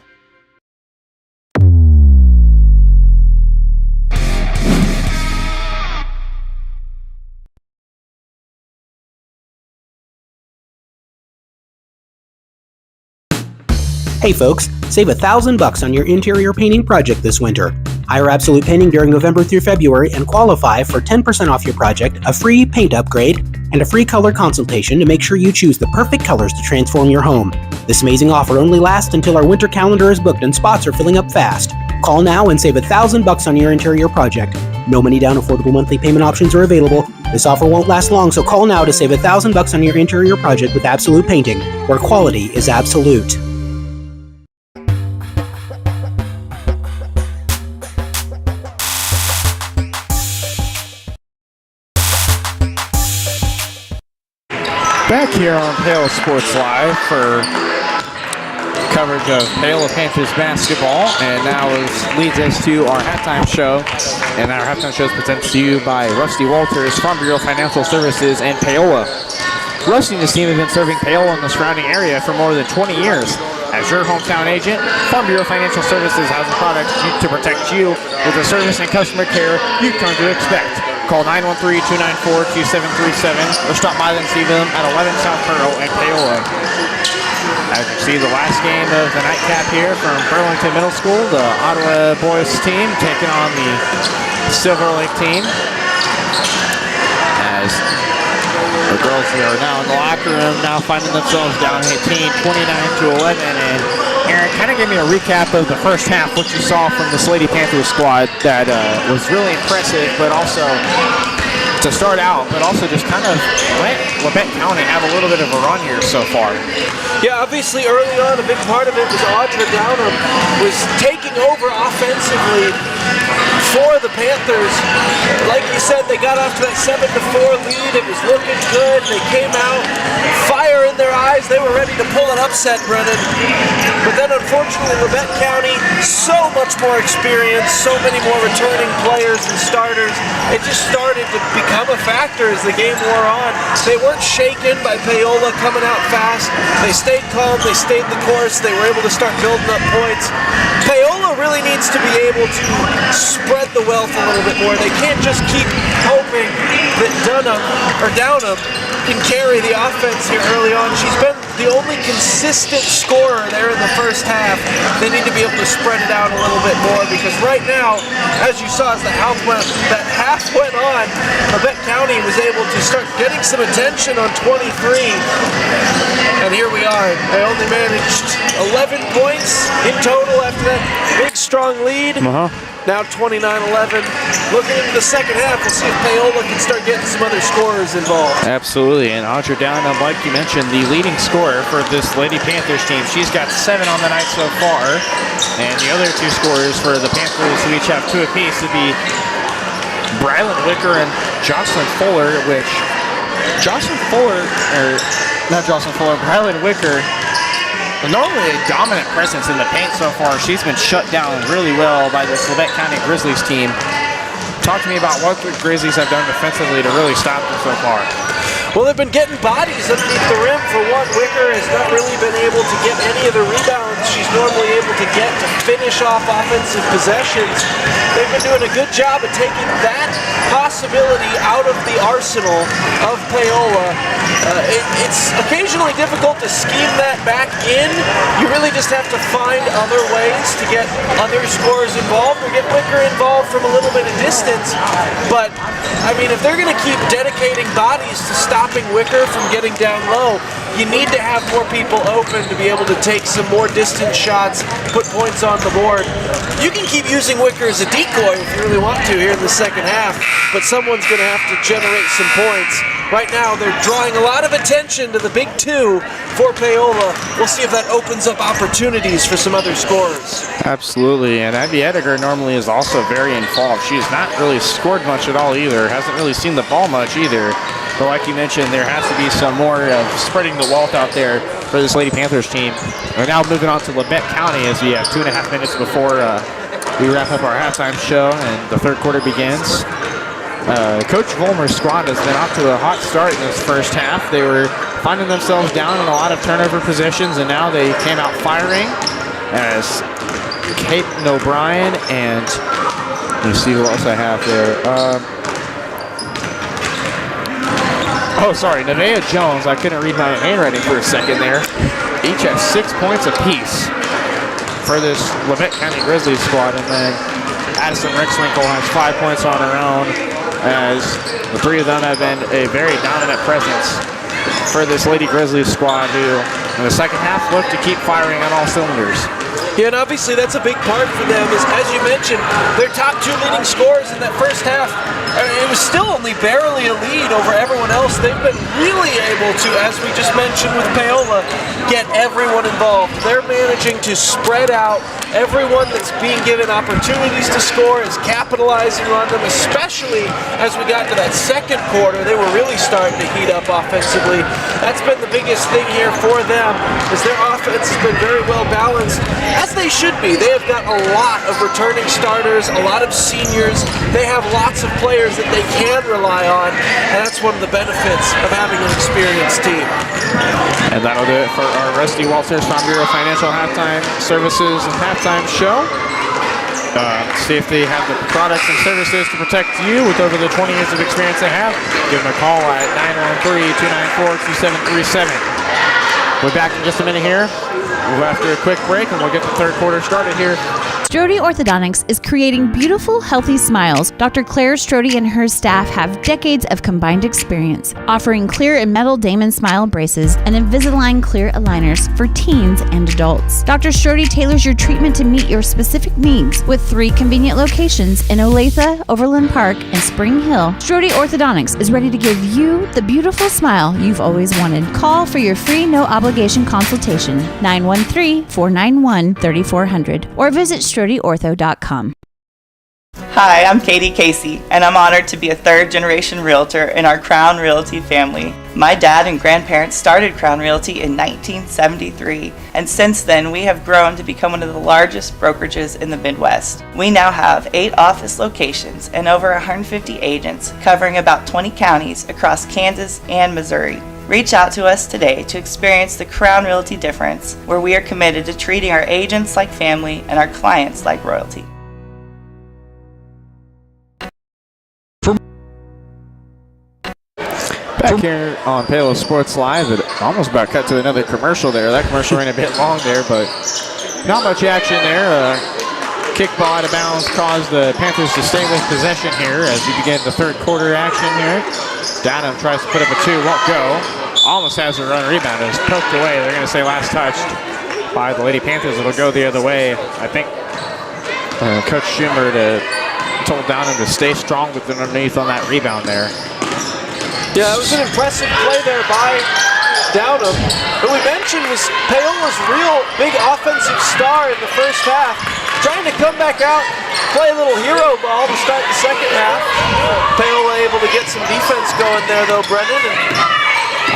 Hey folks, save $1,000 on your interior painting project this winter. Hire Absolute Painting during November through February and qualify for 10% off your project, a free paint upgrade, and a free color consultation to make sure you choose the perfect colors to transform your home. This amazing offer only lasts until our winter calendar is booked and spots are filling up fast. Call now and save $1,000 on your interior project. No money down, affordable monthly payment options are available. This offer won't last long, so call now to save $1,000 on your interior project with Absolute Painting, where quality is absolute. Back here on Paola Sports Live for coverage of Paola Panthers basketball, and now leads us to our halftime show. And our halftime show is presented to you by Rusty Walters, Farm Bureau Financial Services, and Paola. Rusty and his team have been serving Paola and the surrounding area for more than 20 years. As your hometown agent, Farm Bureau Financial Services has a product to protect you with the service and customer care you've come to expect. Call 913-294-2737 or stop by and see them at 11 South Pearl in Paola. As you see the last game of the nightcap here from Burlington Middle School, the Ottawa boys team taking on the Silver Lake team. As the girls here are now in the locker room, now finding themselves down 18, 29-11, and Aaron Aaron, kind of give me a recap of the first half, what you saw from this Lady Panthers squad that was really impressive, but also to start out, but also just kind of let Labette County have a little bit of a run here so far. Yeah, obviously early on, a big part of it was Audra Downham was taking over offensively for the Panthers. Like you said, they got off to that 7-4 lead. It was looking good. They came out, fire in their eyes. They were ready to pull an upset, Brennan. But then unfortunately, Labette County, so much more experience, so many more returning players and starters. It just started to become a factor as the game wore on. They weren't shaken by Paola coming out fast. They stayed calm. They stayed the course. They were able to start building up points. Paola really needs to be able to spread the wealth a little bit more. They can't just keep hoping that Downham can carry the offense here early on. She's been the only consistent scorer there in the first half. They need to be able to spread it out a little bit more because right now, as you saw, as that half went on, Labette County was able to start getting some attention on 23. And here we are. They only managed 11 points in total after that big, strong lead. Now 29-11. Looking into the second half, we'll see if Paola can start getting some other scorers involved. Absolutely, and Audra Downham, like you mentioned, the leading scorer for this Lady Panthers team. She's got 7 on the night so far, and the other 2 scorers for the Panthers, who each have 2 apiece, would be Brylan Wicker and Jocelyn Fuller, which Brylan Wicker, normally a dominant presence in the paint so far. She's been shut down really well by this Labette County Grizzlies team. Talk to me about what the Grizzlies have done defensively to really stop them so far. Well, they've been getting bodies underneath the rim. For one, Wicker has not really been able to get any of the rebounds she's normally able to get to finish off offensive possessions. They've been doing a good job of taking that possibility out of the arsenal of Paola. It's occasionally difficult to scheme that back in. You really just have to find other ways to get other scorers involved or get Wicker involved from a little bit of distance. But, I mean, if they're going to keep dedicating bodies to stopping Wicker from getting down low, you need to have more people open to be able to take some more distance shots, put points on the board. You can keep using Wicker as a decoy if you really want to here in the second half, but someone's going to have to generate some points. Right now, they're drawing a lot of attention to the big 2 for Paola. We'll see if that opens up opportunities for some other scorers. Absolutely, and Abby Ediger normally is also very involved. She has not really scored much at all either, hasn't really seen the ball much either. But like you mentioned, there has to be some more spreading the wealth out there for this Lady Panthers team. We're now moving on to Labette County as we have 2.5 minutes before we wrap up our halftime show and the third quarter begins. Coach Vollmer's squad has been off to a hot start in this first half. They were finding themselves down in a lot of turnover positions, and now they came out firing as Kate O'Brien and let me see who else I have there. Nevaeh Jones. I couldn't read my handwriting for a second there. Each have 6 points apiece for this Labette County Grizzlies squad, and then Addison Rexwinkle has 5 points on her own, as the 3 of them have been a very dominant presence for this Lady Grizzlies squad, who in the second half look to keep firing on all cylinders. Yeah, and obviously that's a big part for them, is, as you mentioned, their top 2 leading scorers in that first half, it was still only barely a lead over everyone else. They've been really able to, as we just mentioned with Paola, get everyone involved. They're managing to spread out. Everyone that's being given opportunities to score is capitalizing on them, especially as we got to that second quarter. They were really starting to heat up offensively. That's been the biggest thing here for them, is their offense has been very well balanced, as they should be. They have got a lot of returning starters, a lot of seniors. They have lots of players that they can rely on, and that's one of the benefits of having an experienced team. And that'll do it for our Rusty Walters Farm Bureau Financial Halftime Services and Halftime Show. See if they have the products and services to protect you with over the 20 years of experience they have. Give them a call at 913-294-2737. We're back in just a minute here. We'll go after a quick break, and we'll get the third quarter started here Strode Orthodontics is creating beautiful, healthy smiles. Dr. Claire Strode and her staff have decades of combined experience, offering clear and metal Damon Smile braces and Invisalign clear aligners for teens and adults. Dr. Strode tailors your treatment to meet your specific needs with 3 convenient locations in Olathe, Overland Park, and Spring Hill. Strode Orthodontics is ready to give you the beautiful smile you've always wanted. Call for your free no-obligation consultation, 913-491-3400, or visit StrodeOrtho.com. Hi, I'm Katie Casey, and I'm honored to be a third-generation realtor in our Crown Realty family. My dad and grandparents started Crown Realty in 1973, and since then we have grown to become one of the largest brokerages in the Midwest. We now have 8 office locations and over 150 agents covering about 20 counties across Kansas and Missouri. Reach out to us today to experience the Crown Realty difference, where we are committed to treating our agents like family and our clients like royalty. Back here on Paola Sports Live, it almost about cut to another commercial there. That commercial ran a bit long there, but not much action there. Kickball out of bounds caused the Panthers to stay with possession here as we begin the third quarter action here. Downham tries to put up a 2, won't go. Almost has a run rebound. It was poked away. They're going to say last touched by the Lady Panthers. It'll go the other way. I think Coach Schumer told Downham to stay strong with underneath on that rebound there. Yeah, it was an impressive play there by Downham, who we mentioned was Paola's real big offensive star in the first half. Trying to come back out, play a little hero ball to start the second half. Paola able to get some defense going there though, Brendan. And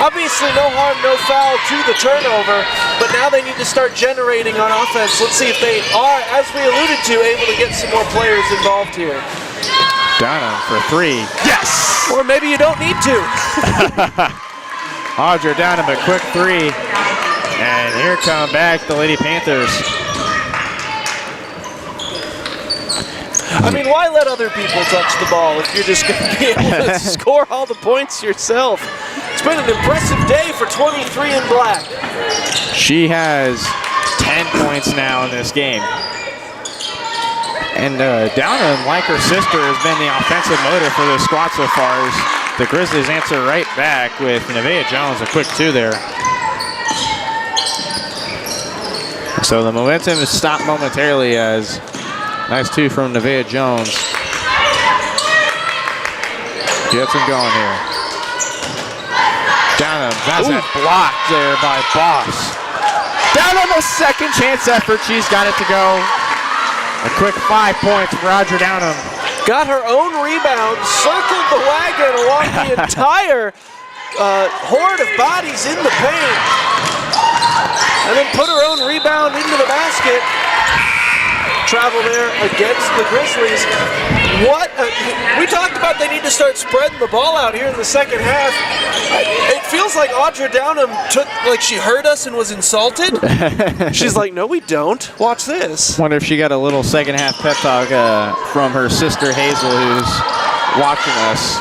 obviously no harm, no foul to the turnover, but now they need to start generating on offense. Let's see if they are, as we alluded to, able to get some more players involved here. Downham for 3. Yes! Or maybe you don't need to. Audra Downham a quick 3. And here come back the Lady Panthers. I mean, why let other people touch the ball if you're just going to be able to score all the points yourself? It's been an impressive day for 23 in black. She has 10 points now in this game. And Downham, like her sister, has been the offensive motor for the squad so far. As the Grizzlies answer right back with Nevaeh Jones, a quick 2 there. So the momentum is stopped momentarily as nice 2 from Nevaeh Jones. Gets him going here. Downham has it blocked there by Boss. Downham a second chance effort. She's got it to go. A quick 5 points for Audra Downham. Got her own rebound, circled the wagon along the entire horde of bodies in the paint, and then put her own rebound into the basket. Travel there against the Grizzlies. We talked about they need to start spreading the ball out here in the second half. It feels like Audra Downham she heard us and was insulted. She's like, no, we don't. Watch this. Wonder if she got a little second half pep talk from her sister Hazel, who's watching us.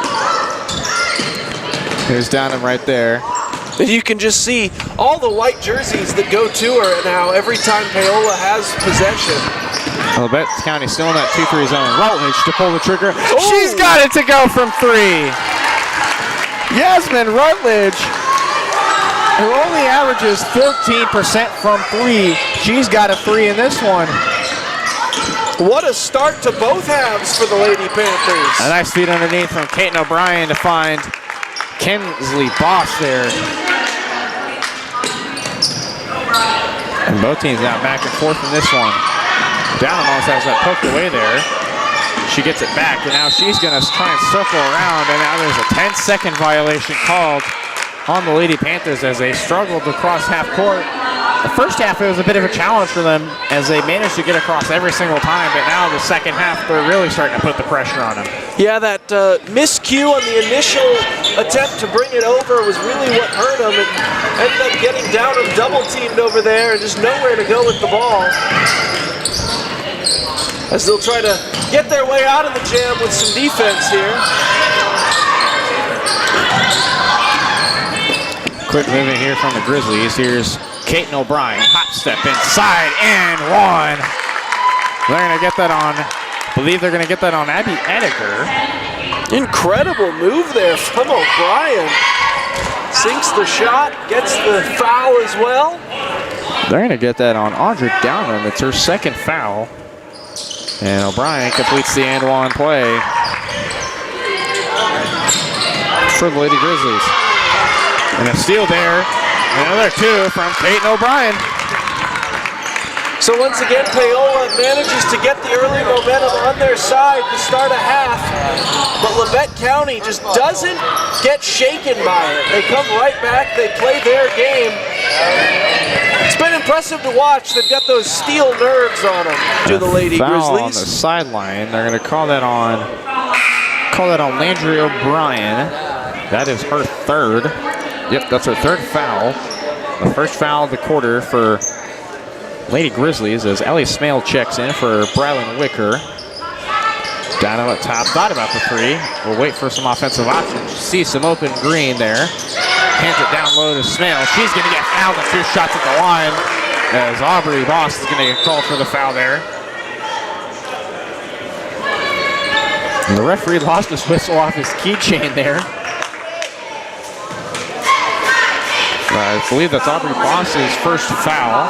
Here's Downham right there. And you can just see all the white jerseys that go to her now every time Paola has possession. Well, Betts County still in that 2-3 zone. Rutledge to pull the trigger. Ooh. She's got it to go from 3. Yasmin Rutledge, who only averages 14% from 3. She's got a 3 in this one. What a start to both halves for the Lady Panthers. A nice feed underneath from Kaiten O'Brien to find Kinsley Boss there. And both teams now back and forth in this one. Downham almost has that poked away there. She gets it back, and now she's going to try and circle around, and now there's a 10-second violation called on the Lady Panthers as they struggled to cross half court. The first half, it was a bit of a challenge for them as they managed to get across every single time, but now the second half, they're really starting to put the pressure on them. Yeah, that miscue on the initial attempt to bring it over was really what hurt them, and ended up getting down and double-teamed over there and just nowhere to go with the ball. As they'll try to get their way out of the jam with some defense here. Quick movement here from the Grizzlies. Here's Kaiten O'Brien, hot step inside and 1. They're going to get that on, I believe they're going to get that on Abby Ediger. Incredible move there from O'Brien. Sinks the shot, gets the foul as well. They're going to get that on Audra Downham. It's her second foul. And O'Brien completes the and-one play for the Lady Grizzlies. And a steal there. Another two from Peyton O'Brien. So once again, Paola manages to get the early momentum on their side to start a half, but Labette County just doesn't get shaken by it. They come right back, they play their game. It's been impressive to watch. They've got those steel nerves on them, to the Lady Foul Grizzlies. on the sideline. They're going to call that on Landry O'Brien. That is her third. Yep, that's her third foul. The first foul of the quarter for Lady Grizzlies as Ellie Smale checks in for Brylan Wicker. Down at top, thought about the three. We'll wait for some offensive options. See some open green there. Hands it down low to Smale. She's going to get fouled on 2 shots at the line as Aubrey Boss is going to get called for the foul there. And the referee lost his whistle off his keychain there. I believe that's Aubrey Boss's first foul.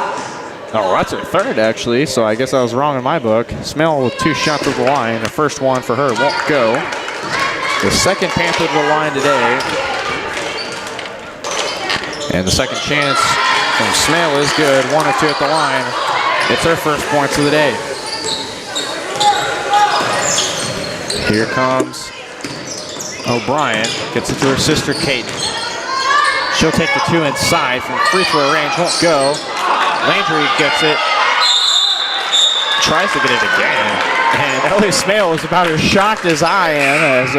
Oh, that's her third, actually, so I guess I was wrong in my book. Smale with 2 shots at the line. The first one for her won't go. The second Panther to the line today. And the second chance from Smale is good. 1 or 2 at the line. It's her first points of the day. Here comes O'Brien. Gets it to her sister, Kaden. She'll take the 2 inside from free throw range. Won't go. Landry gets it. Tries to get it again. And Ellie Smale was about as shocked as I am as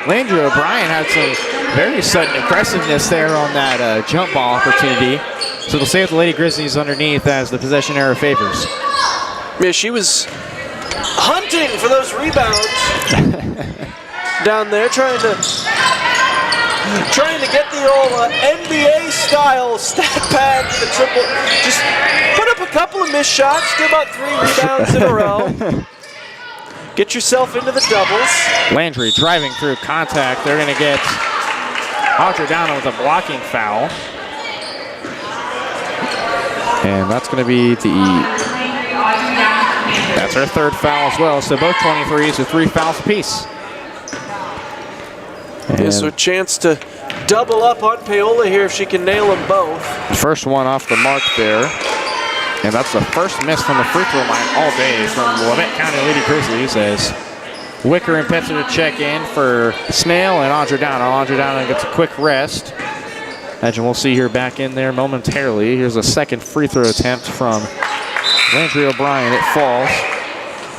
Landry O'Brien had some very sudden aggressiveness there on that jump ball opportunity. So they'll save the Lady Grizzlies underneath as the possession error favors. Yeah, she was hunting for those rebounds down there, trying to get the old NBA-style stat pad for the triple. Just put up a couple of missed shots, get about 3 rebounds in a row. Get yourself into the doubles. Landry driving through contact. They're going to get Audra down with a blocking foul. And that's going to be that's her third foul as well. So both 23s with 3 fouls apiece. Yeah, so a chance to double up on Paola here if she can nail them both. First one off the mark there. And that's the first miss from the free throw line all day from Labette County Lady Grizzlies as Wicker and Petzer to check in for Smale and Audra Down. Audra Down gets a quick rest. And we'll see her back in there momentarily. Here's a second free throw attempt from Landry O'Brien. It falls.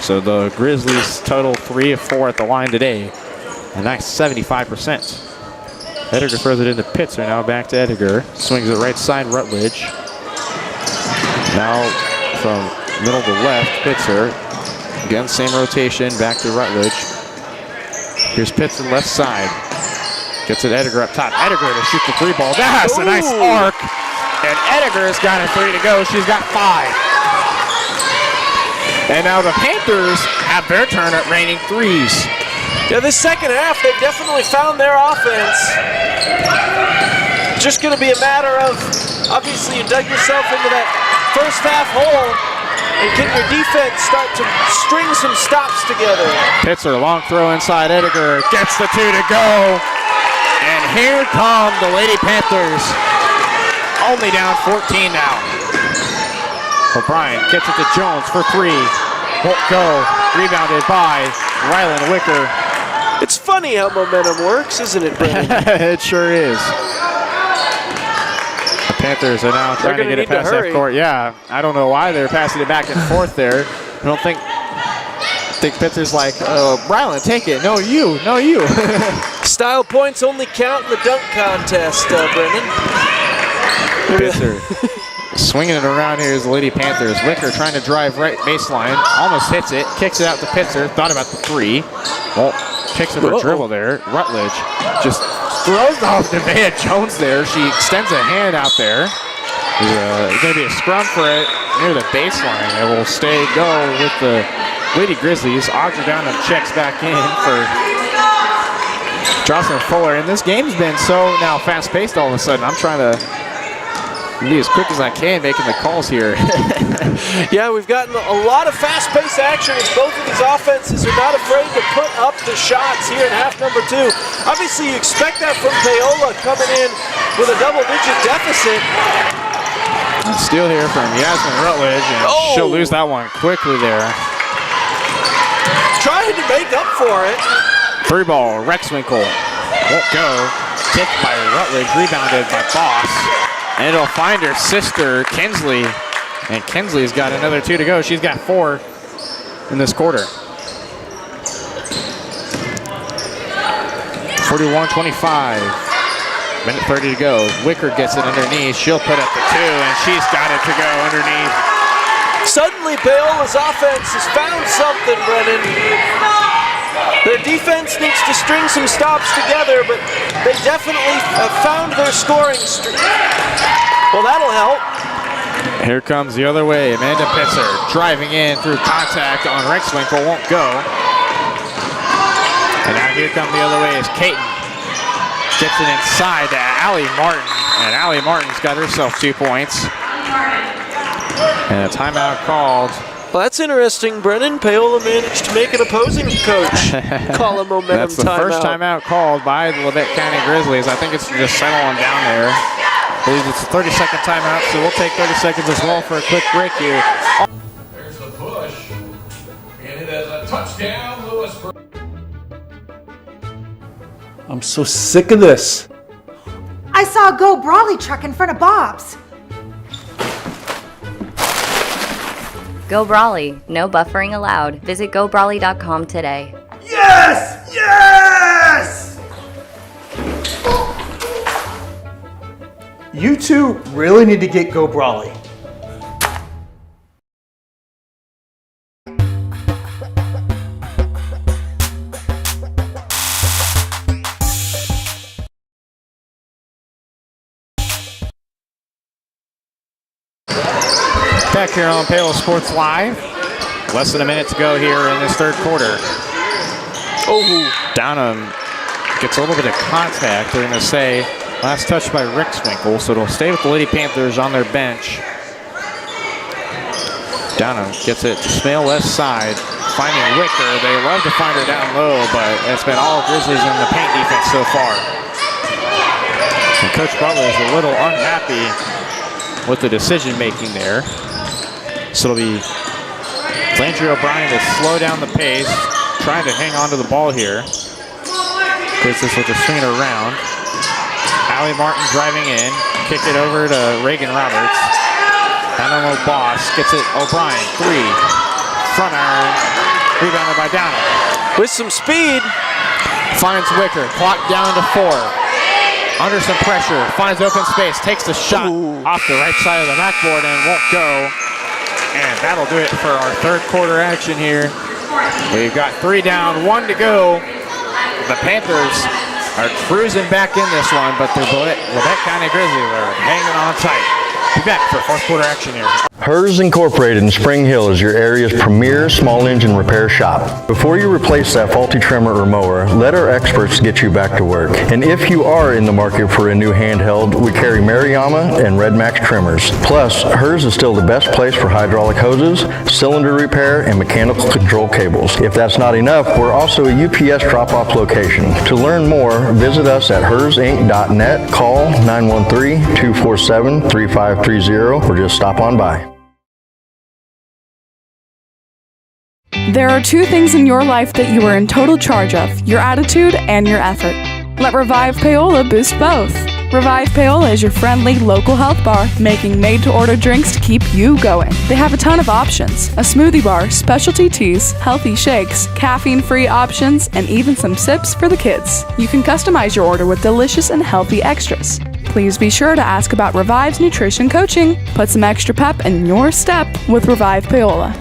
So the Grizzlies total 3 of 4 at the line today. A nice 75%. Ediger throws it into Pitzer. Now back to Ediger. Swings it right side, Rutledge. Now from middle to left, Pitzer. Again, same rotation, back to Rutledge. Here's Pitzer left side. Gets it Ediger up top. Ediger to shoot the 3 ball. That's a nice arc. And Ediger's got a 3 to go. She's got 5. And now the Panthers have their turn at raining 3s. Yeah, this second half, they've definitely found their offense. Just going to be a matter of, obviously, you dug yourself into that first half hole, and can your defense start to string some stops together? Pitzer, long throw inside. Ediger gets the 2 to go. And here come the Lady Panthers. Only down 14 now. O'Brien gets it to Jones for 3. Won't go. Rebounded by Rylan Wicker. It's funny how momentum works, isn't it, Brennan? It sure is. The Panthers are now trying to get it past half court. Yeah, I don't know why they're passing it back and forth there. I don't think Pittsburgh's like, Rylan, take it. No, you. No, you. Style points only count in the dunk contest, Brennan. Pitzer swinging it around here is the Lady Panthers. Wicker trying to drive right baseline. Almost hits it. Kicks it out to Pitzer. Thought about the 3. Well, kicks it for a dribble there. Rutledge just throws off Nevaeh Jones there. She extends a hand out there. There's going to be a scrum for it near the baseline. It will go with the Lady Grizzlies. Ogden down and checks back in for Jocelyn Fuller. And this game's been so now fast-paced all of a sudden. I'm trying to be as quick as I can making the calls here. Yeah, we've gotten a lot of fast-paced action as both of these offenses are not afraid to put up the shots here in half number 2. Obviously, you expect that from Paola coming in with a double-digit deficit. Steal here from Yasmin Rutledge, and she'll lose that one quickly there. Trying to make up for it. 3 ball, Rexwinkle won't go. Tipped by Rutledge, rebounded by Boss. And it'll find her sister, Kinsley. And Kinsley's got another 2 to go. She's got 4 in this quarter. 41-25. Minute 30 to go. Wicker gets it underneath. She'll put up the 2, and she's got it to go underneath. Suddenly, Paola's offense has found something, Brennan. Their defense needs to string some stops together, but they definitely have found their scoring streak. Well, that'll help. Here comes the other way. Amanda Pitzer driving in through contact on Rexwinkle. Won't go. And now here come the other way is Caton. Gets it inside to Allie Martin. And Allie Martin's got herself 2 points. And a timeout called. Well, that's interesting, Brennan. Paola managed to make an opposing coach call a momentum timeout. That's the first timeout called by the Lebec County Grizzlies. I think it's just settling down there. I believe it's a 30-second timeout, so we'll take 30 seconds as well for a quick break here. There's the push, and it is a touchdown, Lewisburg. I'm so sick of this. I saw a Go Brawley truck in front of Bob's. Go Brawley. No buffering allowed. Visit gobrawley.com today. Yes! Yes! You two really need to get Go Brawley. Back here on Paola Sports Live. Less than a minute to go here in this third quarter. Downham gets a little bit of contact. They're going to say last touch by Rexwinkle, so it'll stay with the Lady Panthers on their bench. Downham gets it to Smale left side, finding Wicker. They love to find her down low, but it's been all Grizzlies in the paint defense so far. And Coach Butler is a little unhappy with the decision making there. So it'll be Landry O'Brien to slow down the pace, trying to hang on to the ball here. Grizzlies will just swing it around. Allie Martin driving in, kick it over to Reagan Roberts. Down on Boss, gets it O'Brien, 3. Front iron, rebounded by Downham. With some speed. Finds Wicker, clock down to 4. Under some pressure, finds open space, takes the shot off the right side of the backboard and won't go. And that'll do it for our third quarter action here. We've got 3 down, 1 to go. The Panthers are cruising back in this one, but the Lebec County Grizzlies are hanging on tight. Be back for fourth quarter action here. Hers Incorporated in Spring Hill is your area's premier small engine repair shop. Before you replace that faulty trimmer or mower, let our experts get you back to work. And if you are in the market for a new handheld, we carry Maruyama and Red Max trimmers. Plus, Hers is still the best place for hydraulic hoses, cylinder repair, and mechanical control cables. If that's not enough, we're also a UPS drop-off location. To learn more, visit us at hersinc.net, call 913-247-3530, or just stop on by. There are 2 things in your life that you are in total charge of, your attitude and your effort. Let Revive Paola boost both. Revive Paola is your friendly local health bar, making made-to-order drinks to keep you going. They have a ton of options: a smoothie bar, specialty teas, healthy shakes, caffeine-free options, and even some sips for the kids. You can customize your order with delicious and healthy extras. Please be sure to ask about Revive's nutrition coaching. Put some extra pep in your step with Revive Paola.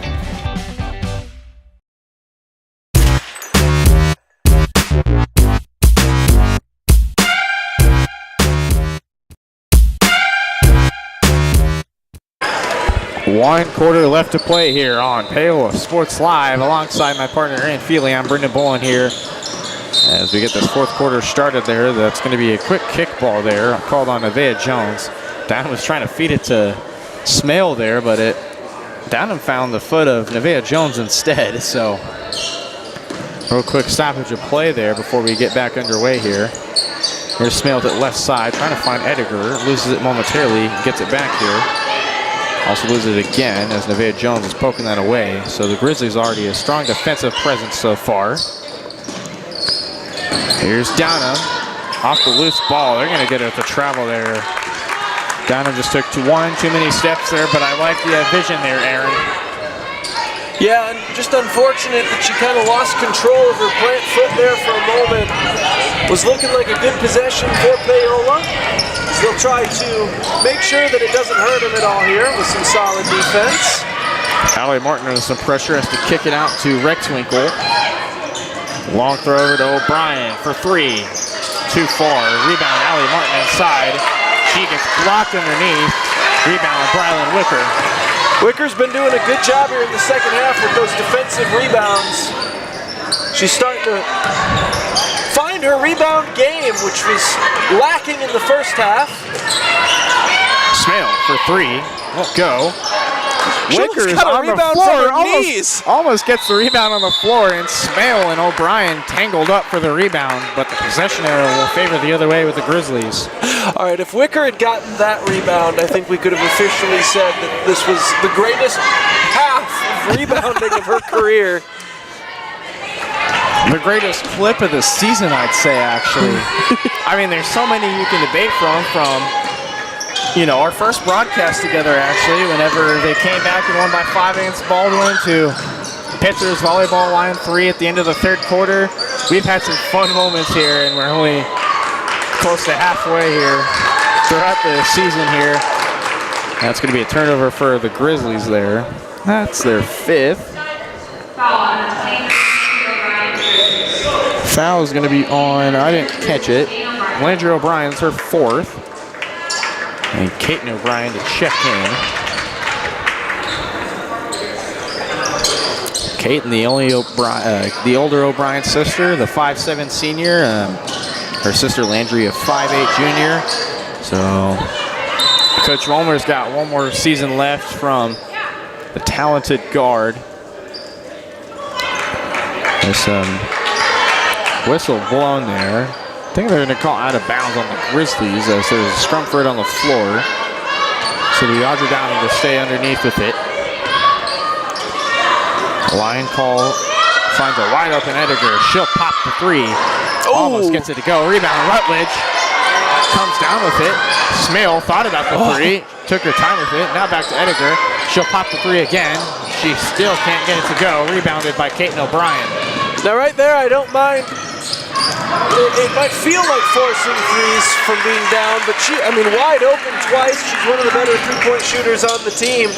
1 quarter left to play here on Paola Sports Live. Alongside my partner Aaron Feely, I'm Brendan Bolin here. As we get this 4th quarter started there, that's going to be a quick kickball there called on Nevaeh Jones. Downham was trying to feed it to Smale there, but Downham found the foot of Nevaeh Jones instead. So real quick stoppage of play there before we get back underway here. Here's Smale to the left side, trying to find Edgar. Loses it momentarily, gets it back here. Also loses it again as Nevaeh Jones is poking that away. So the Grizzlies already a strong defensive presence so far. Here's Downham off the loose ball. They're going to get it to travel there. Downham just took too many steps there, but I like the vision there, Aaron. Yeah, and just unfortunate that she kind of lost control of her plant foot there for a moment. Was looking like a good possession for Paola. They'll try to make sure that it doesn't hurt him at all here with some solid defense. Allie Martin under some pressure, has to kick it out to Rexwinkle. Long throw over to O'Brien for 3. Too far. Rebound, Allie Martin inside. She gets blocked underneath. Rebound, Brylan Wicker. Wicker's been doing a good job here in the second half with those defensive rebounds. She's starting to find her rebound game, which was lacking in the first half. Smale for 3. Won't go. Wicker's got a on the rebound floor. from her knees. Almost gets the rebound on the floor, and Smale and O'Brien tangled up for the rebound, but the possession arrow will favor the other way with the Grizzlies. All right, if Wicker had gotten that rebound, I think we could have officially said that this was the greatest half of rebounding of her career. The greatest clip of the season, I'd say, actually. I mean, there's so many you can debate from our first broadcast together, actually, whenever they came back and won by 5 against Baldwin, to Panthers volleyball line 3 at the end of the 3rd quarter. We've had some fun moments here, and we're only close to halfway here throughout the season here. That's going to be a turnover for the Grizzlies there. That's their 5th. Foul is going to be on, I didn't catch it. Landry O'Brien's her 4th. And Kaiten O'Brien to check in. Kaiten, the older O'Brien sister, the 5'7" senior. Her sister Landry, a 5'8" junior. So Coach Romer's got one more season left from the talented guard. There's some whistle blown there. I think they're going to call out of bounds on the Grizzlies as there's a scrum for it on the floor. So the Audrey Downing to stay underneath with it. Line call finds a wide open Edgar. She'll pop the 3. Almost gets it to go. Rebound, Rutledge comes down with it. Smale thought about the 3, took her time with it. Now back to Edgar. She'll pop the 3 again. She still can't get it to go. Rebounded by Kaiten O'Brien. Now right there, I don't mind. It might feel like forcing threes from being down, but wide open twice. She's one of the better three-point shooters on the team.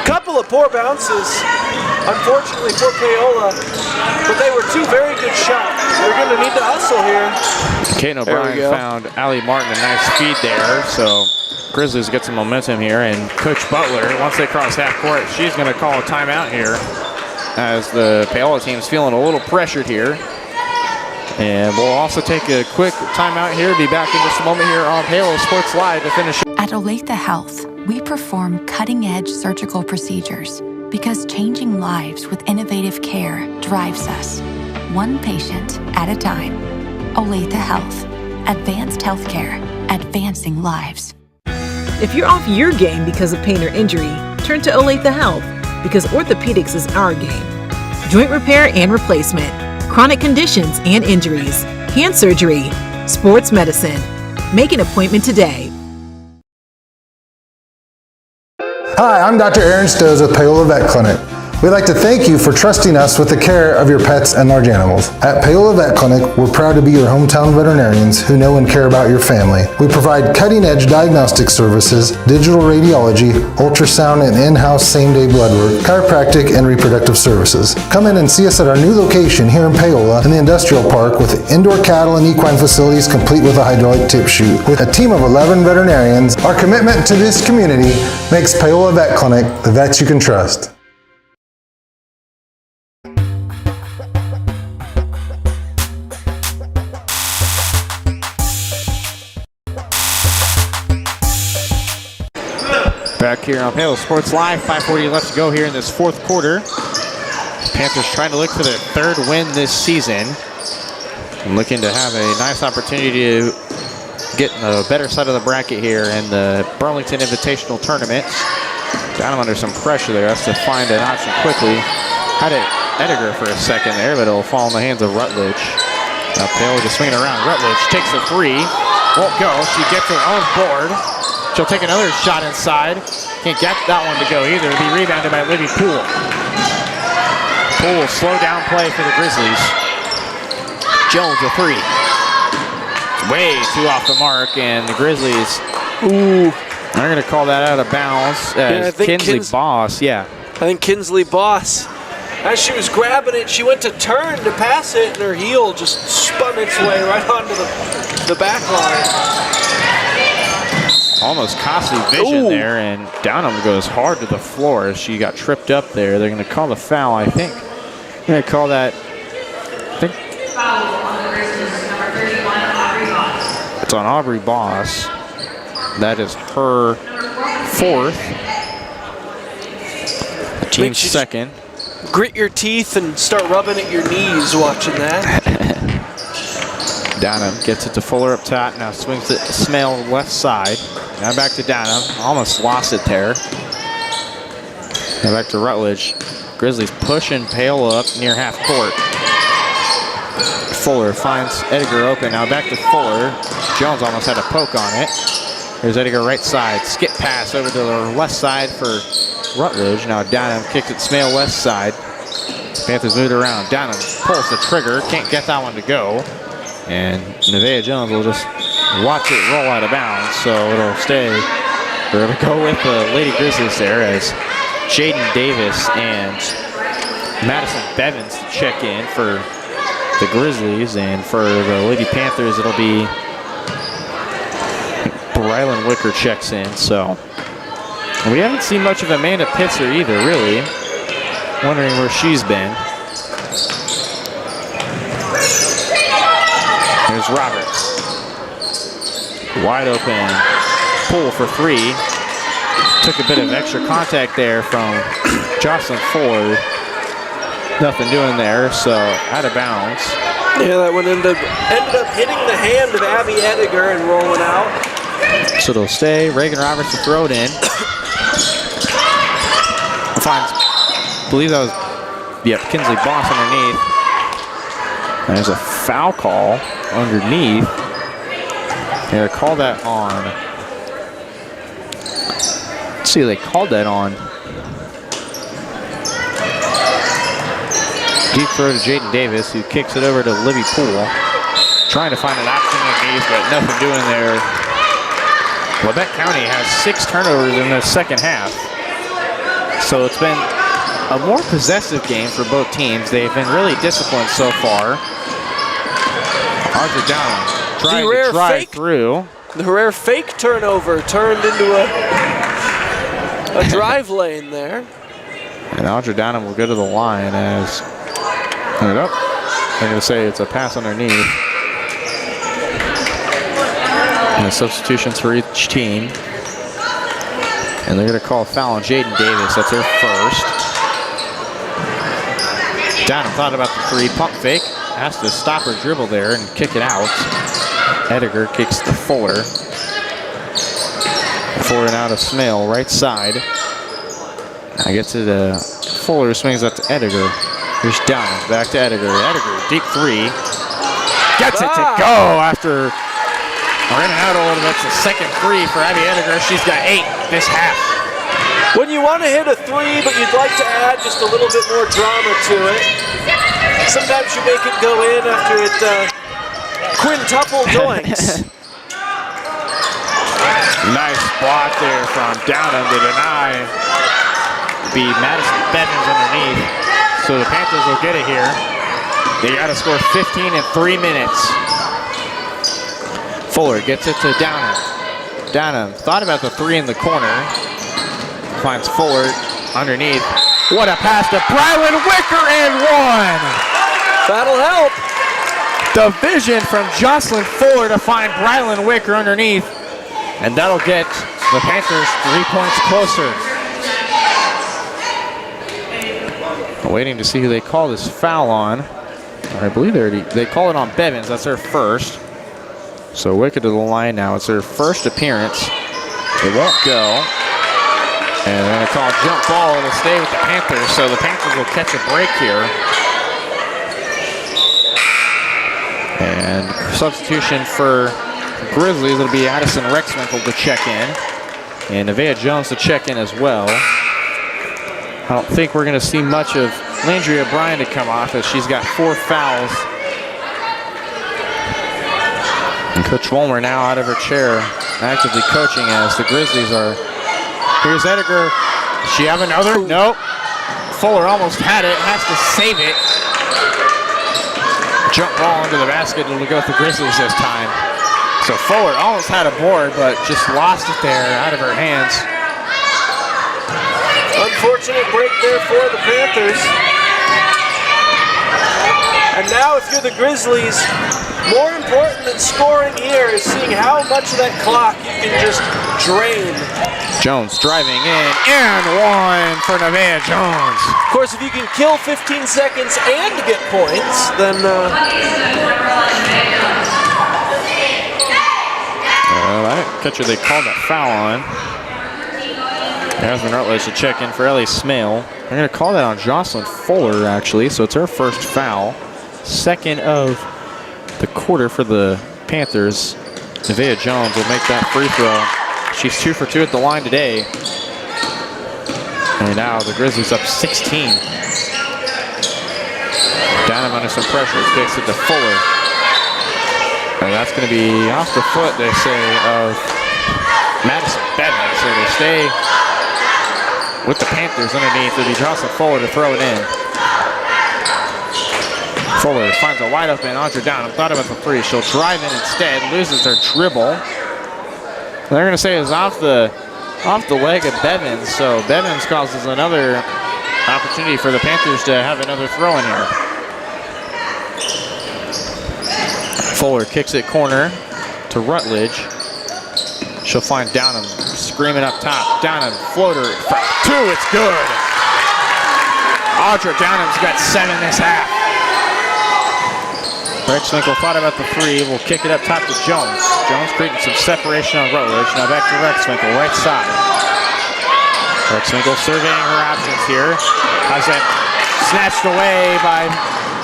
Couple of poor bounces, unfortunately for Paola, but they were 2 very good shots. They're going to need to hustle here. Kaiten O'Brien found Allie Martin a nice feed there, so Grizzlies get some momentum here, and Coach Butler, once they cross half court, she's going to call a timeout here as the Paola team's feeling a little pressured here. And we'll also take a quick timeout here. Be back in just a moment here on Paola Sports Live to finish. At Olathe Health, we perform cutting-edge surgical procedures because changing lives with innovative care drives us, one patient at a time. Olathe Health. Advanced healthcare. Advancing lives. If you're off your game because of pain or injury, turn to Olathe Health because orthopedics is our game. Joint repair and replacement, chronic conditions and injuries, hand surgery, sports medicine. Make an appointment today. Hi, I'm Dr. Aaron Stos with Paola Vet Clinic. We'd like to thank you for trusting us with the care of your pets and large animals. At Paola Vet Clinic, we're proud to be your hometown veterinarians who know and care about your family. We provide cutting-edge diagnostic services, digital radiology, ultrasound, and in-house same-day blood work, chiropractic, and reproductive services. Come in and see us at our new location here in Paola in the Industrial Park with indoor cattle and equine facilities complete with a hydraulic tip chute. With a team of 11 veterinarians, our commitment to this community makes Paola Vet Clinic the vets you can trust. Back here on Paola Sports Live, 5:40 left to go here in this fourth quarter. Panthers trying to look for their third win this season. Looking to have a nice opportunity to get in the better side of the bracket here in the Burlington Invitational Tournament. Down under some pressure there. Has to find an option quickly. Had it Ediger for a second there, but it'll fall in the hands of Rutledge. Now Paola just swinging around. Rutledge takes a three. Won't go. She gets her own board. She'll take another shot inside. Can't get that one to go either. It'll be rebounded by Libby Poole. Poole will slow down play for the Grizzlies. Jones a three. Way too off the mark, and the Grizzlies, they're going to call that out of bounds. Kinsley Boss, I think Kinsley Boss, as she was grabbing it, she went to turn to pass it, and her heel just spun its way right onto the back line. Almost costly vision there, and Downham goes hard to the floor as she got tripped up there. They're going to call the foul, I think. They're going to call that, it's on Aubrey Boss. That is her fourth. Team's second. Grit your teeth and start rubbing at your knees watching that. Downham gets it to Fuller up top. Now swings it Smale left side. Now back to Downham. Almost lost it there. Now back to Rutledge. Grizzlies pushing Paola up near half court. Fuller finds Ediger open. Now back to Fuller. Jones almost had a poke on it. Here's Ediger right side. Skip pass over to the left side for Rutledge. Now Downham kicks it Smale west side. Panthers moved around. Downham pulls the trigger. Can't get that one to go. And Nevaeh Jones will just watch it roll out of bounds. So it'll stay. We're going to go with the Lady Grizzlies there as Jaden Davis and Madison Bevins to check in for the Grizzlies, and for the Lady Panthers, it'll be Brylan Wicker checks in. So we haven't seen much of Amanda Pitzer either, really. Wondering where she's been. Here's Roberts. Wide open. Pull for three. Took a bit of extra contact there from Jocelyn Ford. Nothing doing there, so out of bounds. Yeah, that one ended up hitting the hand of Abby Ediger and rolling out. So it'll stay. Reagan Roberts to throw it in. Finds, I believe that was, Kinsley Boss underneath. There's a foul call underneath. Yeah, call that on. Let's see, they called that on. Deep throw to Jaden Davis, who kicks it over to Libby Poole. Trying to find an option underneath, but nothing doing there. Quebec County has 6 turnovers in the second half. So it's been a more possessive game for both teams. They've been really disciplined so far. Arthur down, trying to drive through. The rare fake turnover turned into a drive lane there. And Audra Downham will go to the line as, I'm going to say it's a pass underneath. And the substitutions for each team. And they're going to call a foul on Jaden Davis. That's her first. Downham thought about the three, pump fake. Has to stop her dribble there and kick it out. Ediger kicks to Fuller. Fuller now to Smale, right side. Now gets it to Fuller, swings up to Ediger. Here's Downham, back to Ediger. Ediger, deep three. Gets it to go after running out a little bit. It's the second three for Abby Ediger. She's got 8 this half. When you want to hit a three, but you'd like to add just a little bit more drama to it, sometimes you make it go in after it quintuple doinks. Nice block there from Downham to deny. Be Madison Bevins underneath. So the Panthers will get it here. They got to score 15 in 3 minutes. Fuller gets it to Downham. Downham thought about the three in the corner. Finds Fuller underneath. What a pass to Brylan Wicker and one. That'll help. The vision from Jocelyn Fuller to find Brylan Wicker underneath. And that'll get the Panthers 3 points closer. Waiting to see who they call this foul on. I believe they call it on Bevins. That's their first. So Wicker to the line now. It's their first appearance. It won't go. And they're going to call jump ball to stay with the Panthers. So the Panthers will catch a break here. And substitution for Grizzlies, it'll be Addison Rexwinkle to check in. And Nevaeh Jones to check in as well. I don't think we're going to see much of Landry O'Brien to come off as she's got 4 fouls. And Coach Wolmer now out of her chair, actively coaching as the Grizzlies are. Here's Ediger. Does she have another? Nope. Fuller almost had it, has to save it. Jump ball into the basket, it'll go with the Grizzlies this time. So Fuller almost had a board, but just lost it there out of her hands. Unfortunate break there for the Panthers. And now if you're the Grizzlies, more important than scoring here is seeing how much of that clock you can just drain. Jones driving in and one for Nevaeh Jones. Of course, if you can kill 15 seconds and get points, then I didn't catch her. They called that foul on. Jasmine Rutledge to check in for Ellie Smale. They're going to call that on Jocelyn Fuller, actually, so it's her first foul. Second of the quarter for the Panthers. Nevaeh Jones will make that free throw. She's 2 for 2 at the line today. And now the Grizzlies up 16. Down under some pressure, kicks it to Fuller. And that's going to be off the foot, they say, of Madison Bevins. So they stay with the Panthers underneath. It'll be Jocelyn Fuller to throw it in. Fuller finds a wide open Audra Downham. Thought about the three. She'll drive in instead, loses her dribble. They're going to say it's off the leg of Bevins. So Bevins causes another opportunity for the Panthers to have another throw in here. Fuller kicks it corner to Rutledge. She'll find Downham screaming up top. Downham floater for 2. It's good. Audra Downham's got 7 this half. Rexwinkle thought about the three. Will kick it up top to Jones. Jones creating some separation on Rutledge. Now back to Rexwinkle, right side. Rexwinkle surveying her options here. Has that snatched away by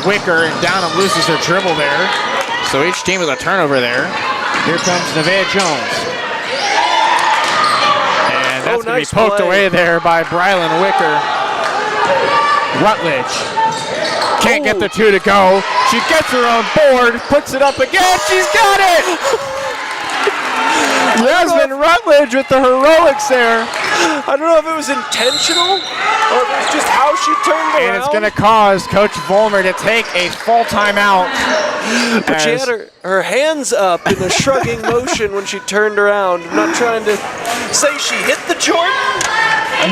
Wicker, and Downham loses her dribble there. So each team with a turnover there. Here comes Nevaeh Jones. And that's going to be poked away there by Brylan Wicker. Rutledge can't get the 2 to go. She gets her on board, puts it up again. She's got it! Jasmine Rutledge with the heroics there. I don't know if it was intentional or if it was just how she turned around. And it's going to cause Coach Vollmer to take a full timeout. But she had her hands up in a shrugging motion when she turned around. I'm not trying to say she hit the Jordan.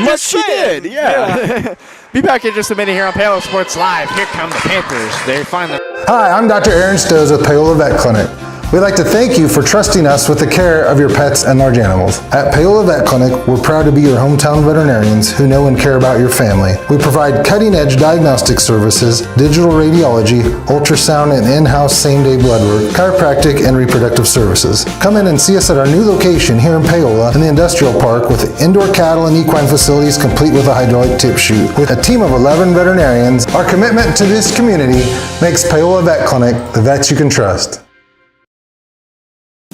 But she did, yeah. Be back in just a minute here on Paola Sports Live. Here come the Panthers. They find the... Hi, I'm Dr. Aaron Stoes with Paola Vet Clinic. We'd like to thank you for trusting us with the care of your pets and large animals. At Paola Vet Clinic, we're proud to be your hometown veterinarians who know and care about your family. We provide cutting-edge diagnostic services, digital radiology, ultrasound, and in-house same-day blood work, chiropractic, and reproductive services. Come in and see us at our new location here in Paola in the Industrial Park with indoor cattle and equine facilities complete with a hydraulic tip chute. With a team of 11 veterinarians, our commitment to this community makes Paola Vet Clinic the vets you can trust.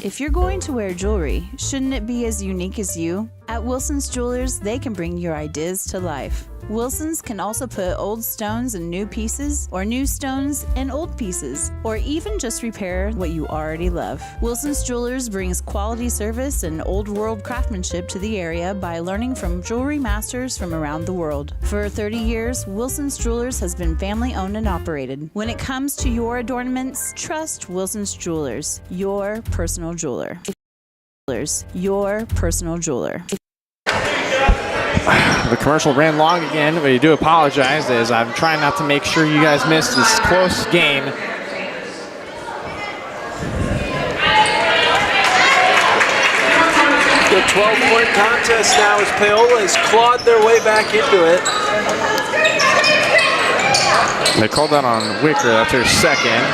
If you're going to wear jewelry, shouldn't it be as unique as you? At Wilson's Jewelers, they can bring your ideas to life. Wilson's can also put old stones in new pieces, or new stones in old pieces, or even just repair what you already love. Wilson's Jewelers brings quality service and old world craftsmanship to the area by learning from jewelry masters from around the world. For 30 years, Wilson's Jewelers has been family owned and operated. When it comes to your adornments, trust Wilson's Jewelers, your personal jeweler. Your personal jeweler. The commercial ran long again, but I do apologize as I'm trying not to make sure you guys miss this close game. The 12-point contest now as Paola has clawed their way back into it. They called that on Wicker. That's her second.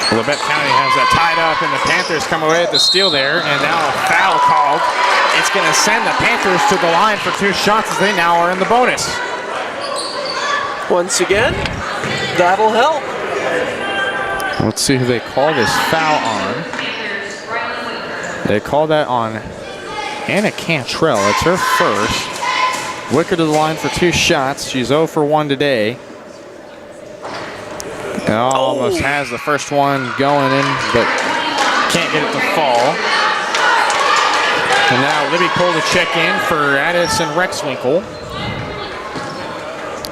Labette County has that tied up, and the Panthers come away with the steal there, and now a foul called. It's going to send the Panthers to the line for 2 shots as they now are in the bonus. Once again, that'll help. Let's see who they call this foul on. They call that on Anna Cantrell. It's her first. Wicker to the line for 2 shots. She's 0 for 1 today. And almost has the first one going in, but can't get it to fall. And now Libby Cole to check in for Addison Rexwinkle.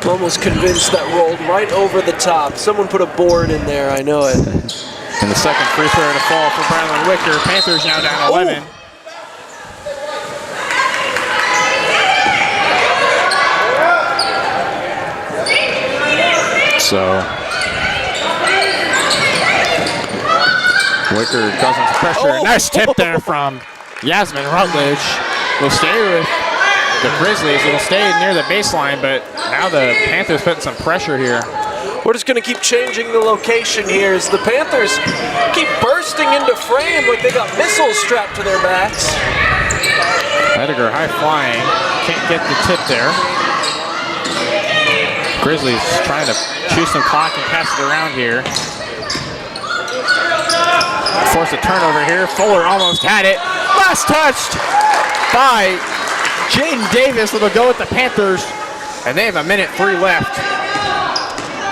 I'm almost convinced that rolled right over the top. Someone put a board in there, I know it. And the second free throw to fall for Bradley Wicker. Panthers now down 11. So Wicker causing some pressure. Nice tip there from Yasmin Rutledge. Will stay with the Grizzlies. It'll stay near the baseline, but now the Panthers putting some pressure here. We're just going to keep changing the location here as the Panthers keep bursting into frame like they got missiles strapped to their backs. Edgar high flying. Can't get the tip there. Grizzlies trying to choose some clock and pass it around here. Force a turnover here. Fuller almost had it. Last touched by Jaden Davis. It'll go with the Panthers. And they have 1:03 left.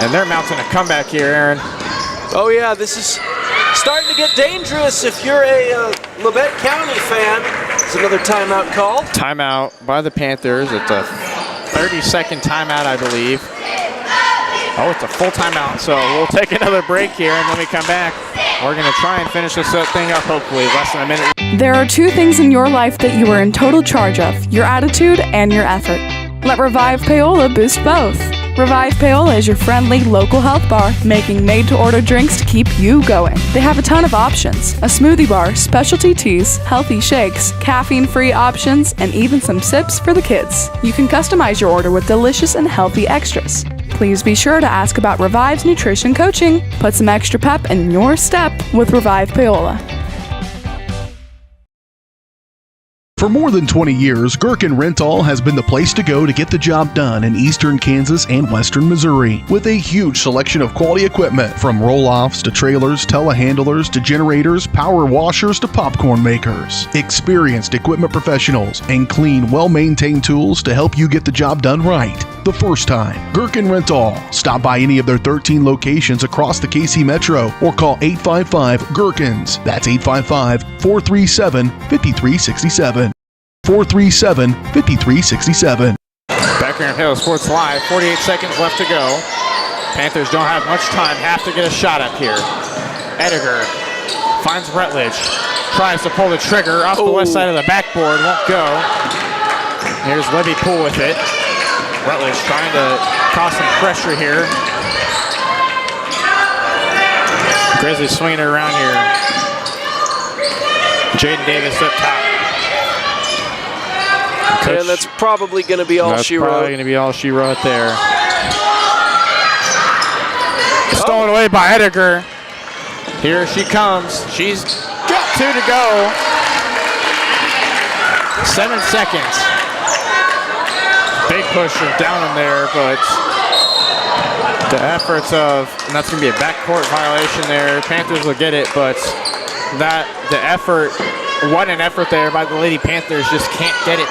And they're mounting a comeback here, Aaron. Oh yeah, this is starting to get dangerous if you're a Labette County fan. It's another timeout called. Timeout by the Panthers. It's a 30-second timeout, I believe. Oh, it's a full timeout, so we'll take another break here, and when we come back, we're going to try and finish this thing up, hopefully, less than a minute. There are 2 things in your life that you are in total charge of, your attitude and your effort. Let Revive Paola boost both. Revive Paola is your friendly local health bar, making made-to-order drinks to keep you going. They have a ton of options: a smoothie bar, specialty teas, healthy shakes, caffeine-free options, and even some sips for the kids. You can customize your order with delicious and healthy extras. Please be sure to ask about Revive's nutrition coaching. Put some extra pep in your step with Revive Paola. For more than 20 years, Gherkin Rental has been the place to go to get the job done in eastern Kansas and western Missouri. With a huge selection of quality equipment, from roll-offs to trailers, telehandlers to generators, power washers to popcorn makers. Experienced equipment professionals and clean, well-maintained tools to help you get the job done right the first time. Gherkin Rental. Stop by any of their 13 locations across the KC Metro or call 855-GHERKINS. That's 855-437-5367. 437-5367. Back here in Palo Sports Live, 48 seconds left to go. Panthers don't have much time, have to get a shot up here. Ediger finds Rutledge, tries to pull the trigger off the west side of the backboard, won't go. Here's Libby Poole with it. Rutledge trying to cause some pressure here. Grizzlies swinging it around here. Jaden Davis up top. Coach, and that's probably going to be all she wrote. That's probably going to be all she wrote there. Stolen away by Ediger. Here she comes. She's got 2 to go. 7 seconds. Big push down in there, but the efforts of, and that's going to be a backcourt violation there. Panthers will get it, but the effort what an effort there by the Lady Panthers. Just can't get it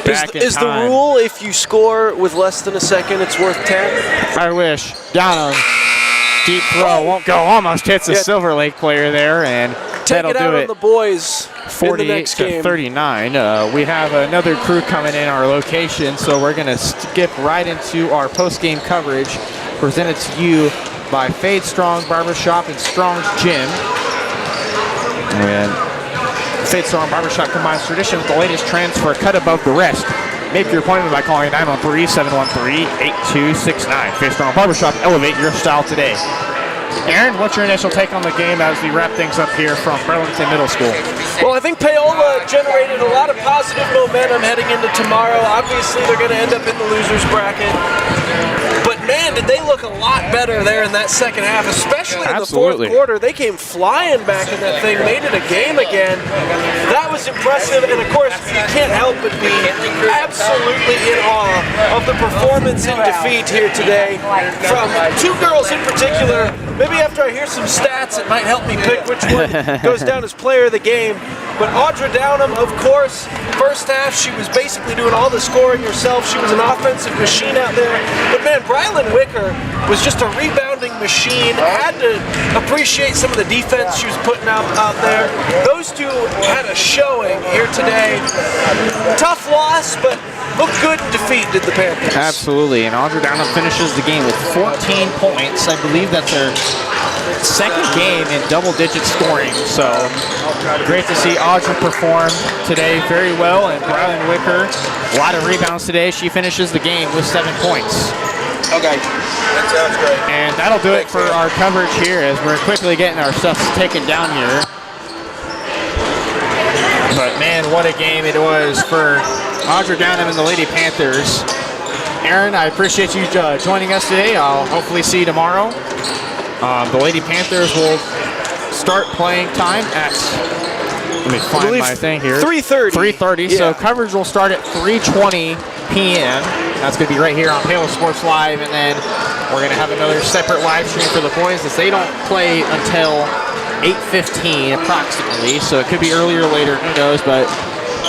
back in Is the time. rule if you score with less than a second, it's worth 10? I wish. Down deep throw, won't go. Almost hits a Silver Lake player there, and Take it out on the boys in the next game. 48-39. We have another crew coming in our location, so we're going to skip right into our post-game coverage presented to you by Fade Strong Barbershop and Strong's Gym. And Fade Strong Barbershop combines tradition with the latest trends for a cut above the rest. Make your appointment by calling 913-713-8269. Fade Strong Barbershop, elevate your style today. Aaron, what's your initial take on the game as we wrap things up here from Burlington Middle School? Well, I think Paola generated a lot of positive momentum heading into tomorrow. Obviously, they're going to end up in the losers bracket. But man, did they look a lot better there in that second half, especially in the fourth quarter. They came flying back in that thing, made it a game again. That was impressive, and of course, you can't help but be absolutely in awe of the performance and defeat here today from two girls in particular. Maybe after I hear some stats, it might help me pick which one goes down as player of the game. But Audra Downham, of course, first half, she was basically doing all the scoring herself. She was an offensive machine out there. But man, Brylan Wicker was just a rebounding machine. Had to appreciate some of the defense she was putting out there. Those two had a showing here today. Tough loss, but looked good in defeat, did the Panthers. Absolutely, and Audra Downham finishes the game with 14 points. I believe that's her second game in double-digit scoring, so great to see Audra perform today very well, and Brylan Wicker, a lot of rebounds today. She finishes the game with 7 points. Okay, that sounds great. And that'll do it for our coverage here as we're quickly getting our stuff taken down here. But man, what a game it was for Audra Downham and the Lady Panthers. Aaron, I appreciate you joining us today. I'll hopefully see you tomorrow. The Lady Panthers will start playing time at, let me find my thing here. 3:30. 3:30, yeah. So coverage will start at 3:20 p.m. That's going to be right here on Paola Sports Live, and then we're going to have another separate live stream for the boys as they don't play until 8:15 approximately, so it could be earlier or later, who knows, but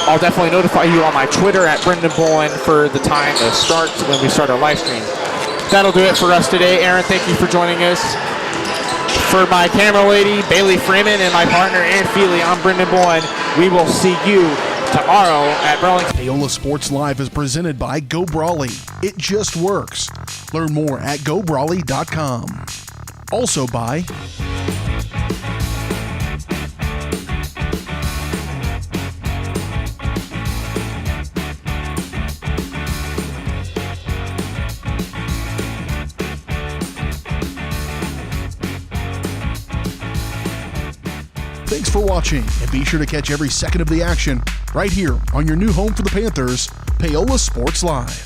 I'll definitely notify you on my Twitter at Brendan Bowen for the time to start when we start our live stream. That'll do it for us today. Aaron, thank you for joining us. For my camera lady, Bailey Freeman, and my partner, Aaron Feely, I'm Brendan Bowen. We will see you tomorrow at Burlington. Paola Sports Live is presented by Go Brawley. It just works. Learn more at gobrawley.com. Also by Thanks for watching, and be sure to catch every second of the action right here on your new home for the Panthers, Paola Sports Live.